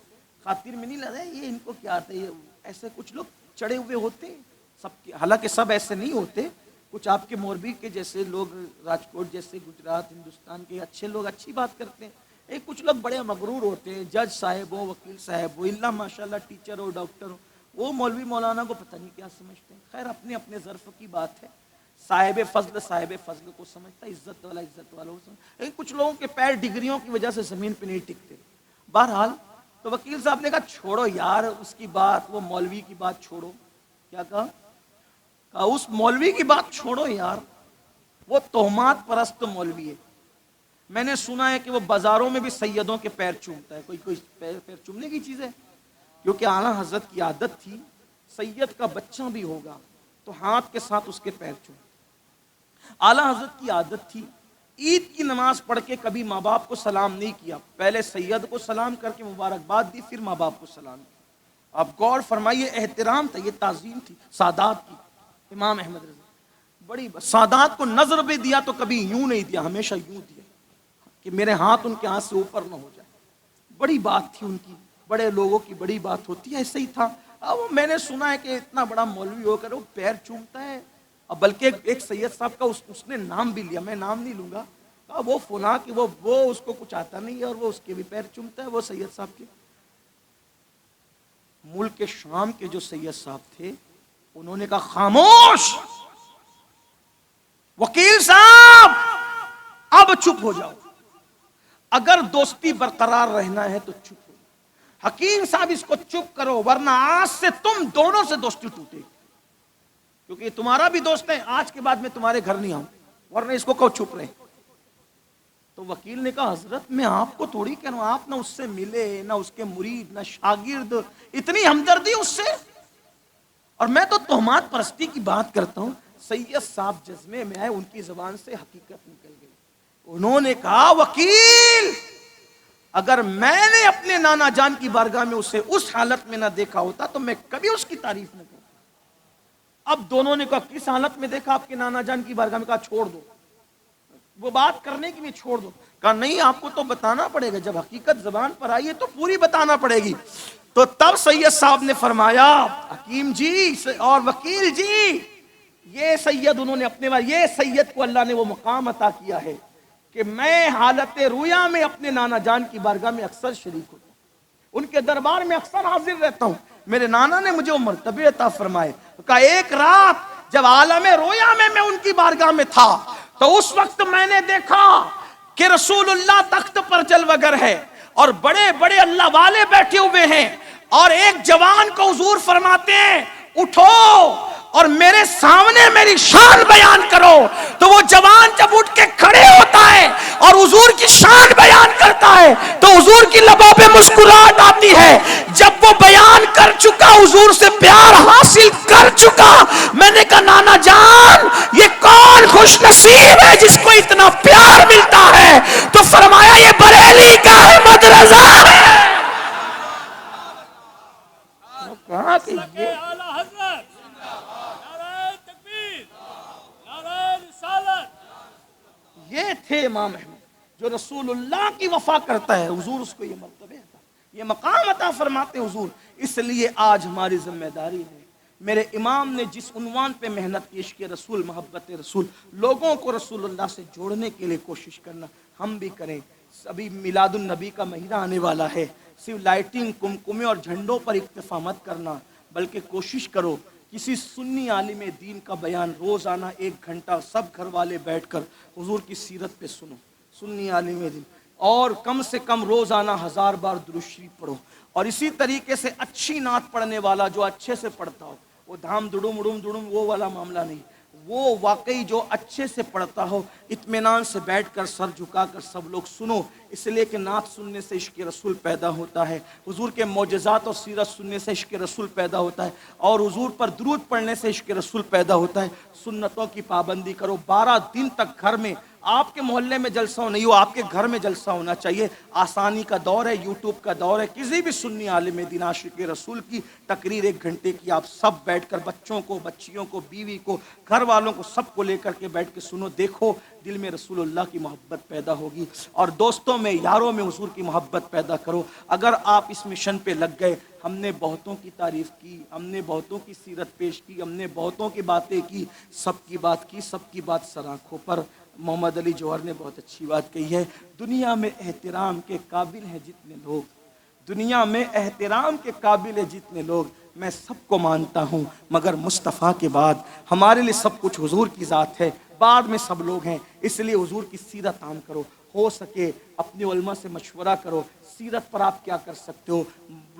خاطر میں نہیں لگا، یہ ان کو کیا آتا ہے، ایسے کچھ لوگ چڑے ہوئے ہوتے ہیں سب کے، حالانکہ سب ایسے نہیں ہوتے، کچھ آپ کے موربی کے جیسے لوگ، راجکوٹ جیسے گجرات ہندوستان کے اچھے لوگ اچھی بات کرتے ہیں، ایک کچھ لوگ بڑے مغرور ہوتے ہیں، جج صاحب ہو، وکیل صاحب ہو، اللہ ماشاءاللہ ٹیچر ہو، ڈاکٹر ہو، وہ مولوی مولانا کو پتہ نہیں کیا سمجھتے ہیں۔ خیر اپنے اپنے ظرف کی بات ہے، صاحب فضل کو سمجھتا ہے، عزت والا عزت والا کو سمجھتا ہے۔ کچھ لوگوں کے پیر ڈگریوں کی وجہ سے زمین پہ نہیں ٹکتے۔ بہرحال تو وکیل صاحب نے کہا چھوڑو یار اس کی بات، وہ مولوی کی بات چھوڑو۔ کیا کہا اس مولوی کی بات چھوڑو یار، وہ تہمات پرست مولوی ہے۔ میں نے سنا ہے کہ وہ بازاروں میں بھی سیدوں کے پیر چومتا ہے، کوئی پیر چومنے کی چیز ہے؟ کیونکہ اعلیٰ حضرت کی عادت تھی سید کا بچہ بھی ہوگا تو ہاتھ کے ساتھ اس کے پیر چوم۔ اعلیٰ حضرت کی عادت تھی عید کی نماز پڑھ کے کبھی ماں باپ کو سلام نہیں کیا، پہلے سید کو سلام کر کے مبارکباد دی، پھر ماں باپ کو سلام کیا۔ آپ غور فرمائیے، احترام تھا، یہ تعظیم تھی سادات کی۔ امام احمد رضا بڑی سادات کو نظر بھی دیا تو کبھی یوں نہیں دیا، ہمیشہ یوں دیا کہ میرے ہاتھ ان کے ہاتھ سے اوپر نہ ہو جائے۔ بڑی بات تھی ان کی، بڑے لوگوں کی بڑی بات ہوتی ہے، ایسے ہی تھا۔ اب میں نے سنا ہے کہ اتنا بڑا مولوی ہو کر وہ پیر چومتا ہے، اب بلکہ ایک سید صاحب کا اس نے نام بھی لیا، میں نام نہیں لوں گا، وہ فلاں کہ وہ اس کو کچھ آتا نہیں ہے اور وہ اس کے بھی پیر چومتا ہے، وہ سید صاحب کے۔ ملک شام کے جو سید صاحب تھے انہوں نے کہا خاموش، وکیل صاحب اب چپ ہو جاؤ، اگر دوستی برقرار رہنا ہے تو چپ ہو جاؤ، حکیم صاحب اس کو چپ کرو ورنہ آج سے تم دونوں سے دوستی ٹوٹے گی، کیونکہ یہ تمہارا بھی دوست ہے، آج کے بعد میں تمہارے گھر نہیں آؤں، ورنہ اس کو کہو چپ رہے۔ تو وکیل نے کہا حضرت میں آپ کو تھوڑی کہہ رہا ہوں، آپ نہ اس سے ملے، نہ اس کے مرید، نہ شاگرد، اتنی ہمدردی اس سے، اور میں تو تہمات پرستی کی بات کرتا ہوں۔ سید صاحب جذبے میں آئے، ان کی زبان سے حقیقت نکل گئی۔ انہوں نے کہا وکیل اگر میں نے اپنے نانا جان کی بارگاہ میں اسے اس حالت میں نہ دیکھا ہوتا تو میں کبھی اس کی تعریف نہ کرتا۔ اب دونوں نے کہا کس حالت میں دیکھا آپ کے نانا جان کی بارگاہ میں؟ کہا چھوڑ دو، وہ بات کرنے کی بھی چھوڑ دو۔ کہا نہیں آپ کو تو بتانا پڑے گا، جب حقیقت زبان پر آئی ہے تو پوری بتانا پڑے گی۔ تو تب سید صاحب نے فرمایا حکیم جی اور وکیل جی، یہ سید انہوں نے اپنے یہ سید کو اللہ نے وہ مقام عطا کیا ہے کہ میں حالت رویا میں اپنے نانا جان کی بارگاہ میں اکثر شریک ہوتا ہوں، ان کے دربار میں اکثر حاضر رہتا ہوں، میرے نانا نے مجھے وہ مرتبے عطا فرمائے۔ کہا ایک رات جب عالم رویا میں ان کی بارگاہ میں تھا تو اس وقت میں نے دیکھا کہ رسول اللہ تخت پر جلوہ گر ہے اور بڑے بڑے اللہ والے بیٹھے ہوئے ہیں، اور ایک جوان کو حضور فرماتے ہیں اٹھو اور میرے سامنے میری شان بیان کرو۔ تو وہ جوان جب اٹھ کے کھڑے ہوتا ہے اور حضور کی شان بیان کرتا ہے تو حضور کی لبوں پہ مسکراہٹ آتی ہے۔ جب وہ بیان کر چکا، حضور سے پیار حاصل کر چکا، میں نے کہا نانا جان یہ کون خوش نصیب ہے جس کو اتنا پیار ملتا ہے؟ تو فرمایا یہ بریلی کا احمد رضا ہے۔ کہاں کہ یہ یہ تھے امام احمد جو رسول اللہ کی وفا کرتا ہے، حضور اس کو یہ مرتبہ عطا، یہ مقام عطا فرماتے ہیں حضور۔ اس لیے آج ہماری ذمہ داری ہے، میرے امام نے جس عنوان پہ محنت کی، عشق رسول، محبت رسول، لوگوں کو رسول اللہ سے جوڑنے کے لیے کوشش کرنا، ہم بھی کریں۔ ابھی میلاد النبی کا مہینہ آنے والا ہے، صرف لائٹنگ، کمکمے اور جھنڈوں پر اکتفا مت کرنا، بلکہ کوشش کرو کسی سنی عالم دین کا بیان روزانہ 1 گھنٹہ سب گھر والے بیٹھ کر حضور کی سیرت پہ سنو، سنی عالم دین، اور کم سے کم روزانہ 1000 بار درود شریف پڑھو. اور اسی طریقے سے اچھی نعت پڑھنے والا جو اچھے سے پڑھتا ہو، وہ دھام دڑم اڑم دڑم وہ والا معاملہ نہیں، وہ واقعی جو اچھے سے پڑھتا ہو، اطمینان سے بیٹھ کر سر جھکا کر سب لوگ سنو. اس لیے کہ نعت سننے سے عشق رسول پیدا ہوتا ہے، حضور کے معجزات اور سیرت سننے سے عشق رسول پیدا ہوتا ہے، اور حضور پر درود پڑھنے سے عشق رسول پیدا ہوتا ہے. سنتوں کی پابندی کرو. 12 دن تک گھر میں، آپ کے محلے میں جلسہ ہو نہیں ہو، آپ کے گھر میں جلسہ ہونا چاہیے. آسانی کا دور ہے، یوٹیوب کا دور ہے، کسی بھی سنی عالم دین عاشق رسول کی تقریر 1 گھنٹے کی آپ سب بیٹھ کر بچوں کو، بچیوں کو، بیوی کو، گھر والوں کو، سب کو لے کر کے بیٹھ کے سنو. دیکھو دل میں رسول اللہ کی محبت پیدا ہوگی، اور دوستوں میں، یاروں میں حضور کی محبت پیدا کرو. اگر آپ اس مشن پہ لگ گئے، ہم نے بہتوں کی تعریف کی، ہم نے بہتوں کی سیرت پیش کی، ہم نے بہتوں کی باتیں کی، سب کی بات کی، سب کی بات سر آنکھوں پر. محمد علی جوہر نے بہت اچھی بات کہی ہے، دنیا میں احترام کے قابل ہیں جتنے لوگ، دنیا میں احترام کے قابل ہیں جتنے لوگ، میں سب کو مانتا ہوں، مگر مصطفیٰ کے بعد ہمارے لیے سب کچھ حضور کی ذات ہے، بعد میں سب لوگ ہیں. اس لیے حضور کی سیرت عام کرو. ہو سکے اپنے علماء سے مشورہ کرو، سیرت پر آپ کیا کر سکتے ہو.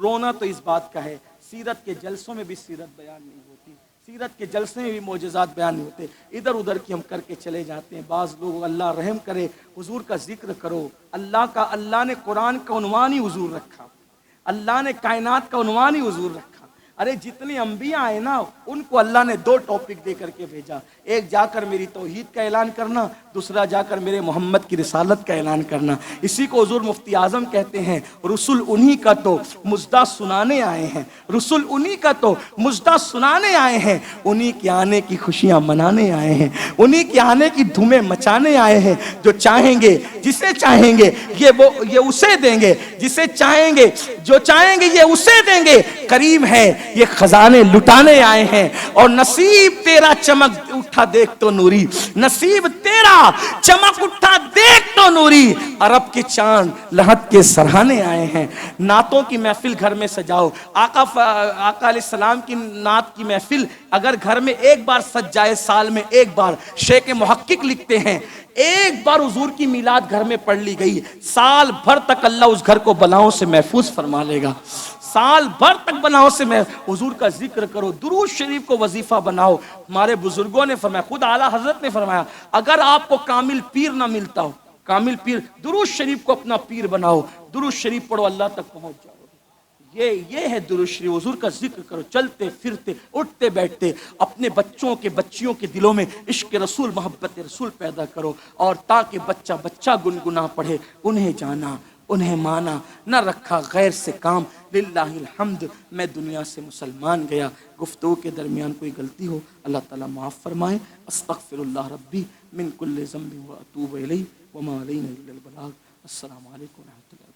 رونا تو اس بات کا ہے، سیرت کے جلسوں میں بھی سیرت بیان نہیں ہوتی، سیرت کے جلسے میں بھی معجزات بیان نہیں ہوتے، ادھر ادھر کی ہم کر کے چلے جاتے ہیں. بعض لوگ، اللہ رحم کرے، حضور کا ذکر کرو. اللہ نے قرآن کا عنوان ہی حضور رکھا، اللہ نے کائنات کا عنوان ہی حضور رکھا. ارے جتنے انبیاء آئے نا، ان کو اللہ نے 2 ٹاپک دے کر کے بھیجا، ایک جا کر میری توحید کا اعلان کرنا، دوسرا جا کر میرے محمد کی رسالت کا اعلان کرنا. اسی کو حضور مفتی اعظم کہتے ہیں، رسول انہی کا تو مژدہ سنانے آئے ہیں، رسول انہی کا تو مژدہ سنانے آئے ہیں، انہی کے آنے کی خوشیاں منانے آئے ہیں، انہی کے آنے کی دھومیں مچانے آئے ہیں. جو چاہیں گے، جسے چاہیں گے یہ اسے دیں گے، جسے چاہیں گے، جو چاہیں گے یہ اسے دیں گے. کریم ہے، یہ خزانے لٹانے آئے ہیں. اور نصیب تیرا چمک اٹھا دیکھ تو نوری، نصیب تیرا چمک اٹھا دیکھ تو نوری. عرب کے چاند لحد کے سرہانے آئے ہیں. نعتوں کی محفل گھر میں سجاؤ. آقا علیہ السلام کی نعت کی محفل اگر گھر میں 1 بار سج جائے، سال میں 1 بار، شیخ محقق لکھتے ہیں 1 بار حضور کی میلاد گھر میں پڑھ لی گئی، سال بھر تک اللہ اس گھر کو بلاؤں سے محفوظ فرما لے گا. سال بھر تک بلاؤں سے میں حضور کا ذکر کرو، درود شریف کو وظیفہ بناؤ. ہمارے بزرگوں نے فرمایا، خود اعلیٰ حضرت نے فرمایا، اگر آپ کو کامل پیر نہ ملتا ہو، کامل پیر، درود شریف کو اپنا پیر بناؤ، درود شریف پڑھو، اللہ تک پہنچ جاؤ. یہ ہے درود شریف. حضور کا ذکر کرو، چلتے پھرتے، اٹھتے بیٹھتے، اپنے بچوں کے، بچیوں کے دلوں میں عشق رسول، محبت رسول پیدا کرو. اور تاکہ بچہ گنگنا پڑھے، انہیں جانا، انہیں مانا، نہ رکھا غیر سے کام. للہ الحمد. میں دنیا سے مسلمان گیا. گفتگو کے درمیان کوئی غلطی ہو اللہ تعالیٰ معاف فرمائے. استغفر اللہ ربی من کل ذنب و اتوب الیہ وما علینا الا البلاغ. السلام علیکم و رحمۃ اللہ.